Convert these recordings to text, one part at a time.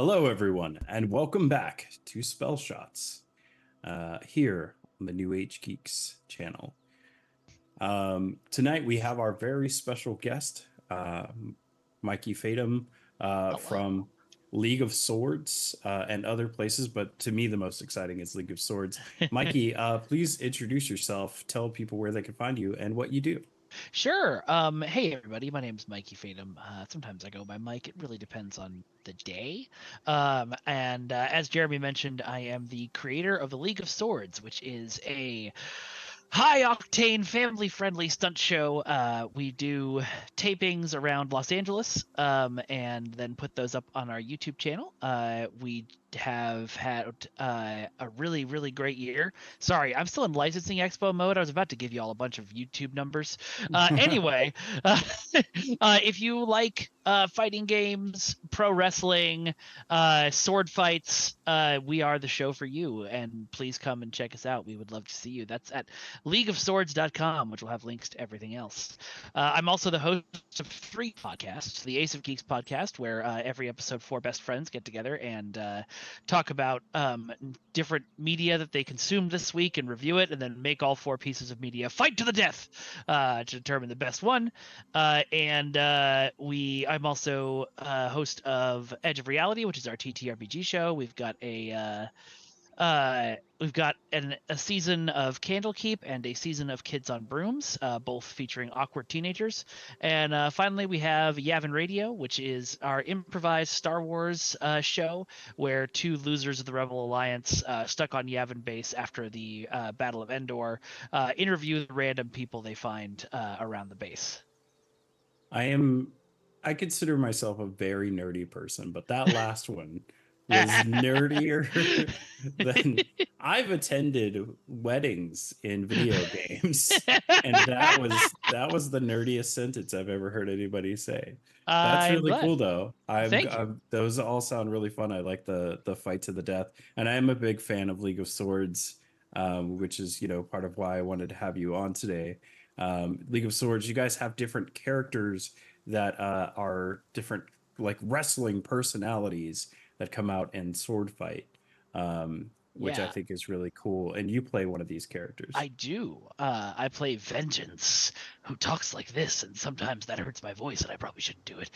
Hello, everyone, and welcome back to Spellshots here on the New Age Geeks channel. Tonight we have our very special guest, Mikey Fatum from League of Swords and other places, but to me the most exciting is League of Swords. Mikey, please introduce yourself, tell people where they can find you and what you do. Sure. Hey everybody, my name is Mikey Fatum. Sometimes I go by Mike. It really depends on the day. And as Jeremy mentioned, I am the creator of the League of Swords, which is a high octane, family friendly stunt show. We do tapings around Los Angeles, and then put those up on our YouTube channel. We have had a really great year. Sorry, I'm still in licensing expo mode. I was about to give you all a bunch of YouTube numbers. Anyway, if you like fighting games, pro wrestling, sword fights, we are the show for you. And please come and check us out. We would love to see you. That's at leagueofswords.com, which will have links to everything else. I'm also the host of 3 podcasts, the Ace of Geeks podcast, where every episode 4 best friends get together and talk about different media that they consumed this week and review it, and then make all 4 pieces of media fight to the death to determine the best one. I'm also host of Edge of Reality, which is our TTRPG show. We've got a season of Candlekeep and a season of Kids on Brooms, both featuring awkward teenagers. And finally, we have Yavin Radio, which is our improvised Star Wars show, where 2 losers of the Rebel Alliance stuck on Yavin base after the Battle of Endor interview the random people they find around the base. I consider myself a very nerdy person, but that last one was nerdier than I've attended weddings in video games, and that was the nerdiest sentence I've ever heard anybody say. That's I'm really glad. cool though. Thank you. Those all sound really fun. I like the fight to the death, and I am a big fan of League of Swords, which is part of why I wanted to have you on today. League of Swords, you guys have different characters that are different, like wrestling personalities that come out and sword fight, which I Yeah. think is really cool. And you play one of these characters. I do. I play Vengeance, who talks like this, and sometimes that hurts my voice, and I probably shouldn't do it.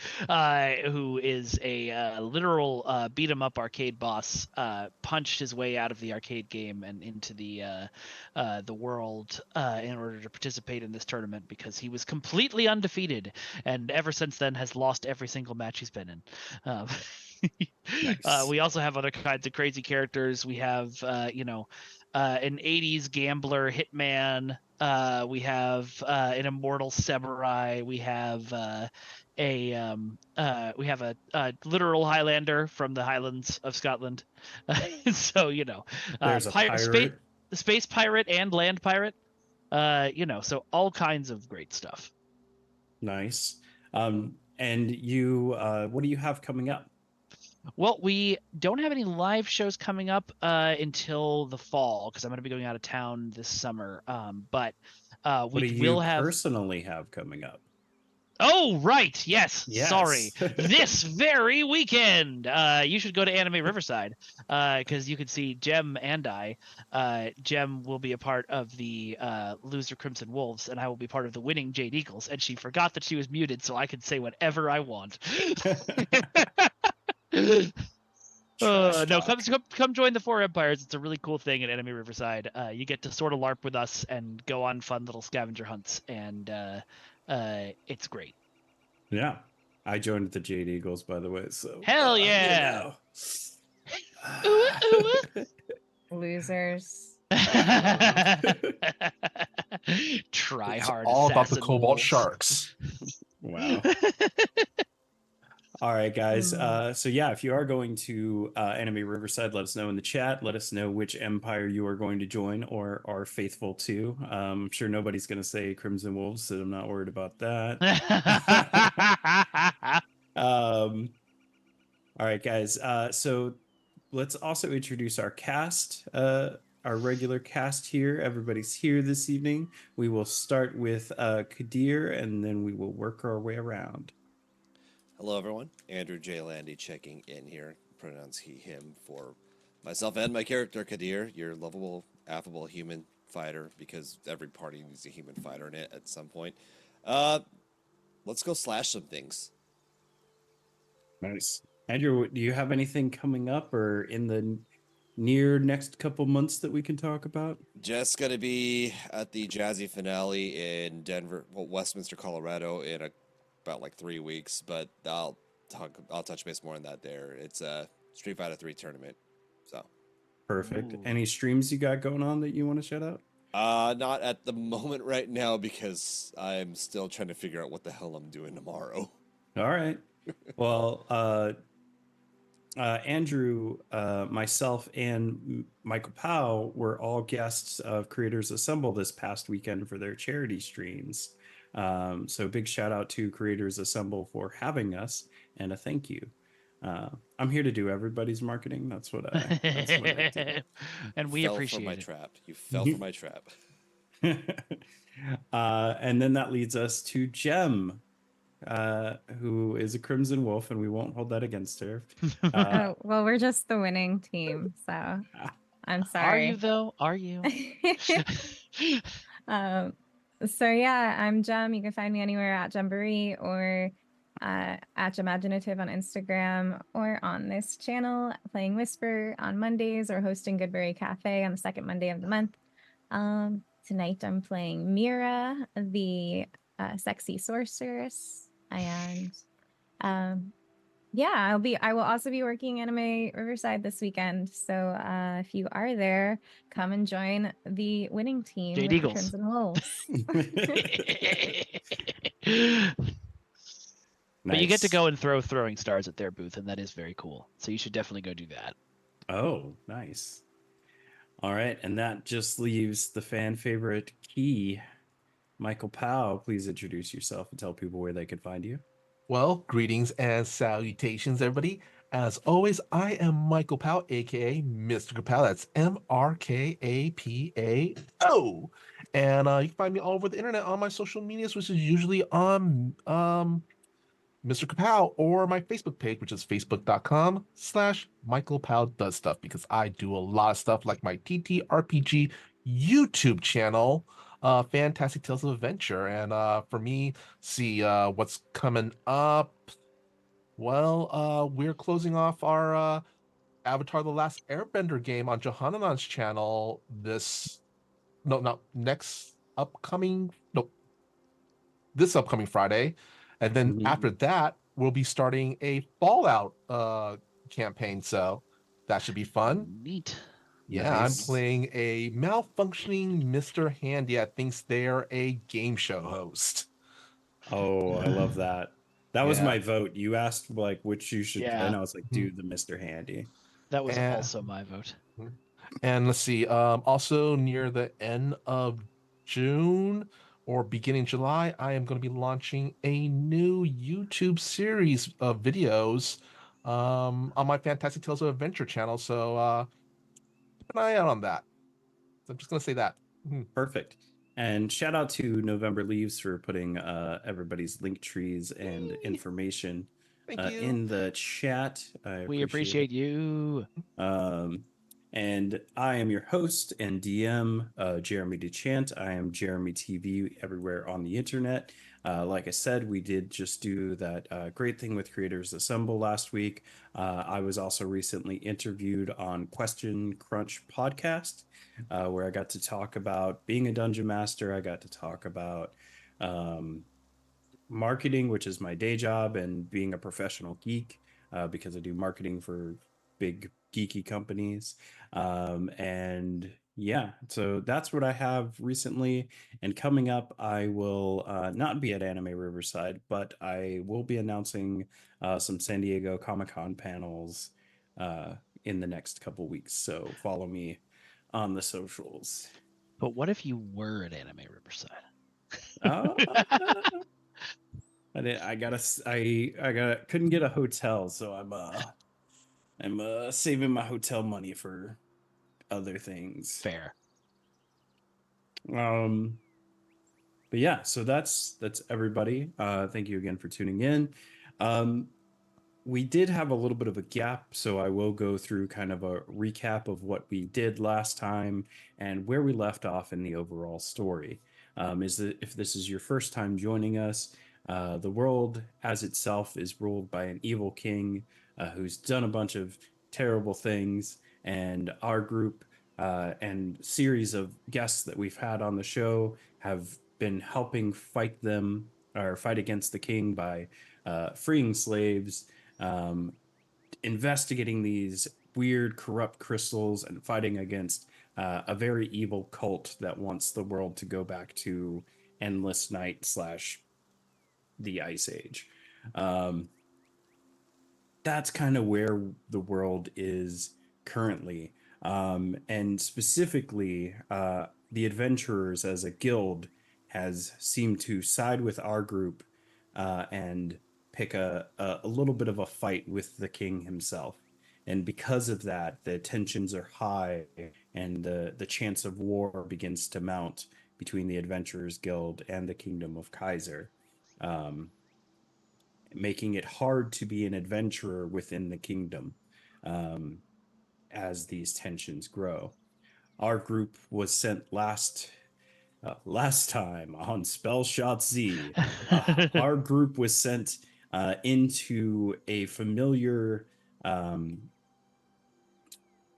Who is a literal beat 'em up arcade boss. Punched his way out of the arcade game and into the world in order to participate in this tournament because he was completely undefeated, and ever since then has lost every single match he's been in. Nice. We also have other kinds of crazy characters. We have, an 80s gambler hitman. We have an immortal samurai. We have a literal Highlander from the Highlands of Scotland. So There's a pirate. space pirate and land pirate. So all kinds of great stuff. Nice. And you, what do you have coming up? Well, we don't have any live shows coming up until the fall because I'm going to be going out of town this summer. But What do we you will have. personally have coming up? Oh, right. Yes. Sorry. Yes. This very weekend. You should go to Anime Riverside because you can see Jem and I. Jem will be a part of the loser Crimson Wolves, and I will be part of the winning Jade Eagles. And she forgot that she was muted, so I can say whatever I want. No, come join the 4 Empires. It's a really cool thing at Enemy Riverside. You get to sort of LARP with us and go on fun little scavenger hunts, and it's great. Yeah, I joined the Jade Eagles, by the way. So Hell yeah! Losers. Try It's hard. all about the cobalt wolves. sharks. Wow. All right, guys. So yeah, if you are going to Enemy Riverside, let us know in the chat. Let us know which empire you are going to join or are faithful to. I'm sure nobody's going to say Crimson Wolves, so I'm not worried about that. All right, guys. So let's also introduce our cast, our regular cast here. Everybody's here this evening. We will start with Kadir, and then we will work our way around. Hello, everyone. Andrew J. Landy checking in here. pronounce he, him for myself and my character, Kadir, your lovable, affable human fighter, because every party needs a human fighter in it at some point. Let's go slash some things. Nice. Andrew, do you have anything coming up or in the near next couple months that we can talk about? Just gonna be at the Jazzy finale in Denver, well, Westminster, Colorado, in about like 3 weeks. But I'll touch base more on that there. It's a Street Fighter 3 tournament, so. Perfect. Ooh. Any streams you got going on that you want to shout out? Not at the moment right now because I'm still trying to figure out what the hell I'm doing tomorrow. All right. Well, Andrew, myself, and Michael Powell were all guests of Creators Assemble this past weekend for their charity streams. So big shout out to Creators Assemble for having us, and a thank you. I'm here to do everybody's marketing. That's what I do. And we fell appreciate for my it. trap. You fell for my trap. And then that leads us to Jem, who is a Crimson Wolf, and we won't hold that against her. Oh, well, we're just the winning team, so I'm sorry. Are you though? Are you? So yeah, I'm Jem. You can find me anywhere at Jemboree or at Gemaginative on Instagram or on this channel playing Whisper on Mondays or hosting Goodberry Cafe on the second Monday of the month. Tonight I'm playing Mira, the sexy sorceress, and yeah, I will also be working Anime Riverside this weekend. So if you are there, come and join the winning team Jade with Eagles. the Crimson Wolves. But you get to Nice. go and throw throwing stars at their booth, and that is very cool. So you should definitely go do that. Oh, nice. All right, and that just leaves the fan favorite Key. Michael Powell, please introduce yourself and tell people where they can find you. Well, greetings and salutations, everybody. As always, I am Michael Powell, aka Mr. Kapow. That's MrKapao. And you can find me all over the internet on my social medias, which is usually on Mr. Kapow or my Facebook page, which is facebook.com/Michael Powell Does Stuff, because I do a lot of stuff like my TTRPG YouTube channel, Fantastic Tales of Adventure. And for me, see what's coming up. Well, we're closing off our Avatar: The Last Airbender game on Johananan's channel this this upcoming Friday. And then after that, we'll be starting a Fallout campaign. So that should be fun. Neat. Yeah, Nice. I'm playing a malfunctioning Mr. Handy that thinks they're a game show host. Oh, I love that. That was Yeah. my vote. You asked like which you should, Yeah. and I was like, do the Mr. Handy. That was Yeah. also my vote. And let's see, also near the end of June or beginning July, I am going to be launching a new YouTube series of videos on my Fantastic Tales of Adventure channel. So keep an eye out on that. So I'm just going to say that. Perfect. And shout out to November Leaves for putting everybody's link trees and information Thank you. in the chat. We appreciate you. And I am your host and DM, Jeromy DeChant. I am JeromyTV everywhere on the internet. Like I said, we did just do that great thing with Creators Assemble last week. I was also recently interviewed on Question Crunch podcast, where I got to talk about being a dungeon master. I got to talk about marketing, which is my day job, and being a professional geek, because I do marketing for big geeky companies. And yeah, so that's what I have recently. And coming up, I will not be at Anime Riverside, but I will be announcing some San Diego Comic-Con panels in the next couple weeks. So follow me on the socials. But what if you were at Anime Riverside? Couldn't get a hotel, so I'm saving my hotel money for other things. Fair. But yeah, so that's everybody. Thank you again for tuning in. we did have a little bit of a gap, so I will go through kind of a recap of what we did last time and where we left off in the overall story. Is that if this is your first time joining us, the world as itself is ruled by an evil king who's done a bunch of terrible things, and our group and series of guests that we've had on the show have been helping fight them or fight against the king by freeing slaves, um, investigating these weird, corrupt crystals, and fighting against a very evil cult that wants the world to go back to endless night slash the Ice Age. Um, that's kind of where the world is currently. And specifically, the adventurers as a guild has seemed to side with our group and pick a little bit of a fight with the king himself. And because of that, the tensions are high and the chance of war begins to mount between the Adventurers Guild and the Kingdom of Kaiser. Making it hard to be an adventurer within the kingdom um, as these tensions grow. Our group was sent last time on Spellshots Z. Our group was sent into a familiar um,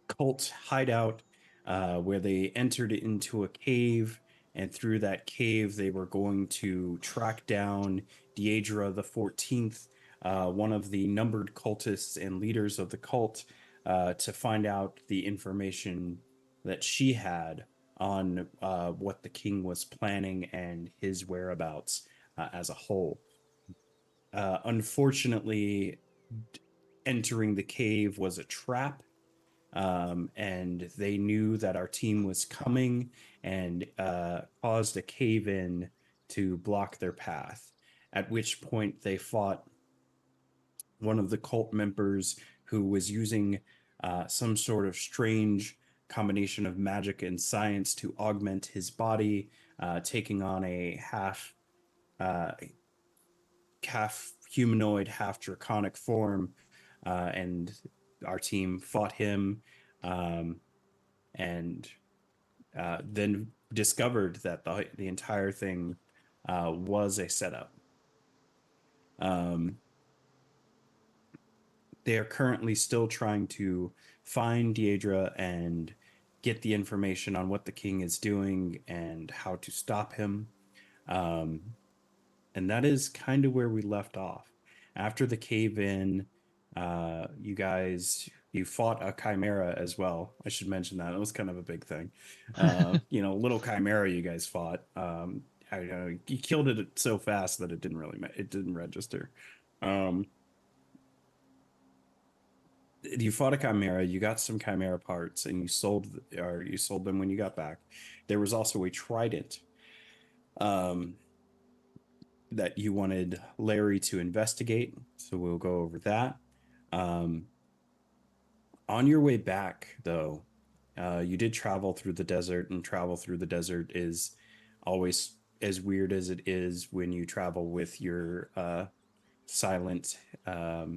cult hideout where they entered into a cave, and through that cave, they were going to track down Deidre the 14th, one of the numbered cultists and leaders of the cult, to find out the information that she had on what the king was planning and his whereabouts as a whole. Unfortunately, entering the cave was a trap, and they knew that our team was coming and caused a cave in to block their path. At which point they fought one of the cult members who was using some sort of strange combination of magic and science to augment his body, taking on a uh, half humanoid, half draconic form, and our team fought him, and then discovered that the entire thing was a setup. Um, they are currently still trying to find Deidre and get the information on what the king is doing and how to stop him. Um, and that is kind of where we left off. After the cave in, you fought a chimera as well. I should mention that. It was kind of a big thing. Little chimera you guys fought. You killed it so fast that it didn't register. You fought a chimera, you got some chimera parts, and you sold them when you got back. There was also a trident um, that you wanted Larry to investigate, so we'll go over that. Um, on your way back, though, you did travel through the desert, and travel through the desert is always as weird as it is when you travel with your silent uh,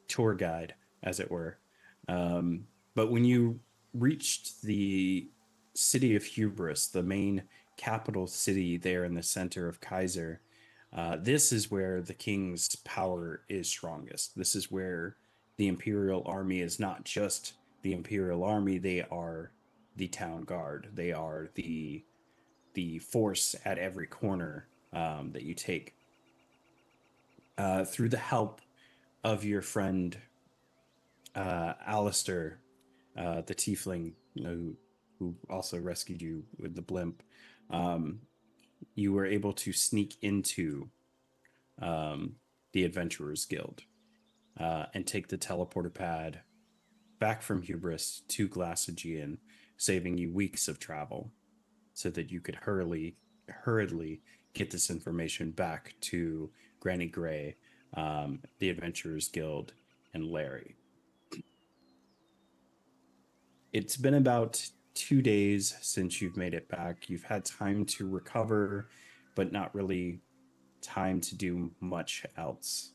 tour guide, as it were. But when you reached the city of Hubris, the main capital city there in the center of Kaiser, this is where the king's power is strongest. This is where the Imperial Army is not just the Imperial Army, they are the town guard. They are the force at every corner that you take. Through the help of your friend Alistair, the tiefling, who also rescued you with the blimp, um, you were able to sneak into the Adventurers Guild and take the teleporter pad back from Hubris to Glassagian, saving you weeks of travel, so that you could hurriedly get this information back to Granny Gray, the Adventurers Guild, and Larry. It's been about 2 days since you've made it back. You've had time to recover, but not really time to do much else.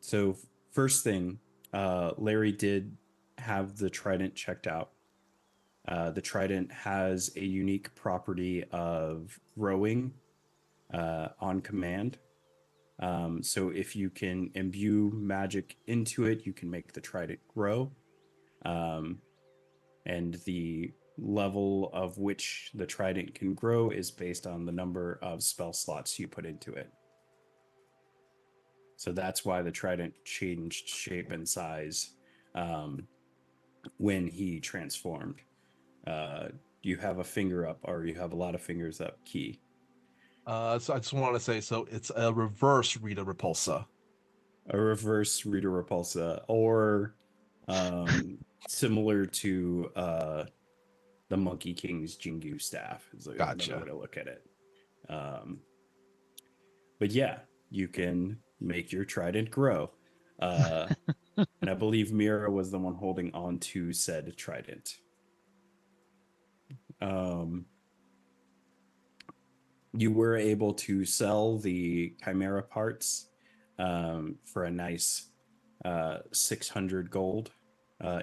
So first thing, Larry did have the trident checked out. The trident has a unique property of growing on command. So if you can imbue magic into it, you can make the trident grow. And the level of which the trident can grow is based on the number of spell slots you put into it. So that's why the trident changed shape and size when he transformed. You have a finger up, or you have a lot of fingers up key. So I just want to say, so it's a reverse Rita Repulsa. A reverse Rita Repulsa, or similar to the Monkey King's Jingu staff is Gotcha. another way to look at it. But yeah, you can make your trident grow. And I believe Mira was the one holding on to said trident. You were able to sell the Chimera parts for a nice 600 gold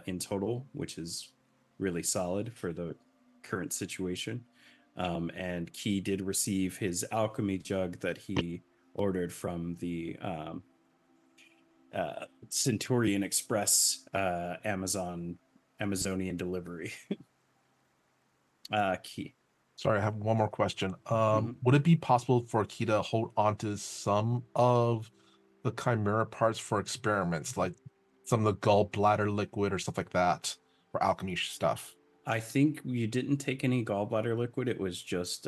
in total, which is really solid for the current situation. And Key did receive his alchemy jug that he ordered from the Centurion Express Amazonian delivery. Key. Sorry, I have one more question. Would it be possible for Key to hold onto some of the Chimera parts for experiments, like some of the gallbladder liquid or stuff like that, for alchemy stuff? I think you didn't take any gallbladder liquid. It was just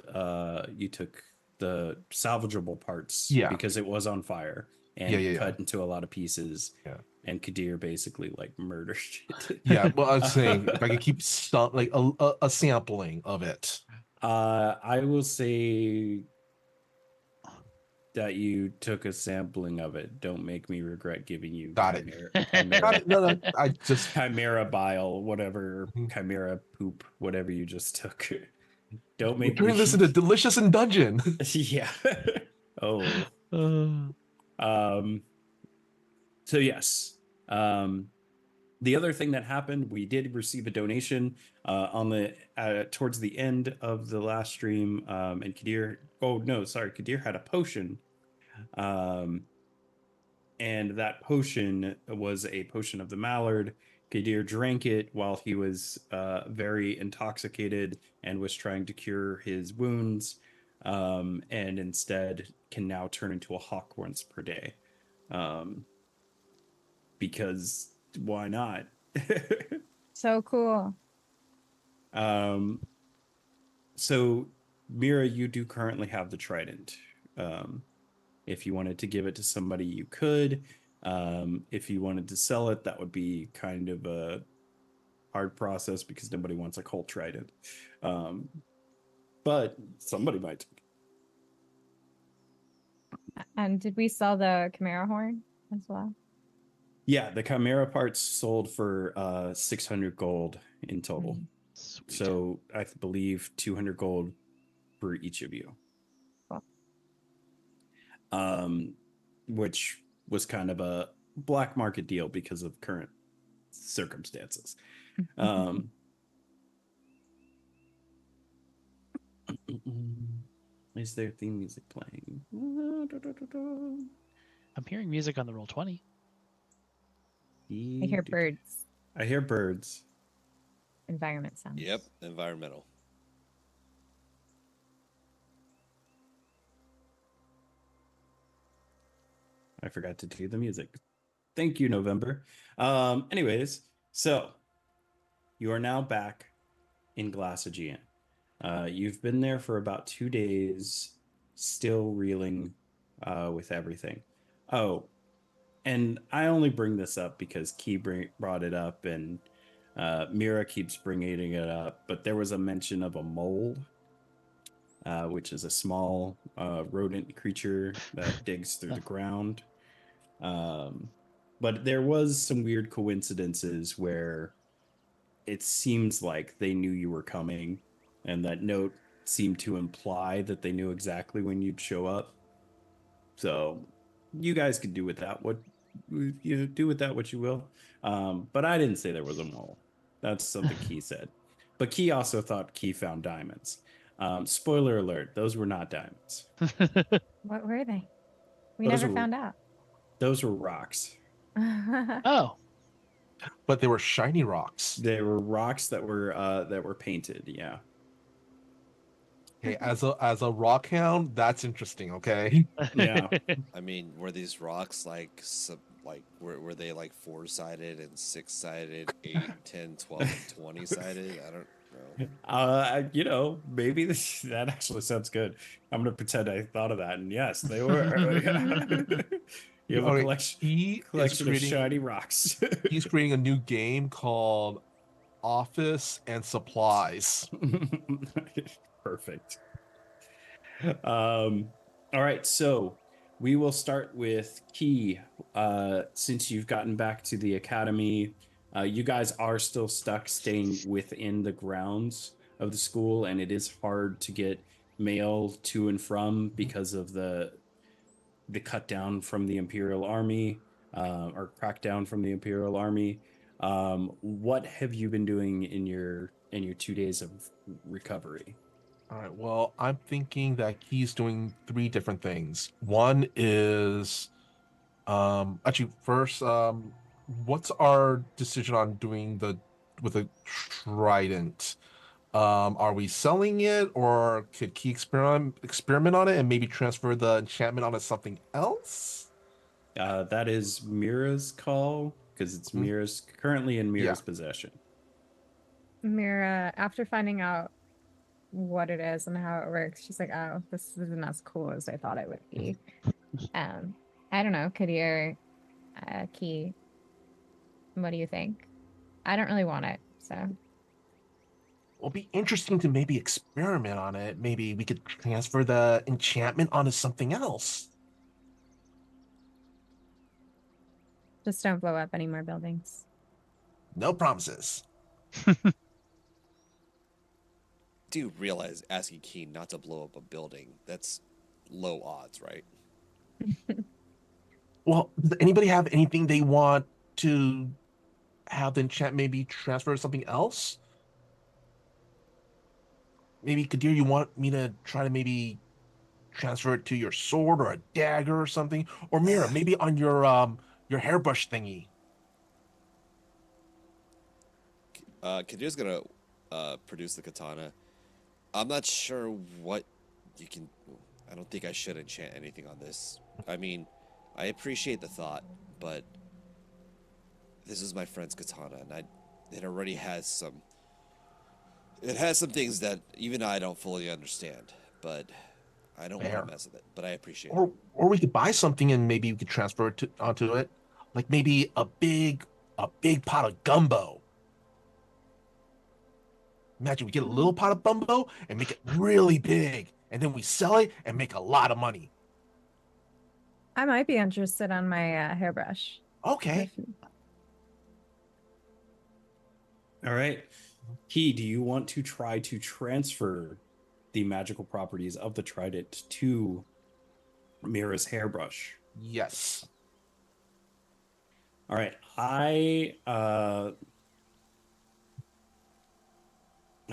you took the salvageable parts because it was on fire and cut into a lot of pieces. Yeah. And Kadir basically like murdered it. Yeah, well, I was saying if I could keep some like a sampling of it. I will say that you took a sampling of it. Don't make me regret giving you Chimera. Got it. No, I just Chimera bile, whatever, Chimera poop, whatever you just took. Don't make turn this into delicious in dungeon. Yeah. Oh. So yes. The other thing that happened, we did receive a donation on the towards the end of the last stream, and Kadir. Oh no, sorry, Kadir had a potion, and that potion was a potion of the Mallard. Kadir drank it while he was very intoxicated and was trying to cure his wounds, and instead can now turn into a hawk once per day, because why not? So cool. So Mira, you do currently have the trident. If you wanted to give it to somebody, you could. If you wanted to sell it, that would be kind of a hard process because nobody wants a cold trident. But somebody might. And did we sell the Chimera horn as well? Yeah, the Chimera parts sold for 600 gold in total. Sweet. So I believe 200 gold for each of you. Cool. Which was kind of a black market deal because of current circumstances. Is there theme music playing? I'm hearing music on the Roll20. I hear birds. I hear birds. Environment sounds. Yep, environmental. I forgot to do the music. Thank you, November. Anyways, so you are now back in Glassagean. You've been there for about 2 days, still reeling with everything. Oh, and I only bring this up because Key brought it up, and Mira keeps bringing it up. But there was a mention of a mole, which is a small rodent creature that digs through the ground. But there was some weird coincidences where it seems like they knew you were coming, and that note seemed to imply that they knew exactly when you'd show up. So you guys can do with that what do with that what you will. But I didn't say there was a mole. That's something Key said. But Key also thought Key found diamonds. Spoiler alert: those were not diamonds. What were they? We Those never were- found out. Those were rocks. Oh, But they were shiny rocks. They were rocks that were painted. Yeah. Okay, as a rock hound, that's interesting. Okay. Yeah. I mean, were these rocks like were they like 4-sided and 6-sided, 8, 10, 12, and 20-sided? I don't know. Maybe that actually sounds good. I'm gonna pretend I thought of that, and yes, they were. You have a Okay, collection he is of creating shiny rocks. he's creating a new game called Office and Supplies. Perfect. All right, so we will start with Key. Since you've gotten back to the academy, you guys are still stuck staying within the grounds of the school, and it is hard to get mail to and from because of the cut down from the Imperial Army, or crackdown from the Imperial Army. What have you been doing in your 2 days of recovery? All right. Well, I'm thinking that he's doing 3 different things. One is, actually, first, what's our decision on doing with the trident? Are we selling it, or could he experiment on it and maybe transfer the enchantment onto something else? That is Mira's call because it's Mhm. Mira's currently in Mira's Yeah. possession. Mira, after finding out what it is and how it works, she's like, "Oh, this isn't as cool as I thought it would be." I don't know, Kadir, Key, what do you think? I don't really want it, so It'll be interesting to maybe experiment on it. Maybe we could transfer the enchantment onto something else. just don't blow up any more buildings. No promises. Do you realize asking Keen not to blow up a building, that's low odds, right? Well, does anybody have anything they want to have the enchant maybe transfer to something else? Maybe Kadir, you want me to try to maybe transfer it to your sword or a dagger or something? Or Mira, maybe on your hairbrush thingy. Kadir's gonna produce the katana. I'm not sure what you can. I don't think I should enchant anything on this. I mean, I appreciate the thought, but this is my friend's katana, and it already has some. It has some things that even I don't fully understand, but I don't want Fair. to mess with it. But I appreciate it. Or we could buy something and maybe we could transfer it onto it. Like maybe a big pot of gumbo. Imagine we get a little pot of gumbo and make it really big, and then we sell it and make a lot of money. I might be interested on my hairbrush. Okay. All right. Key, do you want to try to transfer the magical properties of the trident to Mira's hairbrush? Yes. All right. I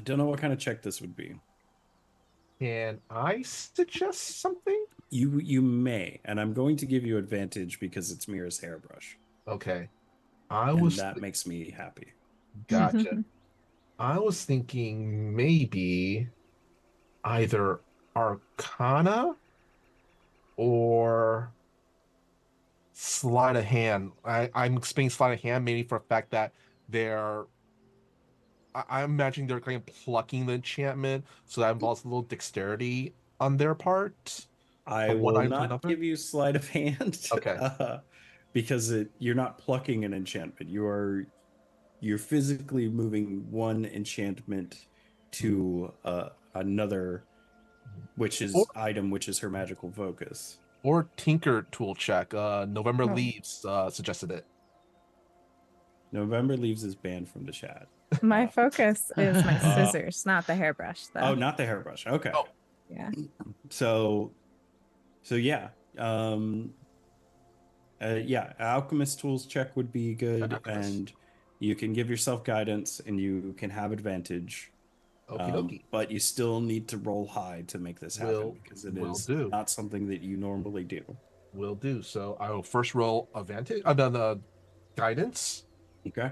don't know what kind of check this would be. Can I suggest something? You may, and I'm going to give you advantage because it's Mira's hairbrush. Okay. And that makes me happy. Gotcha. I was thinking maybe either Arcana or Sleight of Hand. I'm explaining Sleight of Hand mainly for the fact that I'm imagining they're kind of plucking the enchantment, so that involves a little dexterity on their part. I From one will item to not another? give you sleight of hand. Okay. Because you're not plucking an enchantment. You're physically moving one enchantment to another, which is her magical focus. Or Tinker tool check. November Oh. Leaves suggested it. November Leaves is banned from the chat. My focus is my Uh, scissors, not the hairbrush, though. Oh, not the hairbrush. Okay. Oh. Yeah. So yeah, Yeah, alchemist tools check would be good, Alchemist. and you can give yourself guidance, and you can have advantage. Okie dokie. But you still need to roll high to make this happen because it Will is do. not something that you normally do. Will do. So I will first roll advantage. I've done the guidance. Okay.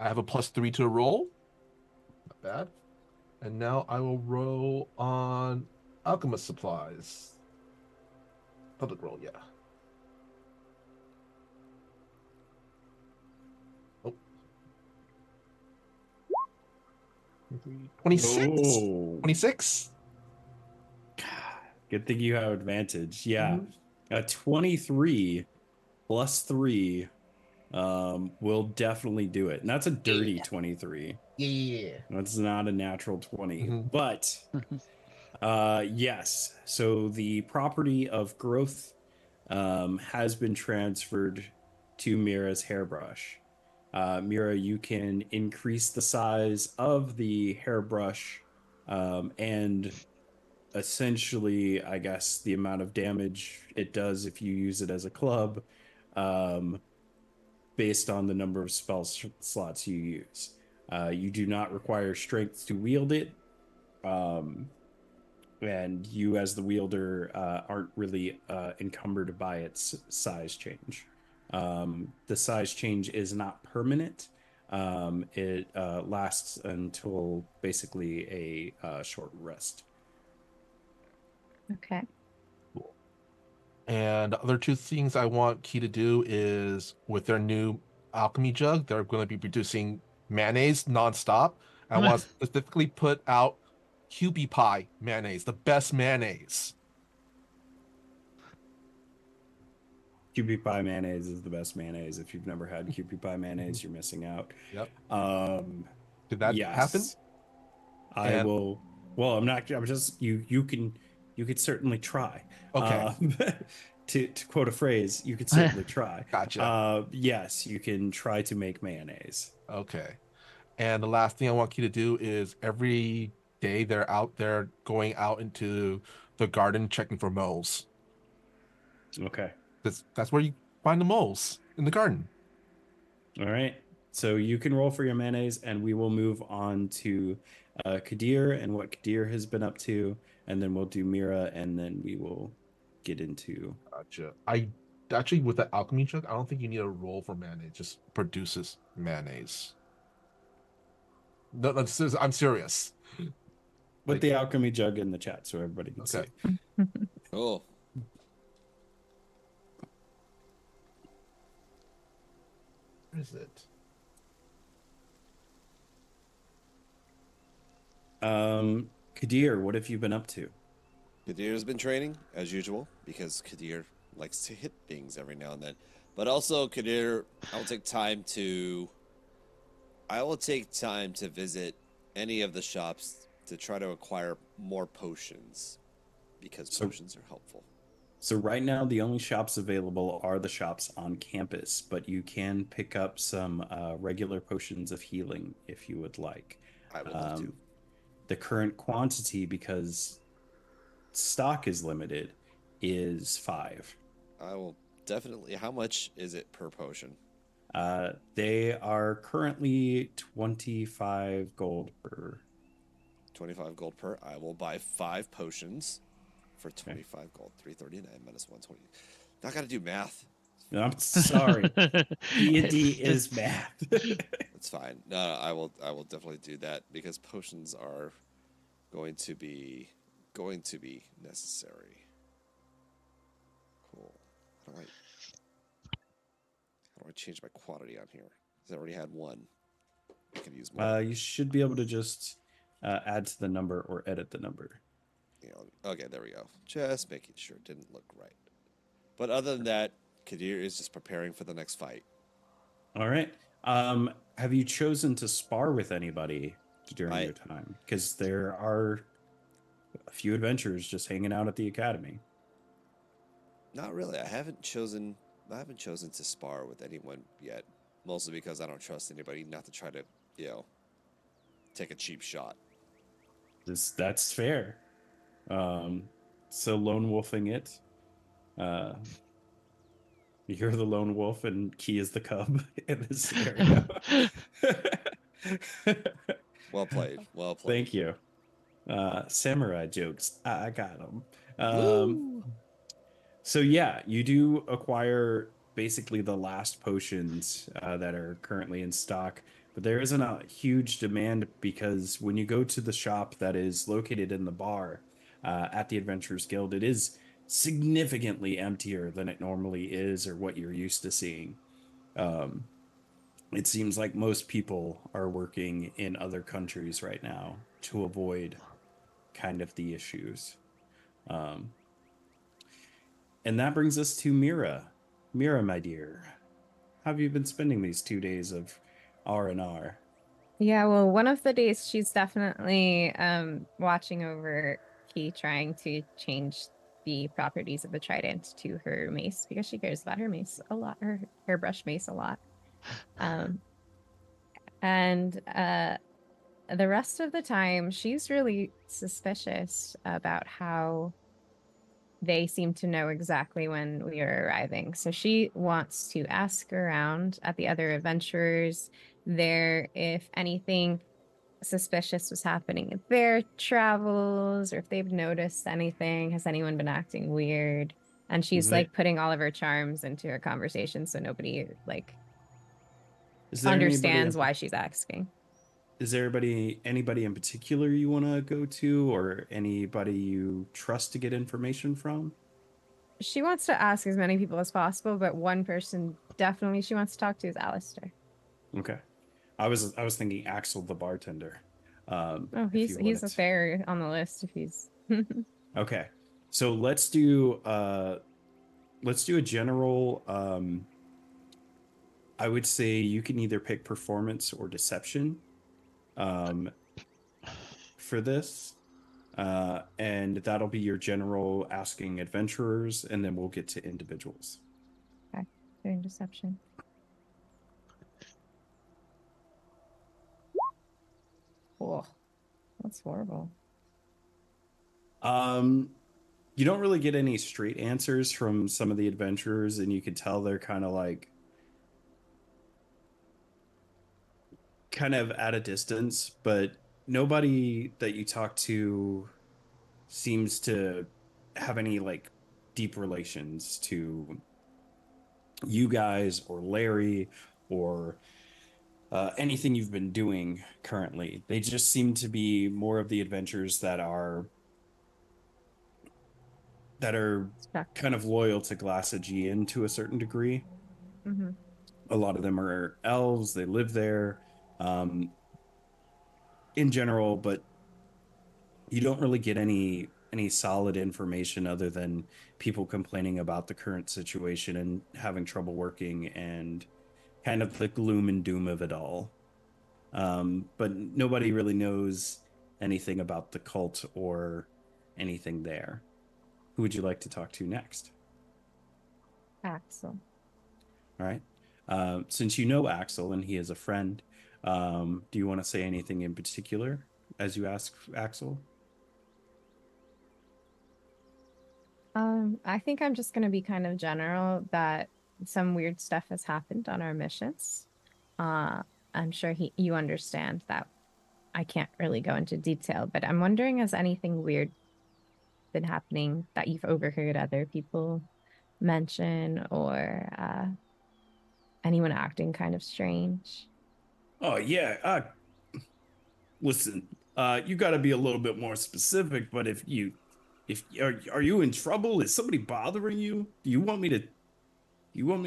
I have a +3 to roll. Not bad. And now I will roll on alchemist supplies. Public roll, yeah. Oh. 26. Oh, 26. good thing you have advantage. Yeah. Mhm. 23 +3 will definitely do it. And that's a dirty 23. Yeah. That's not a natural 20. Mhm. But yes. So the property of growth has been transferred to Mira's hairbrush. Mira, you can increase the size of the hairbrush and essentially, I guess, the amount of damage it does if you use it as a club um, based on the number of slots you use. You do not require strength to wield it. And you as the wielder aren't really encumbered by its size change. The size change is not permanent. It lasts until basically a short rest. Okay. Cool. And the other two things I want Key to do is with their new alchemy jug, they're going to be producing mayonnaise nonstop. I want to specifically put out Kewpie Pie mayonnaise, the best mayonnaise. Kewpie pie mayonnaise is the best mayonnaise. If you've never had Kewpie pie mayonnaise, you're missing out. Yep. Um, Did that happen? yes, I And will. Well, I'm not. I'm just you. You could certainly try. okay, To quote a phrase, you could certainly try. gotcha. Yes, you can try to make mayonnaise. Okay. And the last thing I want you to do is every day they're out there going out into the garden checking for moles. Okay. That's where you find the moles in the garden. All right. So you can roll for your mayonnaise, and we will move on to Kadir and what Kadir has been up to, and then we'll do Mira, and then we will get into. Gotcha. I actually with the alchemy jug, I don't think you need a roll for mayonnaise. It just produces mayonnaise. No, I'm serious. Put Like, the alchemy jug in the chat so everybody can okay. see. Cool. Where is it? Kadir, what have you been up to? Kadir's been training as usual because Kadir likes to hit things every now and then. But also, Kadir, I will take time to visit any of the shops to try to acquire more potions because potions are helpful. So right now, the only shops available are the shops on campus, but you can pick up some regular potions of healing if you would like. I would love to. The current quantity, because stock is limited, is 5. I will definitely. How much is it per potion? They are currently 25 gold per. 25 gold per. I will buy 5 potions for 25 gold. 339 minus 120. Not got to do math. I'm sorry. D&D is math. That's fine. No, I will definitely do that because potions are going to be necessary. Cool. How do I change my quantity on here? Because I already had one. I can use more. You should be able to just add to the number or edit the number. Okay, there we go. Just making sure it didn't look right. But other than that, Kadir is just preparing for the next fight. All right. Have you chosen to spar with anybody during your time? Because there are a few adventurers just hanging out at the academy. Not really. I haven't chosen to spar with anyone yet. Mostly because I don't trust anybody not to try to, take a cheap shot. That's fair. So lone wolfing it Uh, you're the lone wolf, and Key is the cub in this scenario. Well played. Well played. Thank you. Samurai jokes. I got them. Woo! So yeah, you do acquire basically the last potions that are currently in stock, but there isn't a huge demand because when you go to the shop that is located in the bar at the Adventurers Guild, it is significantly emptier than it normally is or what you're used to seeing. Um, it seems like most people are working in other countries right now to avoid kind of the issues. Um, and that brings us to Mira. Mira, my dear, how have you been spending these 2 days of R&R? Yeah, well, one of the days she's definitely watching over Key, trying to change the properties of the trident to her mace because she cares about her mace a lot, her brush mace a lot. And the rest of the time, she's really suspicious about how they seem to know exactly when we are arriving. So she wants to ask around at the other adventurers there if anything suspicious was happening at their travels or if they've noticed anything. Has anyone been acting weird? And she's like putting all of her charms into her conversation so nobody like Is there understands why she's asking. Is there anybody in particular you want to go to, or anybody you trust to get information from? She wants to ask as many people as possible, but one person definitely she wants to talk to is Alistair. Okay, I was thinking Axel the bartender. Oh, he's a fair on the list if he's okay. So let's do a general. I would say you can either pick performance or deception for this. And that'll be your general asking adventurers, and then we'll get to individuals. Okay, doing deception. Oh, that's horrible. You don't really get any straight answers from some of the adventurers, and you could tell they're kind of at a distance, but nobody that you talk to seems to have any like deep relations to you guys or Larry or anything you've been doing currently. They just seem to be more of the adventures that are kind of loyal to Glass Aegean to a certain degree. Mm-hmm. A lot of them are elves. They live there in general, but you don't really get any solid information other than people complaining about the current situation and having trouble working and kind of the gloom and doom of it all. But nobody really knows anything about the cult or anything there. Who would you like to talk to next? Axel. All right. Since you know Axel and he is a friend, do you want to say anything in particular as you ask Axel? I think I'm just gonna be kind of general that some weird stuff has happened on our missions. I'm sure you understand that I can't really go into detail, but I'm wondering, has anything weird been happening that you've overheard other people mention or anyone acting kind of strange? Oh yeah. Listen, you got to be a little bit more specific. But if are you in trouble? Is somebody bothering you? Do you want me to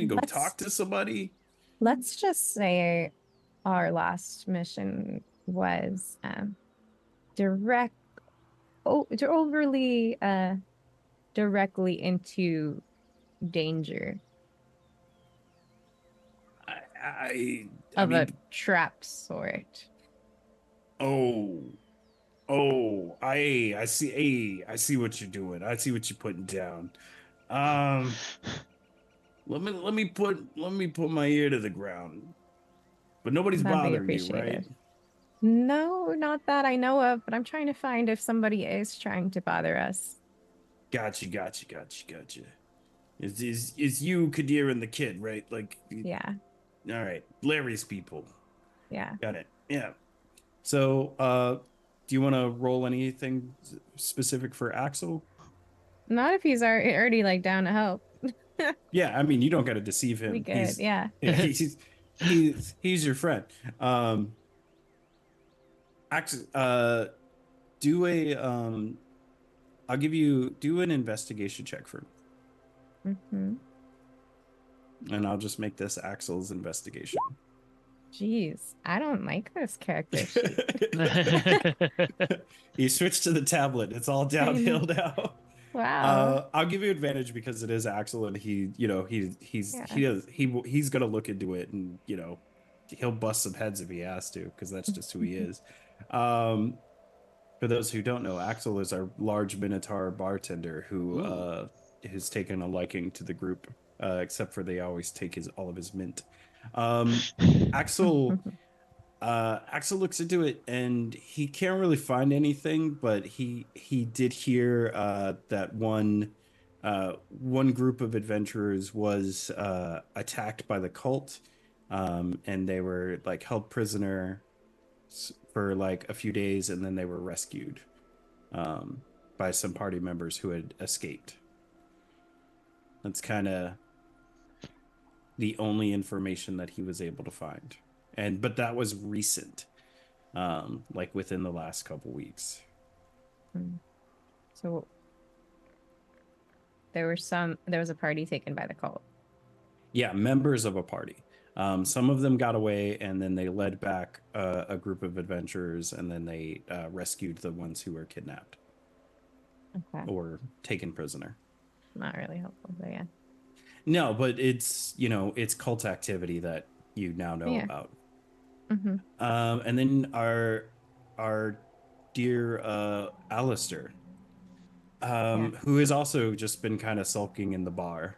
go talk to somebody? Let's just say our last mission was overly directly into danger I of mean, a trap sort. oh, I see. Hey, I see what you're doing. I see what you're putting down. Um, let me put my ear to the ground. But nobody's That'd be bothering you, right? appreciated. No, not that I know of, but I'm trying to find if somebody is trying to bother us. Gotcha. Is you, Kadir, and the kid, right? Like, Yeah. all right, Larry's people. Yeah. Got it. Yeah. So, do you want to roll anything specific for Axel? Not if he's already like down to help. Yeah, I mean, you don't got to deceive We him. good. Yeah. Yeah, he's your friend. Axel, do a I'll give you do an investigation check for me, hmm and I'll just make this Axel's investigation. Jeez, I don't like this character sheet. You switch to the tablet. It's all I know. downhill now. Wow. I'll give you advantage because it is Axel, and Yeah. he's gonna look into it, and he'll bust some heads if he has to, because that's just who he is. Um, for those who don't know, Axel is our large Minotaur bartender who has taken a liking to the group, except for they always take all of his mint. Axel Axel looks into it and he can't really find anything, but he did hear that one group of adventurers was attacked by the cult, and they were like held prisoner for like a few days, and then they were rescued by some party members who had escaped. That's kind of the only information that he was able to find, but that was recent, like within the last couple weeks. So there was a party taken by the cult. Yeah, members of a party. Some of them got away, and then they led back a group of adventurers, and then they rescued the ones who were kidnapped or taken prisoner. Not really helpful, but yeah. No, but it's cult activity that you now know about. Mm-hmm. And then our dear Alistair, who has also just been kind of sulking in the bar.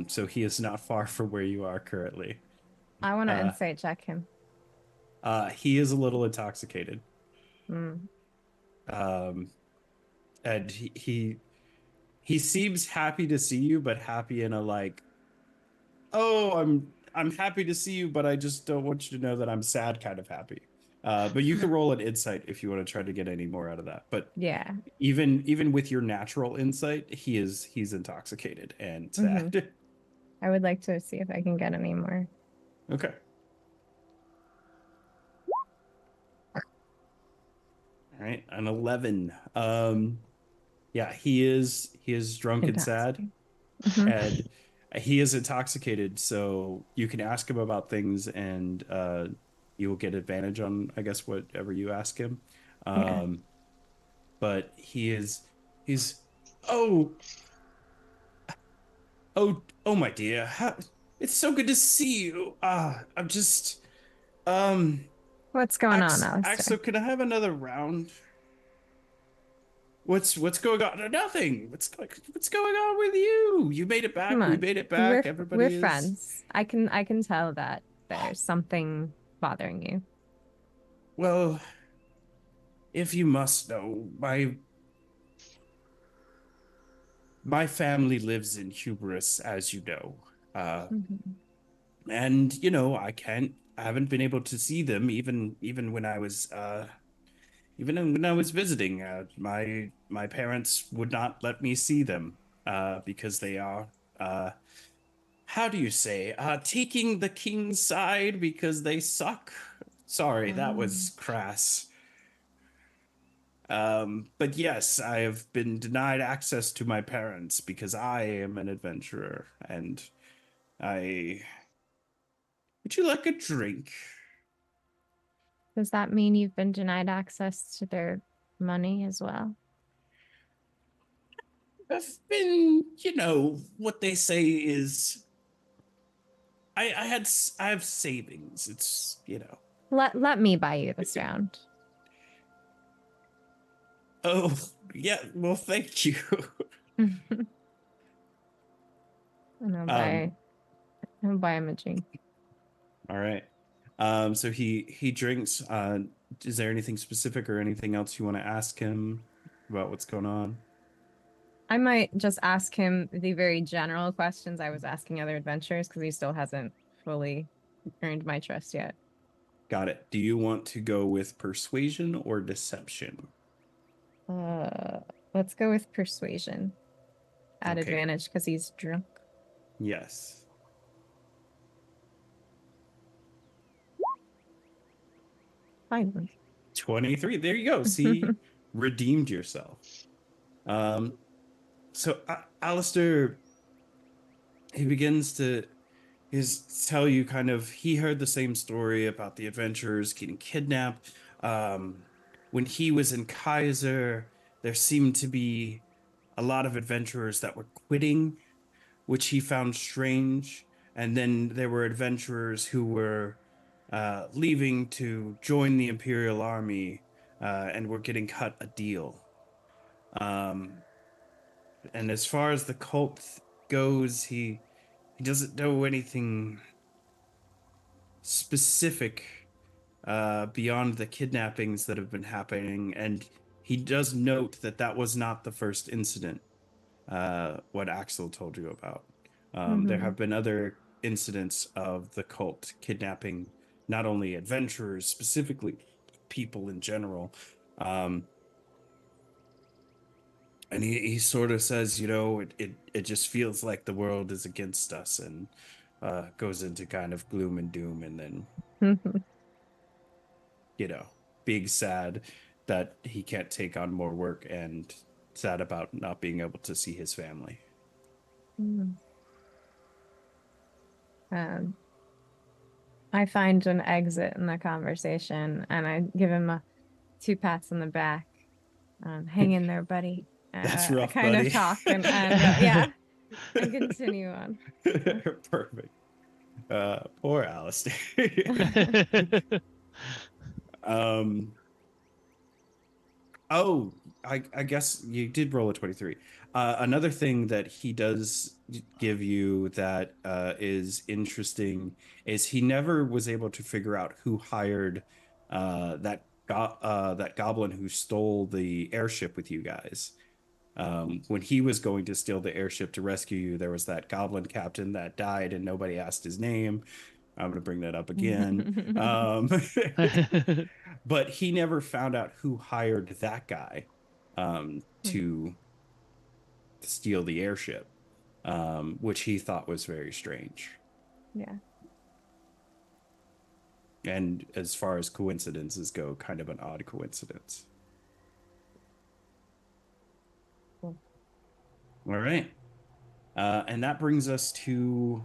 So he is not far from where you are currently. I want to insight check him. He is a little intoxicated. Mm. And he seems happy to see you, but happy in a like, oh, I'm happy to see you, but I just don't want you to know that I'm sad kind of happy. But you can roll an insight if you want to try to get any more out of that. But yeah, even with your natural insight, he's intoxicated and sad. Mm-hmm. I would like to see if I can get any more. Okay. All right, an 11. Yeah, he is drunk and sad, Mm-hmm. and he is intoxicated. So you can ask him about things, and you will get advantage on, I guess, whatever you ask him. But he's oh my dear, it's so good to see you. I'm just What's going on, Alistair? Axel, can I have another round? What's going on? Nothing. What's going on with you? You made it back. Come on. We made it back. We're friends. I can tell that there's something bothering you. Well, if you must know, my family lives in Hubris, as you know. And I haven't been able to see them even when I was when I was visiting. My parents would not let me see them because they are how do you say, taking the king's side because they suck. Sorry, that was crass. But yes, I have been denied access to my parents because I am an adventurer, and would you like a drink? Does that mean you've been denied access to their money as well? I've been, what they say is, I have savings. It's, Let me buy you this round. Oh, yeah. Well, thank you. I'll buy him a drink. All right. So he drinks. Is there anything specific or anything else you want to ask him about what's going on? I might just ask him the very general questions I was asking other adventurers because he still hasn't fully earned my trust yet. Got it. Do you want to go with persuasion or deception? Uh, let's go with persuasion at Okay. advantage because he's drunk. Yes. Finally. 23. There you go. See, redeemed yourself. So Alistair, he begins to tell you kind of he heard the same story about the adventurers getting kidnapped. When he was in Kaiser, there seemed to be a lot of adventurers that were quitting, which he found strange. And then there were adventurers who were leaving to join the Imperial Army and were getting cut a deal. Um, and as far as the cult goes, he doesn't know anything specific beyond the kidnappings that have been happening, and he does note that that was not the first incident. What Axel told you about. There have been other incidents of the cult kidnapping not only adventurers, specifically people in general. And he sort of says, you know, it just feels like the world is against us, and goes into kind of gloom and doom, and then, you know, being sad that he can't take on more work and sad about not being able to see his family. I find an exit in the conversation and I give him 2 pats on the back. Hang in there, buddy. That's rough, kind buddy. of talk and yeah, and continue on. Perfect. Poor Alistair. Oh, I guess you did roll a 23. Another thing that he does give you that is interesting is he never was able to figure out who hired that goblin who stole the airship with you guys. When he was going to steal the airship to rescue you, there was that goblin captain that died and nobody asked his name. I'm going to bring that up again. But he never found out who hired that guy to steal the airship, which he thought was very strange. Yeah. And as far as coincidences go, kind of an odd coincidence. Cool. All right. And that brings us to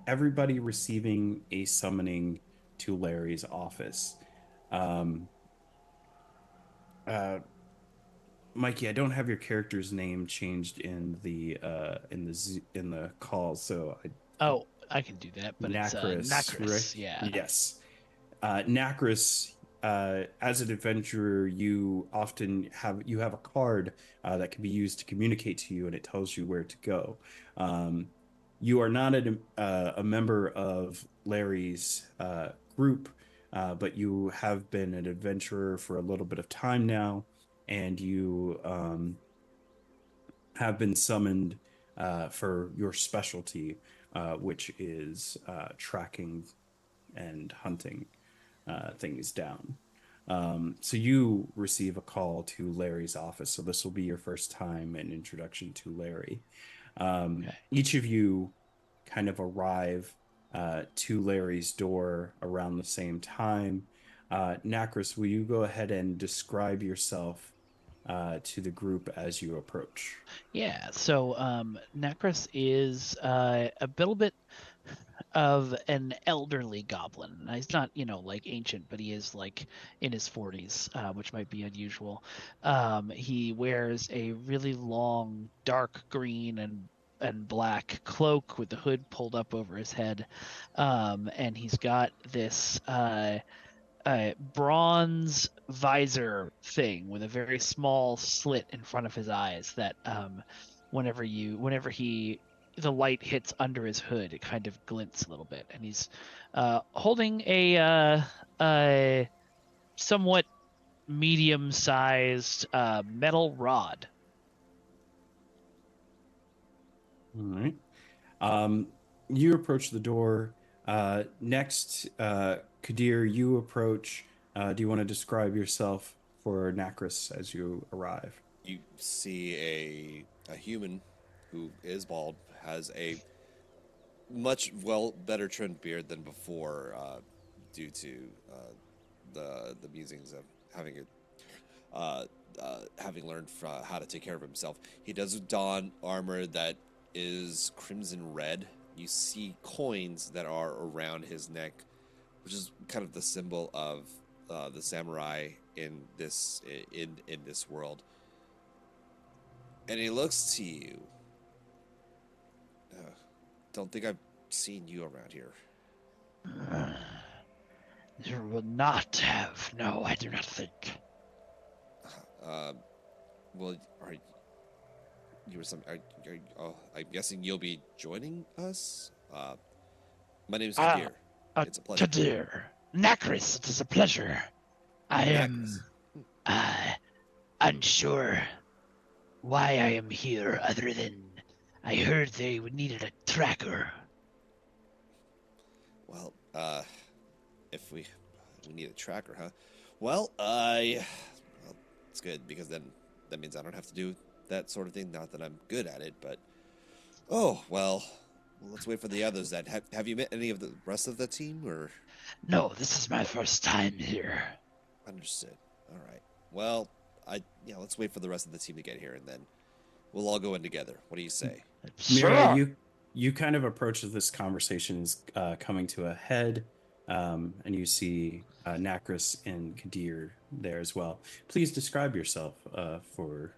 everybody receiving a summoning to Larry's office. Mikey, I don't have your character's name changed in the call, so Oh, I can do that, but Nacris, it's Nacris, right? yeah. Yes. Nacris, as an adventurer, you often have a card that can be used to communicate to you, and it tells you where to go. You are not a member of Larry's group, but you have been an adventurer for a little bit of time now, and you have been summoned for your specialty, which is tracking and hunting things down. So you receive a call to Larry's office. So this will be your first time an introduction to Larry. Okay. Each of you kind of arrive to Larry's door around the same time. Nacris, will you go ahead and describe yourself to the group as you approach? Yeah, so Nacris is a little bit of an elderly goblin. He's not, like ancient, but he is like in his 40s, which might be unusual. He wears a really long, dark green and black cloak with the hood pulled up over his head, and he's got this bronze visor thing with a very small slit in front of his eyes that whenever the light hits under his hood, it kind of glints a little bit, and he's holding a somewhat medium-sized metal rod. All right. Um, you approach the door. Next, Kadir, you approach. Do you want to describe yourself for Nacris as you arrive? You see a human who is bald, has a much better trimmed beard than before, due to the musings of having having learned how to take care of himself. He does don armor that is crimson red. You see coins that are around his neck, which is kind of the symbol of the samurai in this world. And he looks to you. Don't think I've seen you around here. You will not have. No, I do not think. Well, are you were some? I'm guessing you'll be joining us. My name is Kadir. It's a pleasure. Kadir. Nacris, it is a pleasure. I am unsure why I am here other than I heard they needed a tracker. Well, if we need a tracker, huh? Well, it's good because then that means I don't have to do that sort of thing. Not that I'm good at it, but well, let's wait for the others. Then have you met any of the rest of the team, or? No, this is my first time here. Understood. All right. Well, let's wait for the rest of the team to get here, and then we'll all go in together. What do you say? Mira, you kind of approach as this conversation is coming to a head, and you see Nacris and Kadir there as well. Please describe yourself for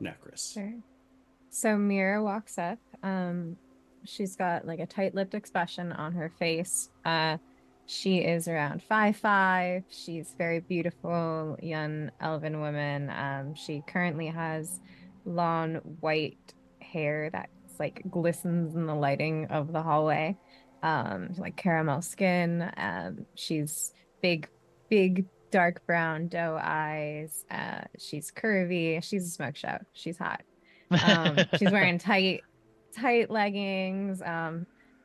Nacris. Sure. So Mira walks up. She's got like a tight-lipped expression on her face. She is around 5'5". She's very beautiful, young elven woman. She currently has long white hair that like glistens in the lighting of the hallway. Like caramel skin. She's big, dark brown doe eyes. She's curvy. She's a smoke show. She's hot. She's wearing tight leggings.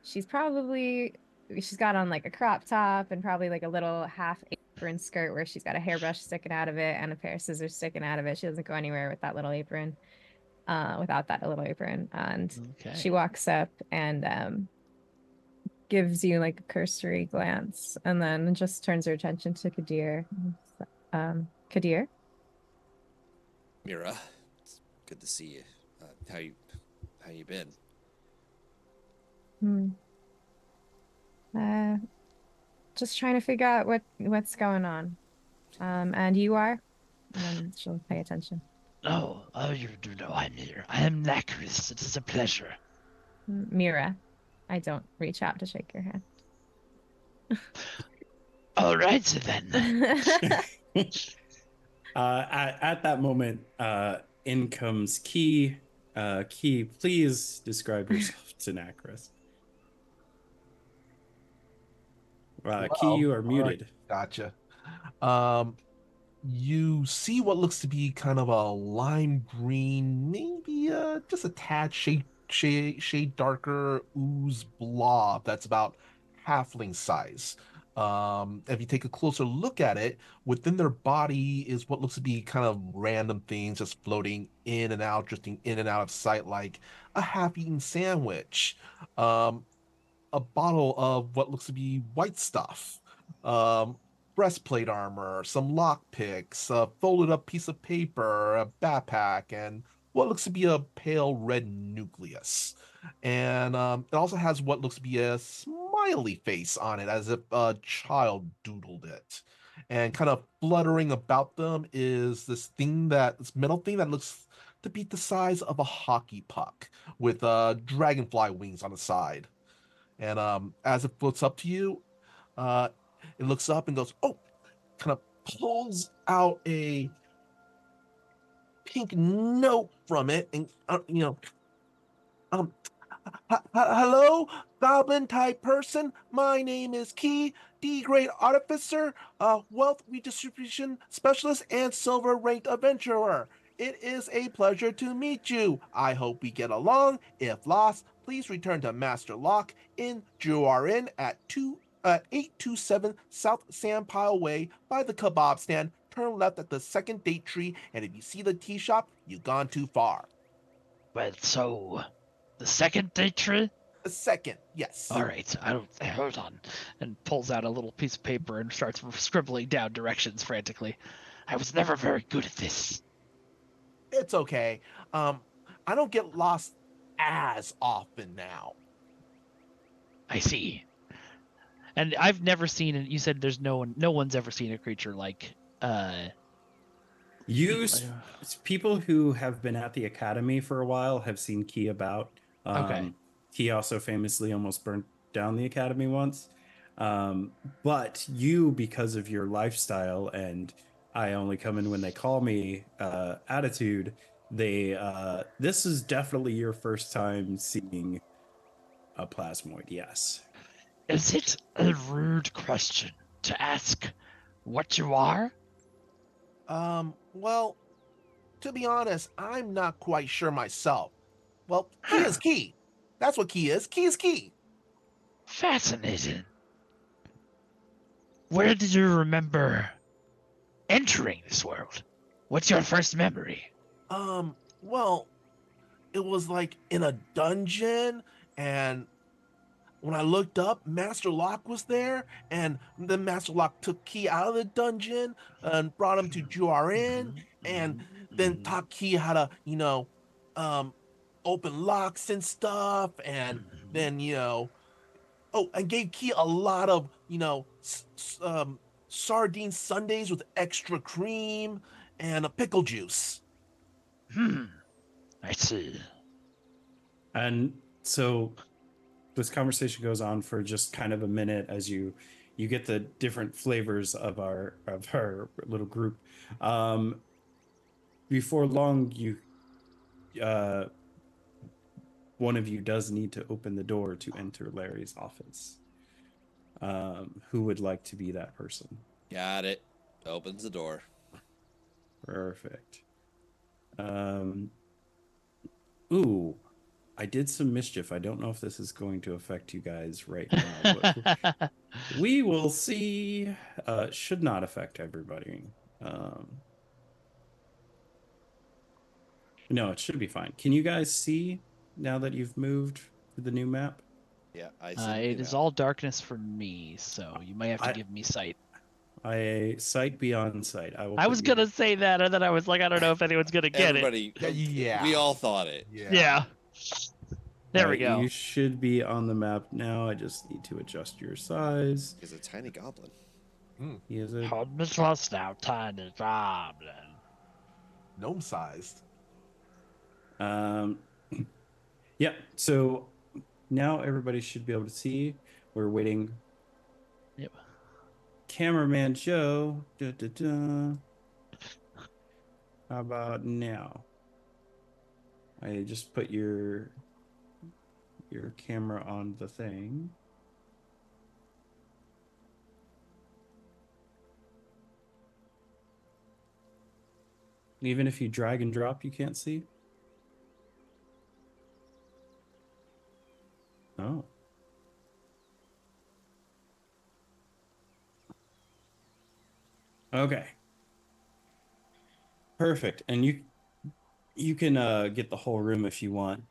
She's got on like a crop top and probably like a little half apron skirt where she's got a hairbrush sticking out of it and a pair of scissors sticking out of it. She doesn't go anywhere with that little apron, without that little apron. And she walks up and gives you like a cursory glance and then just turns her attention to Kadir. Kadir? Mira, it's good to see you. How you been? Just trying to figure out what's going on. And you are? And then she'll pay attention. Oh, you do know I'm here. I am Nacris. It is a pleasure. Mira, I don't reach out to shake your hand. All right, then. At that moment, in comes Key. Key, please describe yourself to Nacris. Key, you are muted. Right. Gotcha. You see what looks to be kind of a lime green, maybe just a tad shade darker ooze blob that's about halfling size. If you take a closer look at it, within their body is what looks to be kind of random things just floating in and out, drifting in and out of sight like a half-eaten sandwich. A bottle of what looks to be white stuff, breastplate armor, some lockpicks, a folded up piece of paper, a backpack, and what looks to be a pale red nucleus. And it also has what looks to be a smiley face on it, as if a child doodled it. And kind of fluttering about them is this metal thing that looks to be the size of a hockey puck with dragonfly wings on the side. And as it floats up to you, it looks up and goes, oh, kind of pulls out a pink note from it. And, hello, goblin type person. My name is Key, D-grade artificer, wealth redistribution specialist, and silver ranked adventurer. it is a pleasure to meet you. I hope we get along. If lost, please return to Master Lock in Juarin at 827 South Sandpile Way by the kebab stand. Turn left at the second date tree, and if you see the tea shop, you've gone too far. Well, so the second day tree? A second, yes. All right, I don't. Hold on, and pulls out a little piece of paper and starts scribbling down directions frantically. I was never very good at this. It's okay. I don't get lost as often now. I see. And I've never seen. And you said there's no one's ever seen a creature like. People who have been at the academy for a while have seen Key about. Okay. Key also famously almost burnt down the academy once. But you, because of your lifestyle and I only come in when they call me attitude, this is definitely your first time seeing a plasmoid. Yes. Is it a rude question to ask what you are? Well, to be honest, I'm not quite sure myself. Well, Key is Key. That's what Key is. Key is Key. Fascinating. Where did you remember entering this world? What's your first memory? Well, it was like in a dungeon, and when I looked up, Master Lock was there, and then Master Lock took Key out of the dungeon and brought him to Juarin, and then taught Key how to, open locks and stuff, and then, and gave Key a lot of, sardine sundaes with extra cream and a pickle juice. I see. And so this conversation goes on for just kind of a minute as you get the different flavors of our little group. Before long, one of you does need to open the door to enter Larry's office. Who would like to be that person? Got it. Opens the door. Perfect. Ooh, I did some mischief. I don't know if this is going to affect you guys right now, but we will see. Should not affect everybody. No, it should be fine. Can you guys see now that you've moved to the new map? Yeah, I see. It is all darkness for me, so you might have to give me sight. I sight beyond sight. I was gonna say that, and then I was like, I don't know if anyone's gonna get Everybody, Yeah. we all thought it. it. Yeah. There we go. You should be on the map now. I just need to adjust your size. He's a tiny goblin. He is a Hold me close now, tiny goblin. Gnome sized. Yeah, so now everybody should be able to see. We're waiting. Yep. Cameraman Joe. How about now? I just put your camera on the thing. Even if you drag and drop, you can't see? Oh. Okay. Perfect. And you can get the whole room if you want.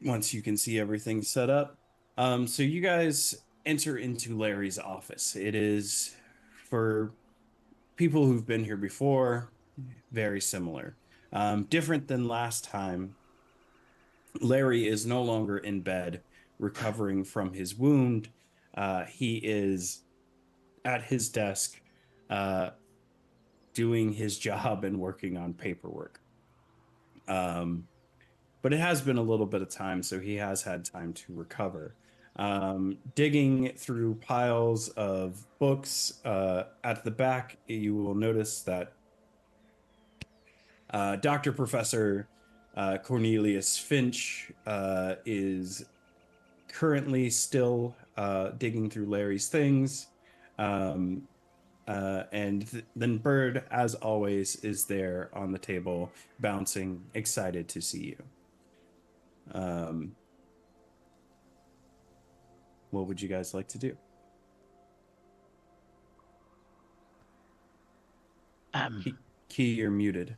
Once you can see everything set up. So you guys enter into Larry's office. It is, for people who've been here before, very similar. Different than last time. Larry is no longer in bed recovering from his wound. He is at his desk doing his job and working on paperwork. But it has been a little bit of time, so he has had time to recover. Digging through piles of books at the back, you will notice that Dr. Professor Cornelius Finch is currently still digging through Larry's things. Then Bird, as always, is there on the table, bouncing, excited to see you. What would you guys like to do? Key, you're muted.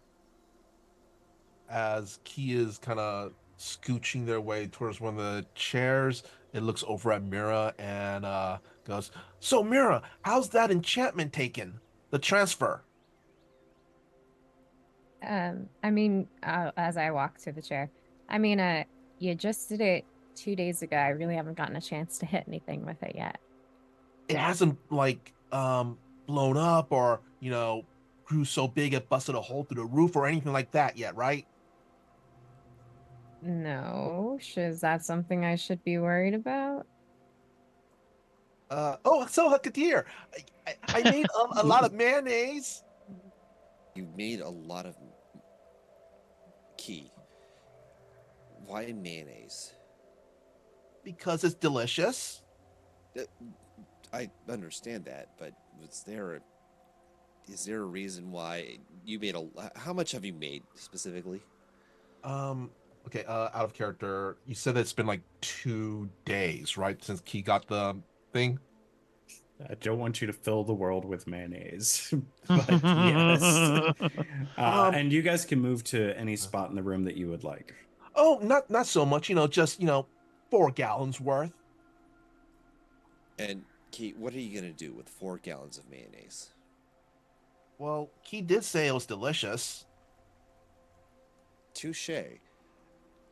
As Key is kind of scooching their way towards one of the chairs, it looks over at Mira and goes, "So Mira, how's that enchantment taken? The transfer?" I mean, as I walk to the chair, I mean, you just did it 2 days ago. I really haven't gotten a chance to hit anything with it yet. It hasn't like blown up or grew so big it busted a hole through the roof or anything like that yet, right? No, is that something I should be worried about? Oh, so Kadir, I made a lot of mayonnaise. You made a lot of Key. Why mayonnaise? Because it's delicious. I understand that, but is there a reason why you made how much have you made specifically? Okay, out of character, you said it's been like 2 days, right? Since Key got the thing? I don't want you to fill the world with mayonnaise, but yes. And you guys can move to any spot in the room that you would like. Oh, not so much, just 4 gallons worth. And Key, what are you gonna do with 4 gallons of mayonnaise? Well, Key did say it was delicious. Touche.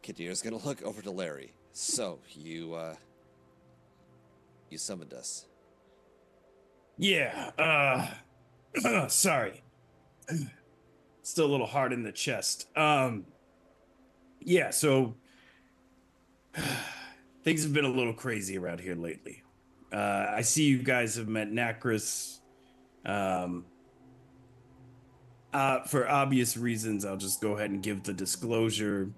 Kadir's gonna look over to Larry. So, you summoned us. Yeah, sorry. Still a little hard in the chest. Yeah, so things have been a little crazy around here lately. I see you guys have met Nacris. For obvious reasons, I'll just go ahead and give the disclosure.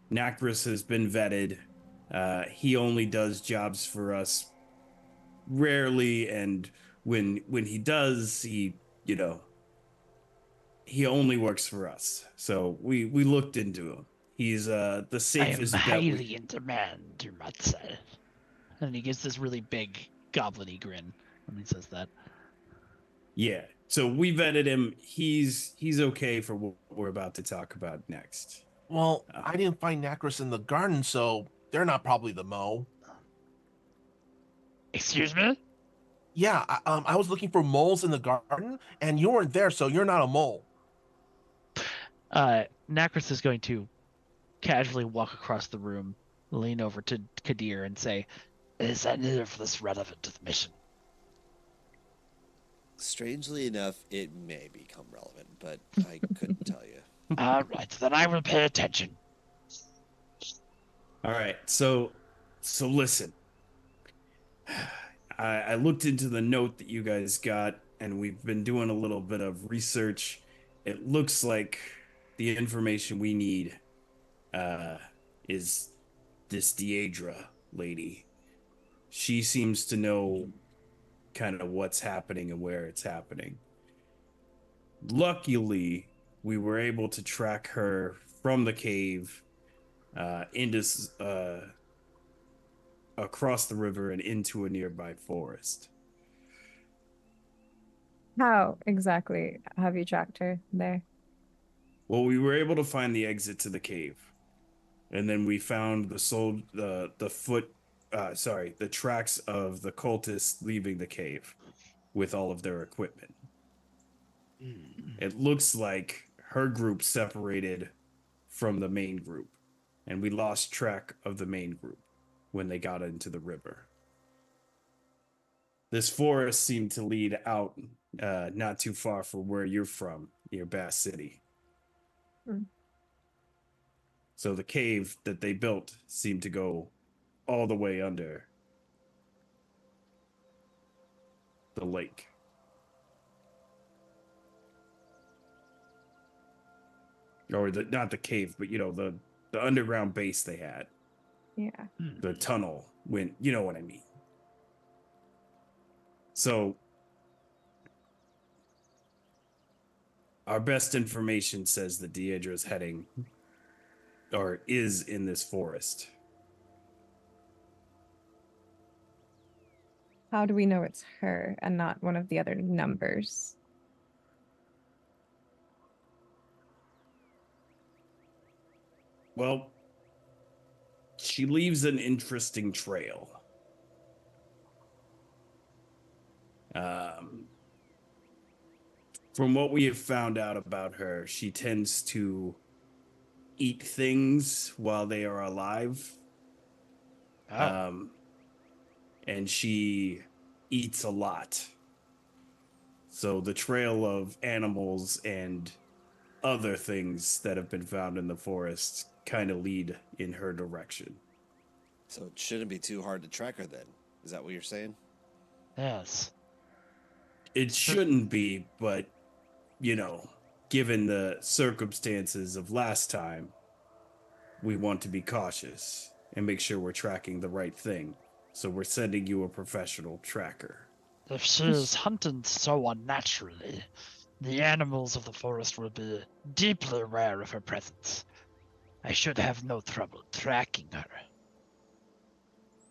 Nacris has been vetted. He only does jobs for us rarely, and when he does, he only works for us. So we looked into him. He's the I am safest bet. highly in demand, you might say. And he gives this really big goblin-y grin when he says that. Yeah. So we vetted him. He's okay for what we're about to talk about next. Well, I didn't find Nacris in the garden, so they're not probably the Mo. Excuse me? Yeah, I was looking for moles in the garden, and you weren't there, so you're not a mole. Nacris is going to casually walk across the room, lean over to Kadir, and say, "Is any of this relevant to the mission?" Strangely enough, it may become relevant, but I couldn't tell you. All right, then I will pay attention. All right. So listen. I looked into the note that you guys got, and we've been doing a little bit of research. It looks like the information we need is this Deidra lady. She seems to know kind of what's happening and where it's happening. Luckily, we were able to track her from the cave into across the river and into a nearby forest. How exactly have you tracked her there? Well, we were able to find the exit to the cave, and then we found the tracks of the cultists leaving the cave with all of their equipment. It looks like her group separated from the main group, and we lost track of the main group when they got into the river. This forest seemed to lead out not too far from where you're from, near Bass City. So the cave that they built seemed to go all the way under the lake. Or not the cave, but the underground base they had. Yeah. The tunnel went, you know what I mean. So Our best information says that Deidre's heading or is in this forest. How do we know it's her and not one of the other numbers? Well, she leaves an interesting trail. From what we have found out about her, she tends to eat things while they are alive. Oh. And she eats a lot. So the trail of animals and other things that have been found in the forest kind of lead in her direction. So it shouldn't be too hard to track her then. Is that what you're saying? Yes. It shouldn't be, but, you know, given the circumstances of last time, we want to be cautious and make sure we're tracking the right thing. So we're sending you a professional tracker. If she is hunted so unnaturally, the animals of the forest will be deeply aware of her presence. I should have no trouble tracking her.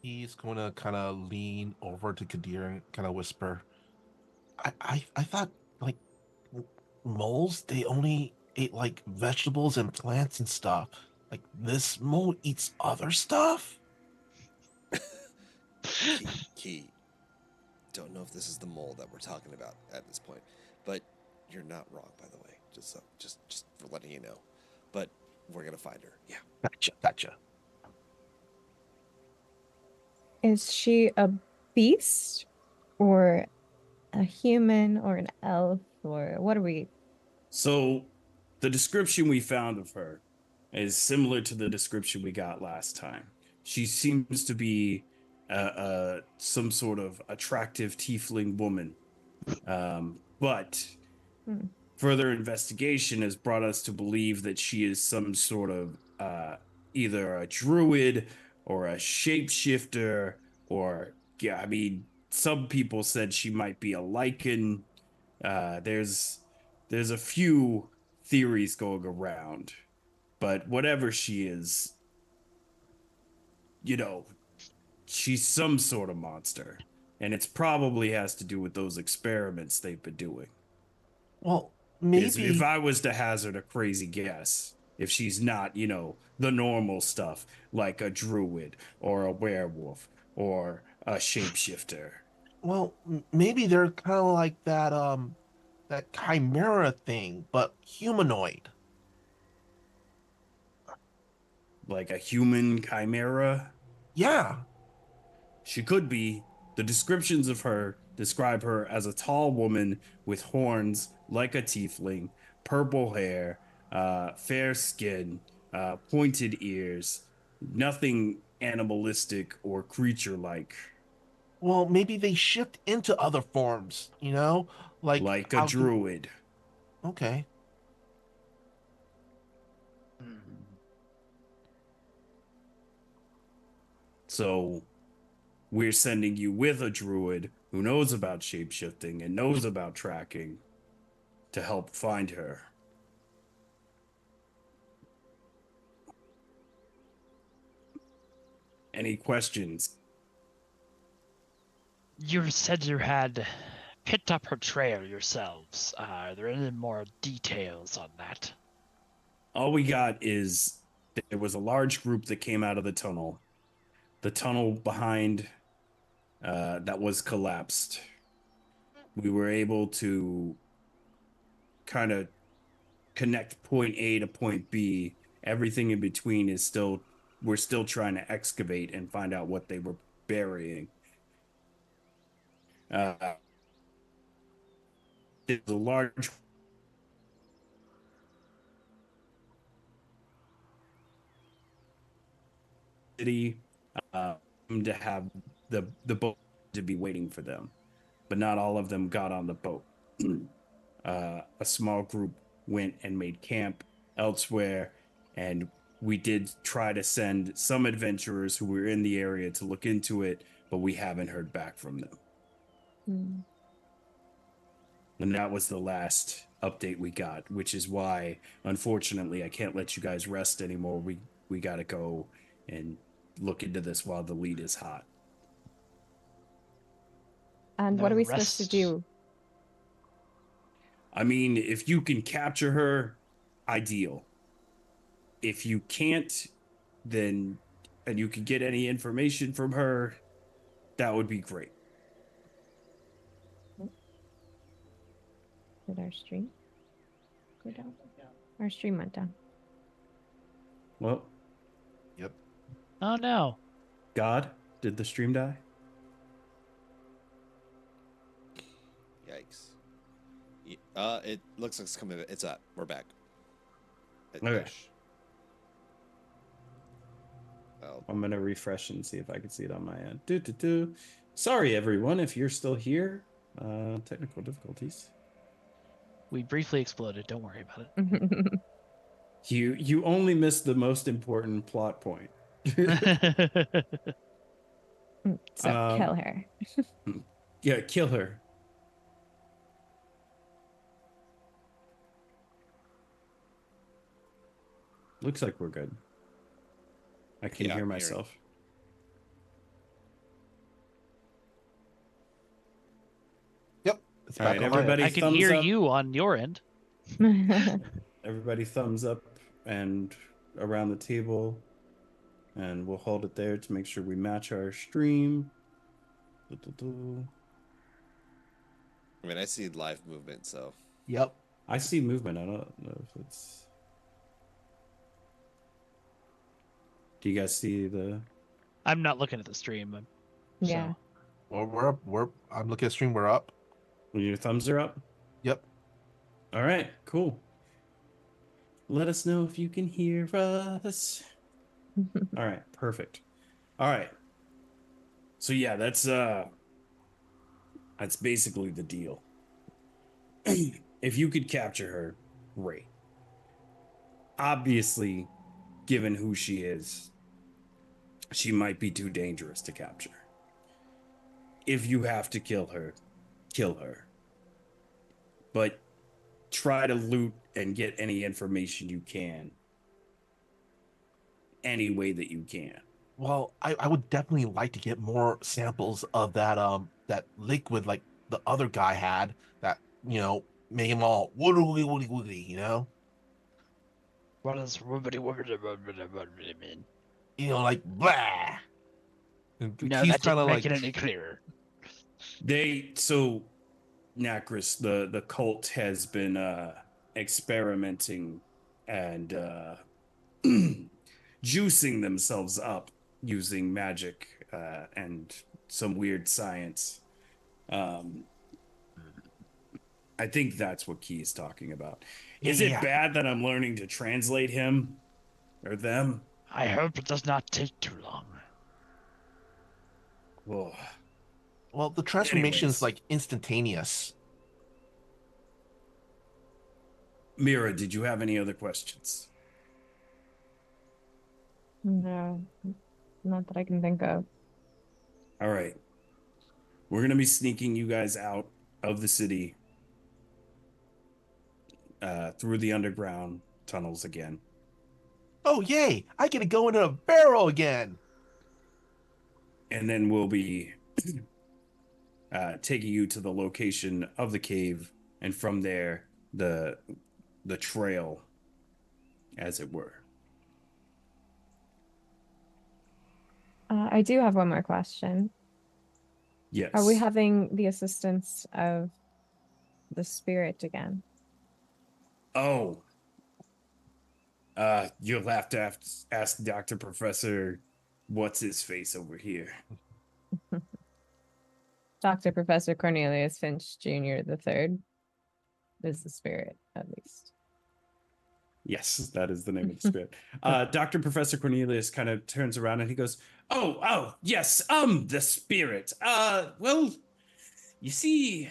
He's going to kind of lean over to Kadir and kind of whisper, I thought, like, moles, they only ate, like, vegetables and plants and stuff. Like, this mole eats other stuff? Key. Don't know if this is the mole that we're talking about at this point, but you're not wrong, by the way. Just for letting you know. But we're gonna find her. Yeah. Gotcha. Is she a beast or a human or an elf or what are we? So the description we found of her is similar to the description we got last time. She seems to be some sort of attractive tiefling woman. But Hmm. further investigation has brought us to believe that she is some sort of either a druid or a shapeshifter, or, yeah, I mean, some people said she might be a lichen. There's a few theories going around, but whatever she is, you know, she's some sort of monster, and it's probably has to do with those experiments they've been doing. Well, Because if maybe. I was to hazard a crazy guess, if she's not, you know, the normal stuff like a druid or a werewolf or a shapeshifter. Well, maybe they're kind of like that chimera thing, but humanoid. Like a human chimera. Yeah. She could be. The descriptions of her describe her as a tall woman with horns like a tiefling, purple hair, fair skin, pointed ears, nothing animalistic or creature-like, Well, maybe they shift into other forms, like like a how do. druid. Okay. So we're sending you with a druid who knows about shapeshifting and knows about tracking to help find her. Any questions? You said you had picked up her trail yourselves. Are there any more details on that? All we got is there was a large group that came out of the tunnel. The tunnel behind that was collapsed. We were able to kind of connect point A to point B. Everything in between is still, we're still trying to excavate and find out what they were burying. There's a large city to have the boat to be waiting for them, but not all of them got on the boat. A small group went and made camp elsewhere, and we did try to send some adventurers who were in the area to look into it, but we haven't heard back from them. Hmm. And that was the last update we got, which is why, unfortunately, I can't let you guys rest anymore. We got to go and look into this while the lead is hot. And what are we supposed to Rest. do? I mean, if you can capture her, ideal. If you can't, then, and you can get any information from her, that would be great. Did our stream go down? Our stream went down. Well, Yep. Oh no. God, did the stream die? Yikes. It looks like it's coming. It's up. We're back. Okay. Ish. Oh, I'm gonna refresh and see if I can see it on my end. Sorry, everyone, if you're still here. Technical difficulties. We briefly exploded. Don't worry about it. You only missed the most important plot point. So kill her. Yeah, kill her. Looks like we're good. I can Yeah, hear I'm myself. Yep. It's All back right, on my end. everybody. I can thumbs hear up. you on your end. Everybody thumbs up and around the table, and we'll hold it there to make sure we match our stream. I mean, I see live movement, so Yep. I see movement. I don't know if it's. Do you guys see the? I'm not looking at the stream. Yeah. So. Well, we're up. I'm looking at stream. We're up. Your thumbs are up. Yep. All right, cool. Let us know if you can hear us. All right, perfect. All right. So yeah, that's basically the deal. If you could capture her, great. Obviously, given who she is, she might be too dangerous to capture. If you have to kill her, kill her. But try to loot and get any information you can. Any way that you can. Well, I would definitely like to get more samples of that liquid like the other guy had that, made him all woody woody woody, What does woobity mean? Like blah. And No, he's that kind didn't of make like it any clearer. Nacris, the cult has been experimenting and juicing themselves up using magic and some weird science. I think that's what Key is talking about. Is it Yeah. bad that I'm learning to translate him or them? I hope it does not take too long. Oh. Well, the transformation is Anyways. like instantaneous. Mira, did you have any other questions? No, not that I can think of. All right. We're going to be sneaking you guys out of the city through the underground tunnels again. Oh, yay! I get to go into a barrel again. And then we'll be taking you to the location of the cave, and from there, the trail, as it were. I do have one more question. Yes. Are we having the assistance of the spirit again? Oh. You'll have to ask Dr. Professor what's his face over here. Dr. Professor Cornelius Finch Jr. the Third is the spirit, at least. Yes, that is the name of the spirit. Dr. Professor Cornelius kind of turns around and he goes, Oh, yes, the spirit. Well, you see,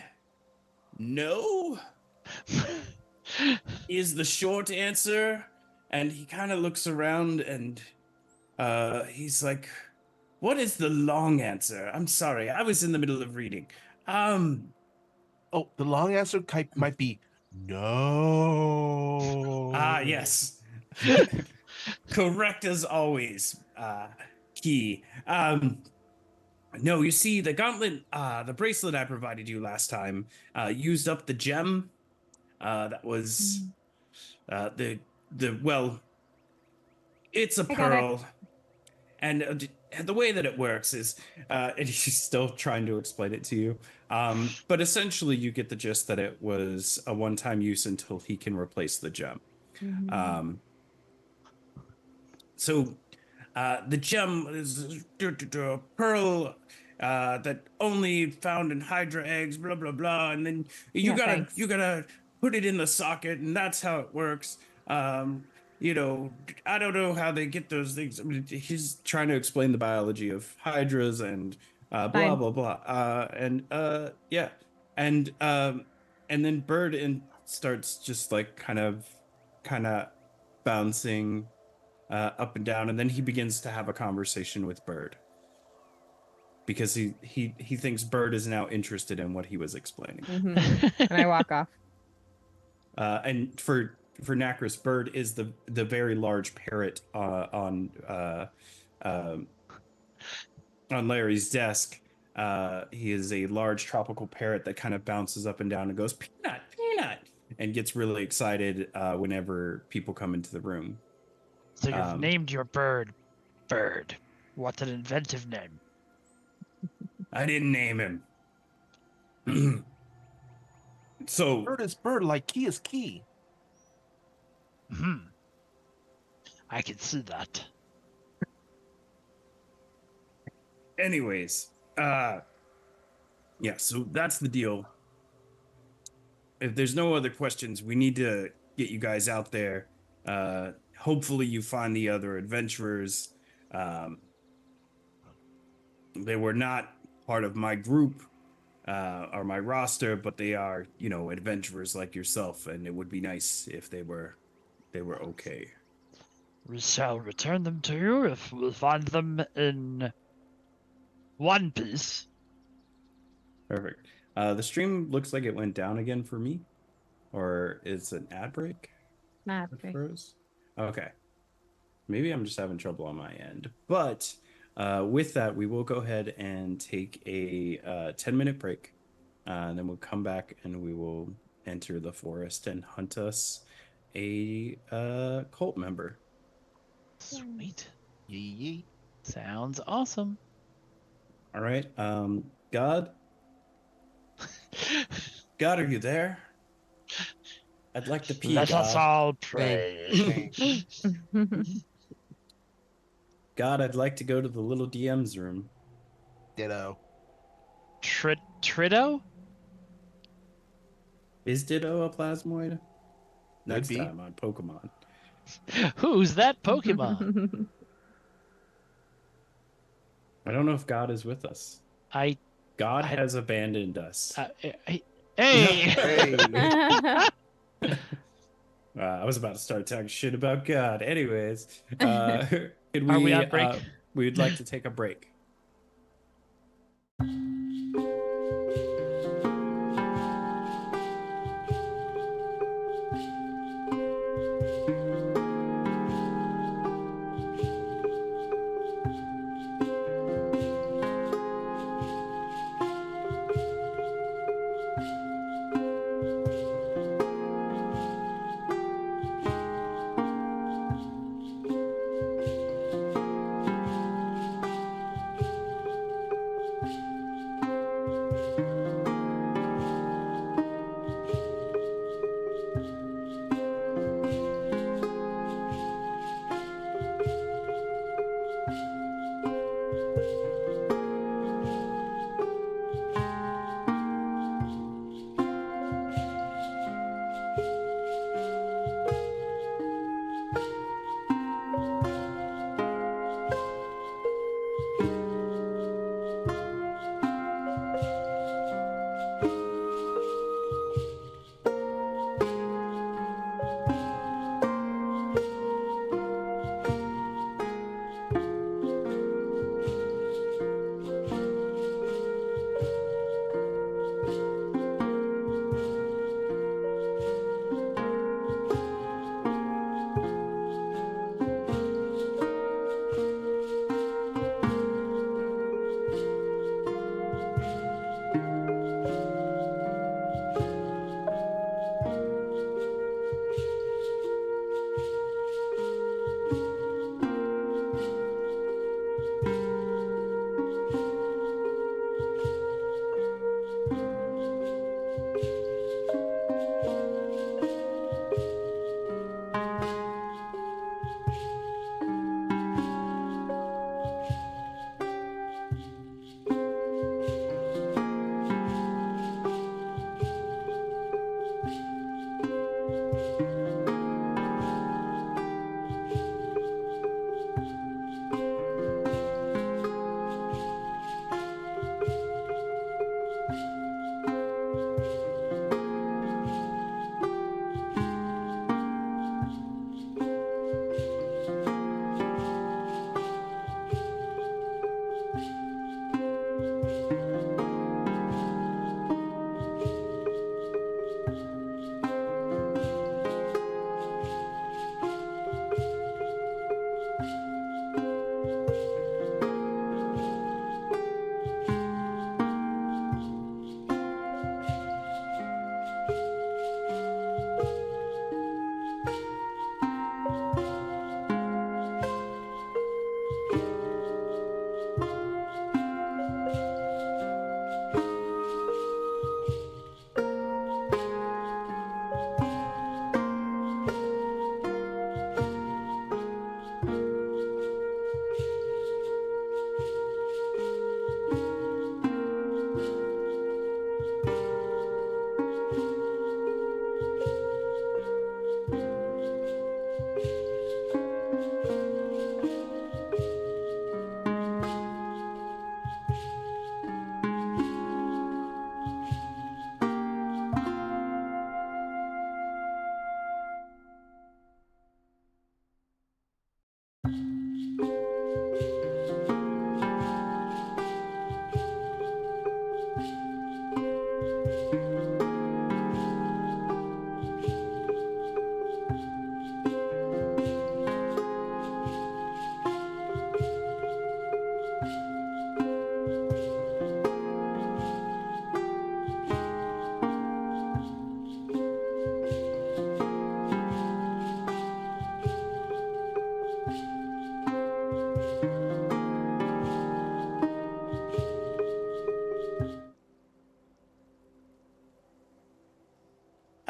no is the short answer. And he kind of looks around and he's like, what is the long answer? I'm sorry, I was in the middle of reading. Oh, the long answer might be no. Ah, yes. Correct as always. Key. No, you see, the gauntlet, the bracelet I provided you last time, used up the gem. That was well, it's a I got it. pearl. And the way that it works is, and he's still trying to explain it to you. But essentially, you get the gist that it was a one-time use until he can replace the gem. Mhm. So the gem is a pearl that only found in Hydra eggs, blah blah blah, and then Yeah, thanks. you gotta put it in the socket, and that's how it works. You know, I don't know how they get those things. I mean, he's trying to explain the biology of hydras and blah Fine. blah blah, yeah, and then Bird starts just like kind of bouncing up and down, and then he begins to have a conversation with Bird because he thinks Bird is now interested in what he was explaining. And I walk off. And for Nacris, Bird is the very large parrot on Larry's desk. He is a large tropical parrot that kind of bounces up and down and goes peanut, peanut, and gets really excited whenever people come into the room. So you've named your bird Bird. What an inventive name. I didn't name him. So Bird is bird, like key is key. I can see that. anyways, yeah, so that's the deal. If there's no other questions, we need to get you guys out there. Hopefully you find the other adventurers. They were not part of my group or my roster, but they are, adventurers like yourself, and it would be nice if they were okay. We shall return them to you if we find them in one piece. Perfect. The stream looks like it went down again for me, or is it an ad break? Not It great. froze? Okay. Maybe I'm just having trouble on my end. But with that, we will go ahead and take a 10-minute break. And then we'll come back and we will enter the forest and hunt us a cult member. Sweet. Yee. Sounds awesome. All right. God? God, are you there? I'd like to pee, Let us God. all pray. God, I'd like to go to the little DM's room. Ditto. Trido? Is Ditto a plasmoid? Next be. time on Pokemon. Who's that Pokemon? I don't know if God is with us. God I- has abandoned us. Hey! Hey. I was about to start talking shit about God. Anyways, could we, Are we on break? We'd like to take a break.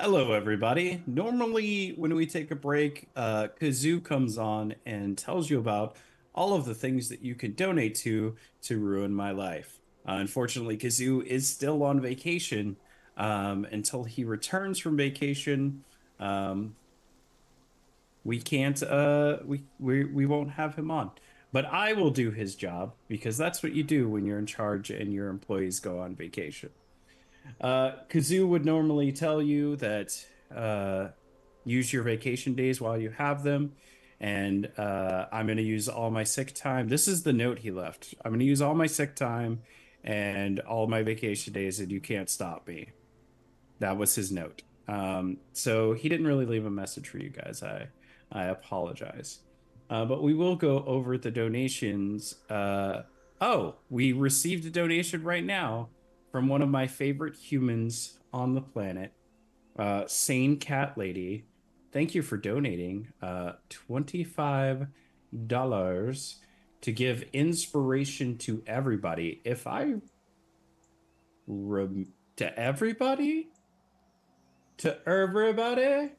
Hello, everybody. Normally, when we take a break, Kazoo comes on and tells you about all of the things that you can donate to ruin my life. Unfortunately, Kazoo is still on vacation until he returns from vacation. Um, we can't we won't have him on, but I will do his job because that's what you do when you're in charge and your employees go on vacation. Kazoo would normally tell you that use your vacation days while you have them. And I'm going to use all my sick time. This is the note he left. I'm going to use all my sick time and all my vacation days, and you can't stop me. That was his note. So he didn't really leave a message for you guys. I apologize. But we will go over the donations. Oh, we received a donation right now from one of my favorite humans on the planet, Sane Cat Lady. Thank you for donating $25 to give inspiration to everybody. If I to everybody? To everybody?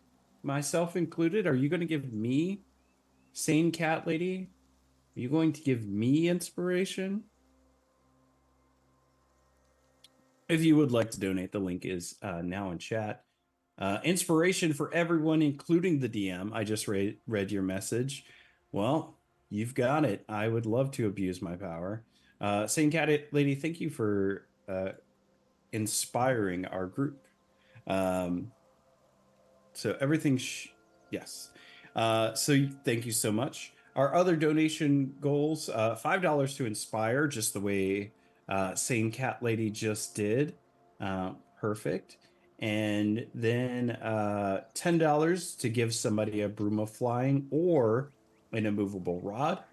Myself included? Are you going to give me, Sane Cat Lady? Are you going to give me inspiration? If you would like to donate, the link is now in chat. Inspiration for everyone, including the DM. I just read your message. Well, you've got it. I would love to abuse my power. Sane Cat Lady, thank you for inspiring our group. So everything, yes. So thank you so much. Our other donation goals, $5 to inspire, just the way Sane Cat Lady just did. Perfect. And then $10 to give somebody a broom of flying or an immovable rod.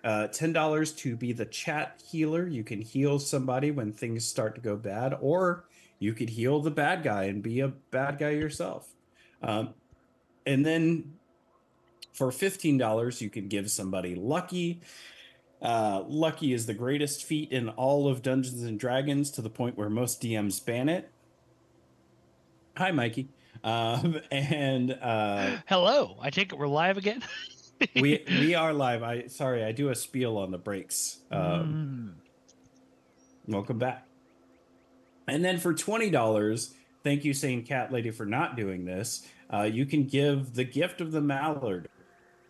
$10 to be the chat healer. You can heal somebody when things start to go bad, or you could heal the bad guy and be a bad guy yourself. And then for $15, you can give somebody lucky. Lucky is the greatest feat in all of Dungeons and Dragons, to the point where most DMs ban it. Hi, Mikey. And Hello. I take it we're live again. we are live. I do a spiel on the breaks. Welcome back. And then for $20, thank you, Sane Cat Lady, for not doing this. You can give the gift of the Mallard.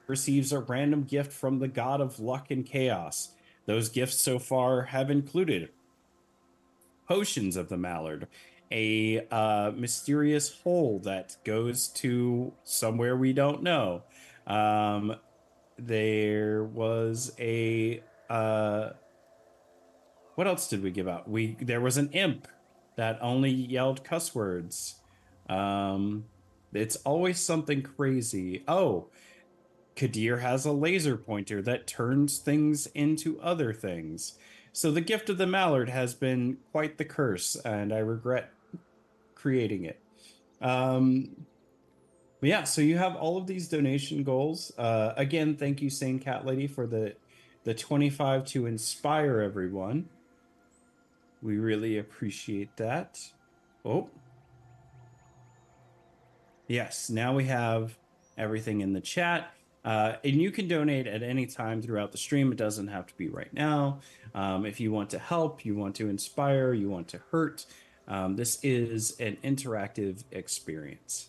Receives a random gift from the god of luck and chaos. Those gifts so far have included potions of the Mallard, a mysterious hole that goes to somewhere we don't know. There was a what else did we give out? There was an imp that only yelled cuss words. It's always something crazy. Oh, Kadir has a laser pointer that turns things into other things. So the gift of the Mallard has been quite the curse, and I regret creating it. But yeah, so you have all of these donation goals. Again, thank you, Sane Cat Lady, for the 25 to inspire everyone. We really appreciate that. Oh. Yes, now we have everything in the chat. And you can donate at any time throughout the stream. It doesn't have to be right now. If you want to help, you want to inspire, you want to hurt, this is an interactive experience.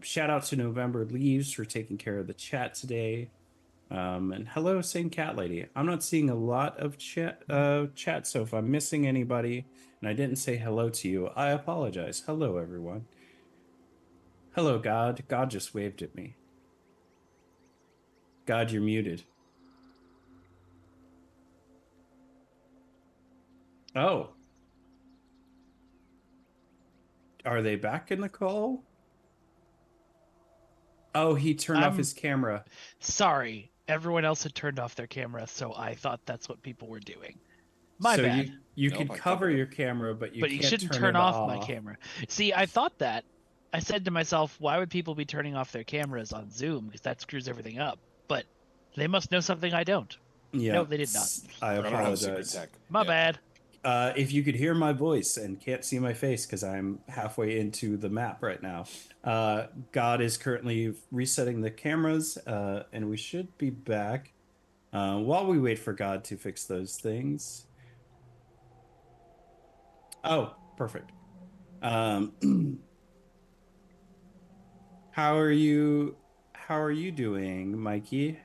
Shout out to November Leaves for taking care of the chat today. And hello, Sane Cat Lady. I'm not seeing a lot of chat, so if I'm missing anybody and I didn't say hello to you, I apologize. Hello, everyone. Hello, God. God just waved at me. God, you're muted. Oh. Are they back in the call? Oh, he turned off his camera. Sorry. Everyone else had turned off their camera, so I thought that's what people were doing. My so bad. You Nope, could cover your camera, but you can't shouldn't turn off my camera. See, I thought that. I said to myself, why would people be turning off their cameras on Zoom? Because that screws everything up. But they must know something I don't. Yeah. No, they did not. I I don't have secret apologize. tech. My bad. if you could hear my voice and can't see my face because I'm halfway into the map right now, God is currently resetting the cameras, and we should be back while we wait for God to fix those things. Oh, perfect. How are you? How are you doing, Mikey,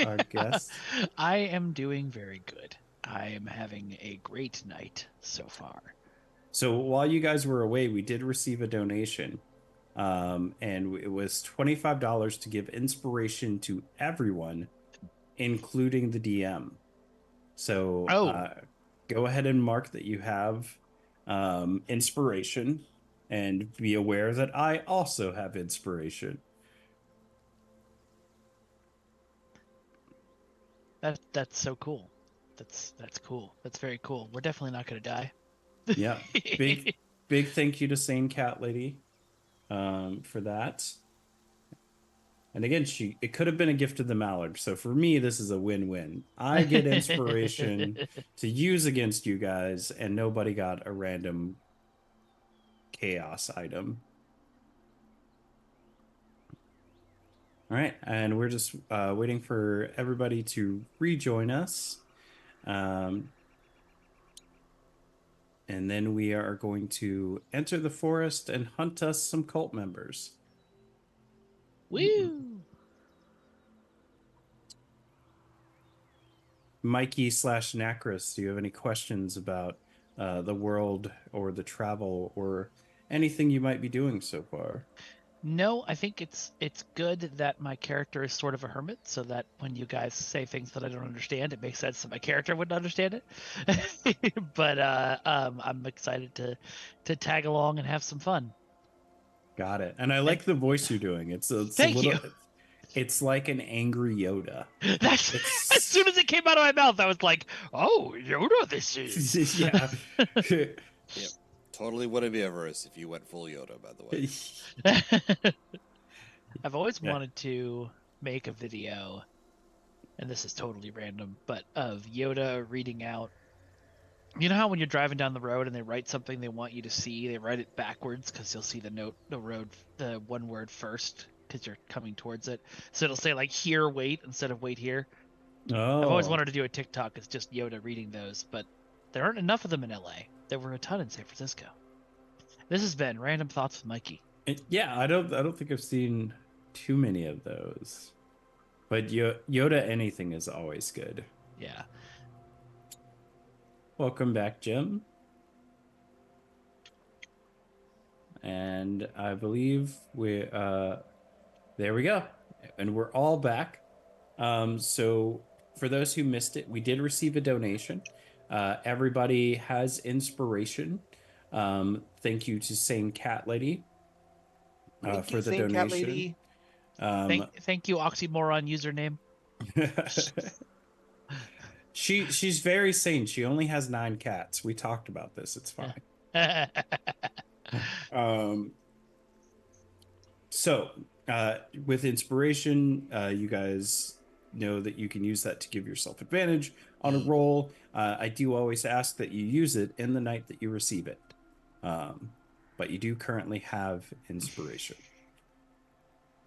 our guest? I am doing very good. I am having a great night so far. So while you guys were away, we did receive a donation, and it was $25 to give inspiration to everyone, including the DM. So Oh, go ahead and mark that you have inspiration, and be aware that I also have inspiration. that's so cool. That's cool. That's very cool. We're definitely not gonna die. Yeah, big thank you to Sane Cat Lady for that. And again, it could have been a gift of the Mallard. So for me, this is a win-win. I get inspiration to use against you guys, and nobody got a random chaos item. All right, and we're just waiting for everybody to rejoin us. Um, and then we are going to enter the forest and hunt us some cult members. Woo! Mikey/Nacris, do you have any questions about the world or the travel or anything you might be doing so far? No, I think it's good that my character is sort of a hermit, so that when you guys say things that I don't understand, it makes sense that my character wouldn't understand it. But I'm excited to tag along and have some fun. Got it. And I like the voice you're doing. It's a Thank little you. it's like an angry Yoda. That's as It's soon as it came out of my mouth, I was like, "Oh, Yoda, this is." yeah. Yep. Totally wouldn't be averse if you went full Yoda, by the way. I've always Yeah. wanted to make a video, and this is totally random, but of Yoda reading out. You know how when you're driving down the road and they write something they want you to see, they write it backwards because you'll see the one word first because you're coming towards it. So it'll say like "here, wait" instead of "wait here." I've always Oh. wanted to do a TikTok. It's just Yoda reading those, but there aren't enough of them in LA. There were a ton in San Francisco. This has been Random Thoughts with Mikey. Yeah, I don't think I've seen too many of those. But Yoda anything is always good. Yeah. Welcome back, Jim. And I believe there we go. And we're all back. So for those who missed it, we did receive a donation. Everybody has inspiration. Thank you to Sane Cat Lady Thank for you, the Saint Cat donation. Lady. Thank you, oxymoron username. She's very sane. She only has 9 cats. We talked about this. It's fine. So with inspiration, you guys know that you can use that to give yourself advantage on a roll. I do always ask that you use it in the night that you receive it. But you do currently have inspiration.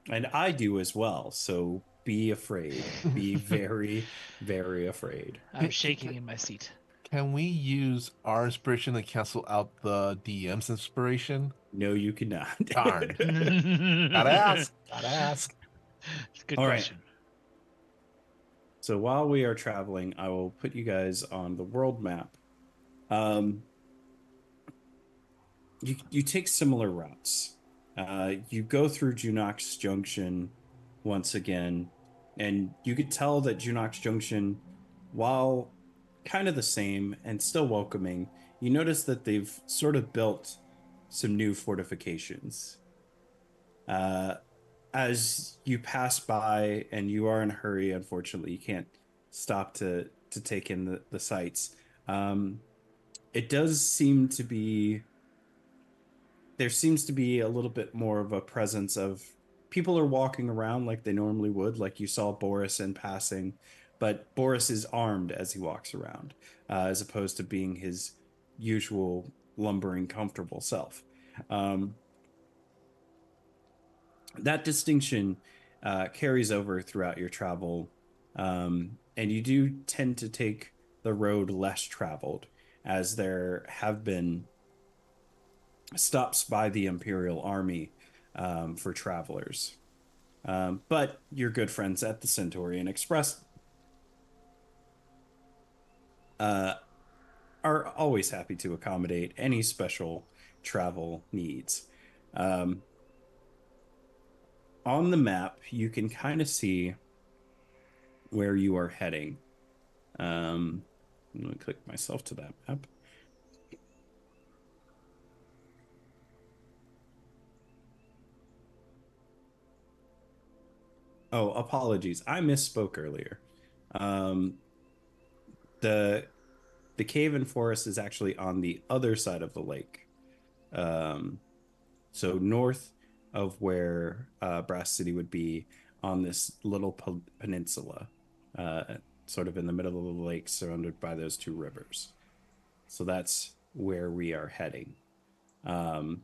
And I do as well. So be afraid. Be very, very afraid. I'm shaking in my seat. Can we use our inspiration to cancel out the DM's inspiration? No, you cannot. Darn. Gotta ask. Gotta ask. It's a good All right. question. So while we are traveling, I will put you guys on the world map. You take similar routes. You go through Junox Junction once again, and you could tell that Junox Junction, while kind of the same and still welcoming, you notice that they've sort of built some new fortifications. As you pass by and you are in a hurry, unfortunately, you can't stop to take in the sights. It does seem to be there seems to be a little bit more of a presence of people are walking around like they normally would, like you saw Boris in passing, but Boris is armed as he walks around, as opposed to being his usual lumbering, comfortable self. That distinction carries over throughout your travel, and you do tend to take the road less traveled, as there have been stops by the Imperial Army for travelers. But your good friends at the Centaurian Express are always happy to accommodate any special travel needs. On the map, you can kind of see where you are heading. I'm going to click myself to that map. Oh, apologies. I misspoke earlier. Um, the the cave and forest is actually on the other side of the lake. Um, so north of where Brass City would be, on this little peninsula, uh, sort of in the middle of the lake, surrounded by those two rivers. So that's where we are heading. You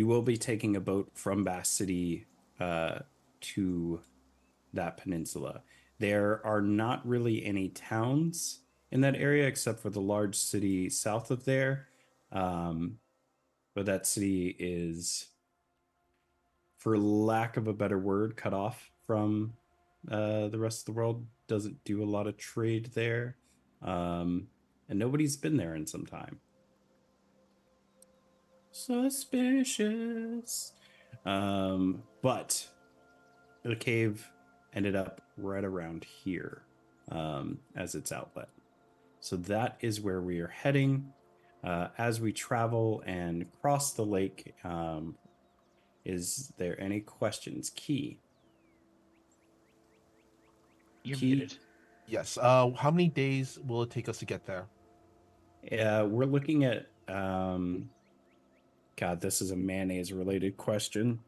will be taking a boat from Bass City to that peninsula. There are not really any towns in that area except for the large city south of there. But that city is, for lack of a better word, cut off from the rest of the world. Doesn't do a lot of trade there. And nobody's been there in some time. Suspicious. But the cave ended up right around here as its outlet. So that is where we are heading. As we travel and cross the lake, is there any questions? Key. You're Key. muted. Yes. How many days will it take us to get there? We're looking at. God, this is a mayonnaise related question.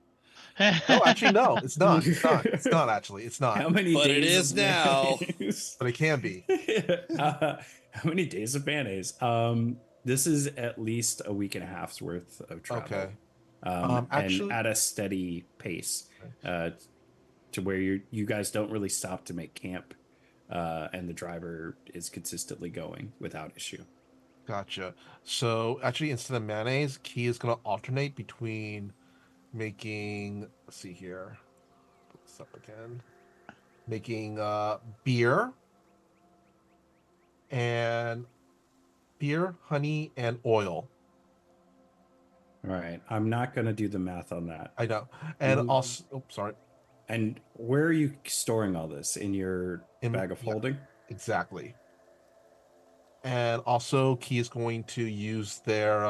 No, actually, no. It's not. It's not. It's not actually. It's not. How many But it days is of now. mayonnaise? But it can be. How many days of mayonnaise? This is at least a week and a half's worth of travel. Okay. And Actually, at a steady pace, to where you guys don't really stop to make camp, and the driver is consistently going without issue. gotcha. So actually, instead of mayonnaise, Key is gonna alternate between making. Let's see here. Put this up again. Making beer and honey, and oil. All right, I'm not going to do the math on that. I know. And You- also, sorry. And where are you storing all this? In your bag of Yeah, holding? exactly. And also, Key is going to use their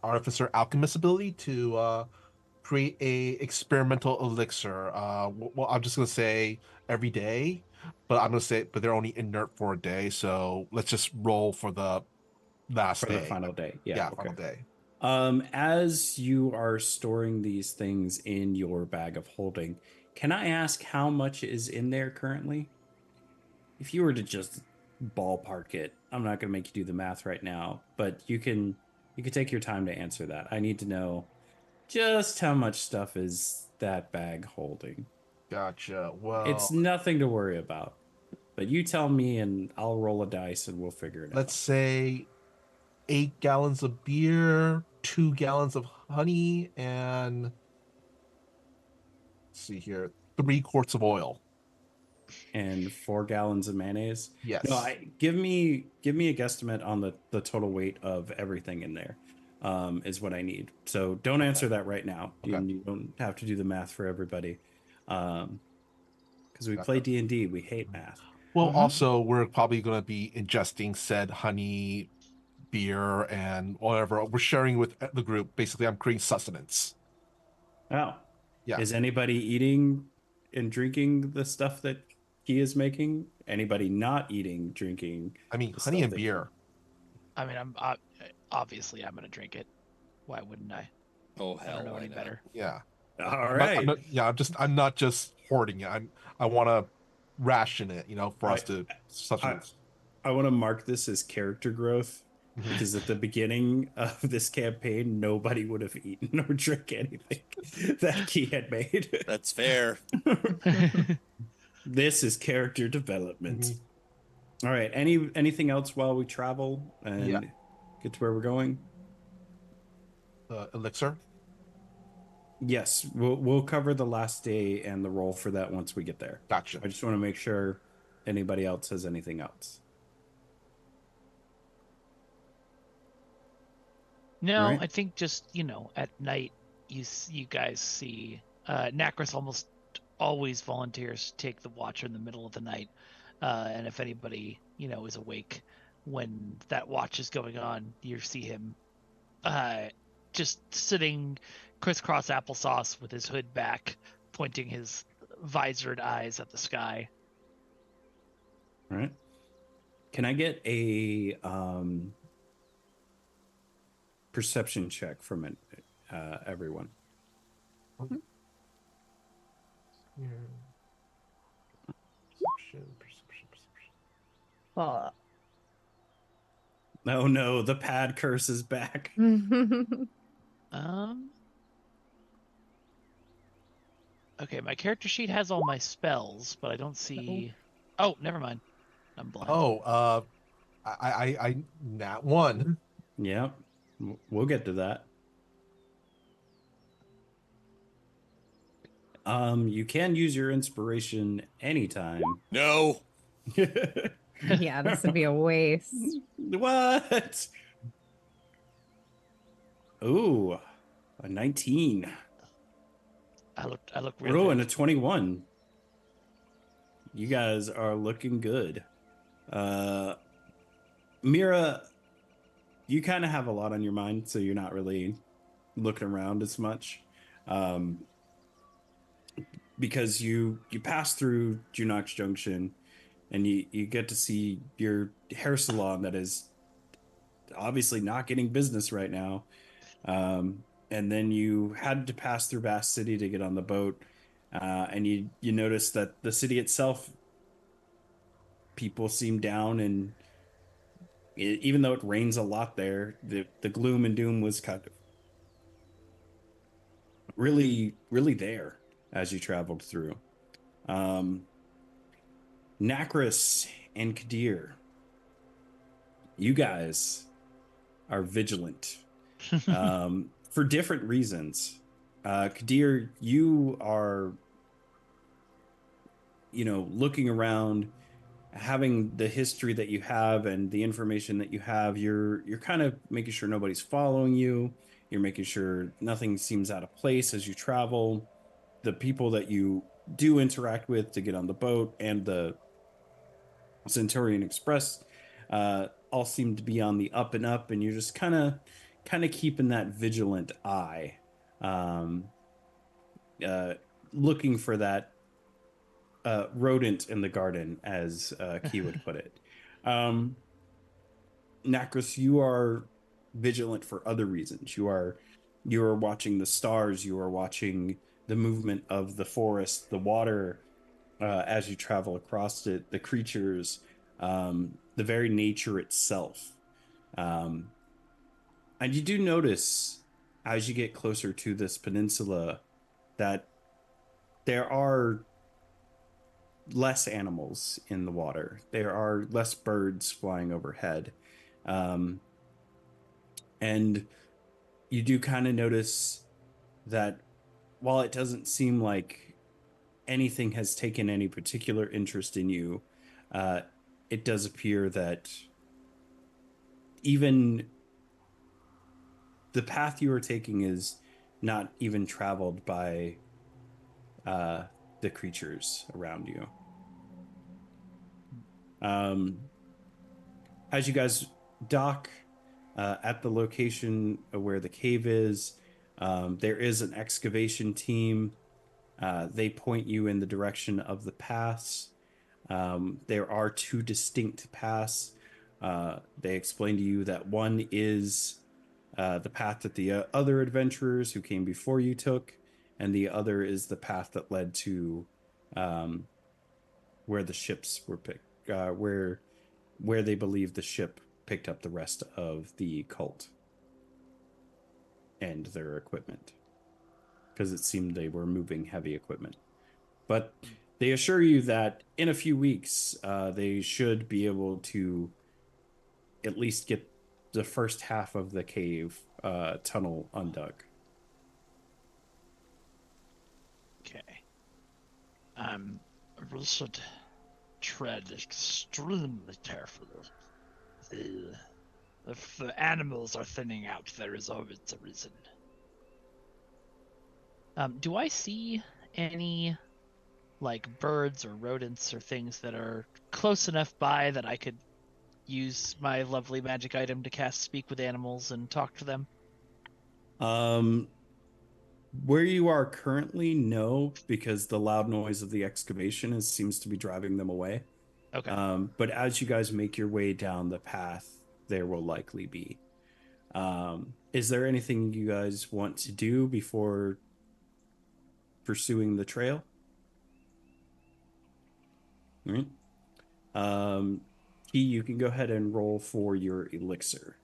artificer alchemist ability to create a experimental elixir. Well, I'm just gonna say every day, but I'm gonna say, but they're only inert for a day. So let's just roll for the last For day. the final day. Yeah, okay. Final day. As you are storing these things in your bag of holding, can I ask how much is in there currently? If you were to just ballpark it, I'm not going to make you do the math right now, but you can take your time to answer that. I need to know just how much stuff is that bag holding. Gotcha. Well, It's nothing to worry about. But you tell me and I'll roll a dice and we'll figure it let's out. say 8 gallons of beer, 2 gallons of honey, and let's see here, 3 quarts of oil. And 4 gallons of mayonnaise. Yes. No, give me a guesstimate on the total weight of everything in there. Is what I need. So don't answer that right now. Okay. You don't have to do the math for everybody. Because we Gotcha. play D&D, we hate math. Well, Mhm. also, we're probably going to be ingesting said honey, beer, and whatever. We're sharing with the group. Basically, I'm creating sustenance. Oh. Yeah. Is anybody eating and drinking the stuff that he is making? Anybody not eating, drinking? I mean, the honey stuff and that beer. I mean, I'm obviously I'm gonna drink it. Why wouldn't I? Oh I hell, don't know why any not? better. Yeah. All I'm right. not, yeah, I'm not just hoarding it. I want to ration it, for us I to such I as. I want to mark this as character growth Mhm. because at the beginning of this campaign, nobody would have eaten or drank anything that Key had made. That's fair. This is character development. Mhm. All right. Anything else while we travel Yeah, and get to where we're going? elixir. Yes, we'll cover the last day and the role for that once we get there. Gotcha. I just want to make sure anybody else has anything else. All No, right. I think just, at night you guys see Nacris almost always volunteers to take the watch in the middle of the night. And if anybody, is awake when that watch is going on, you see him uh just sitting crisscross applesauce with his hood back, pointing his visored eyes at the sky. All right. Can I get a perception check from it, everyone? Yeah. Perception. Well, Oh no, the pad curse is back. Um Okay, my character sheet has all my spells, but I don't see. Oh, never mind. I'm blind. Oh, I nat one. Yeah, we'll get to that. You can use your inspiration anytime. No. yeah, this would be a waste. What? Ooh, a 19. I look real Oh, good. and a 21. You guys are looking good. Mira, you kind of have a lot on your mind, so you're not really looking around as much. Because you pass through Junox Junction and you get to see your hair salon that is obviously not getting business right now. And then you had to pass through Bass City to get on the boat. And you notice that the city itself, people seem down, and even though it rains a lot there, the gloom and doom was kind of really there as you traveled through. Um, Nacris and Kadir, you guys are vigilant for different reasons. Kadir, you are, looking around, having the history that you have and the information that you have. You're kind of making sure nobody's following you. You're making sure nothing seems out of place as you travel. The people that you do interact with to get on the boat and the Centurion Express all seem to be on the up and up, and you're just kind of keeping that vigilant eye, um, uh, looking for that rodent in the garden, as Key would put it. Um, Nacris, you are vigilant for other reasons. You are watching the stars. You are watching the movement of the forest, the water, as you travel across it, the creatures, the very nature itself. Um, and you do notice as you get closer to this peninsula that there are less animals in the water. There are less birds flying overhead. Um, and you do kind of notice that while it doesn't seem like anything has taken any particular interest in you, uh, it does appear that even the path you are taking is not even traveled by uh, the creatures around you. As you guys dock at the location where the cave is, there is an excavation team. They point you in the direction of the paths. There are two distinct paths. They explain to you that one is the path that the other adventurers who came before you took, and the other is the path that led to where the ships were picked, where they believe the ship picked up the rest of the cult and their equipment, because it seemed they were moving heavy equipment. But they assure you that in a few weeks, they should be able to at least get the first half of the cave tunnel undug. Okay. We should tread extremely carefully. If the animals are thinning out, there is always a reason. Do I see any, like, birds or rodents or things that are close enough by that I could use my lovely magic item to cast Speak with Animals and talk to them? Where you are currently, no, because the loud noise of the excavation seems to be driving them away. Okay. But as you guys make your way down the path, there will likely be. Is there anything you guys want to do before pursuing the trail? All right. Key, you can go ahead and roll for your elixir.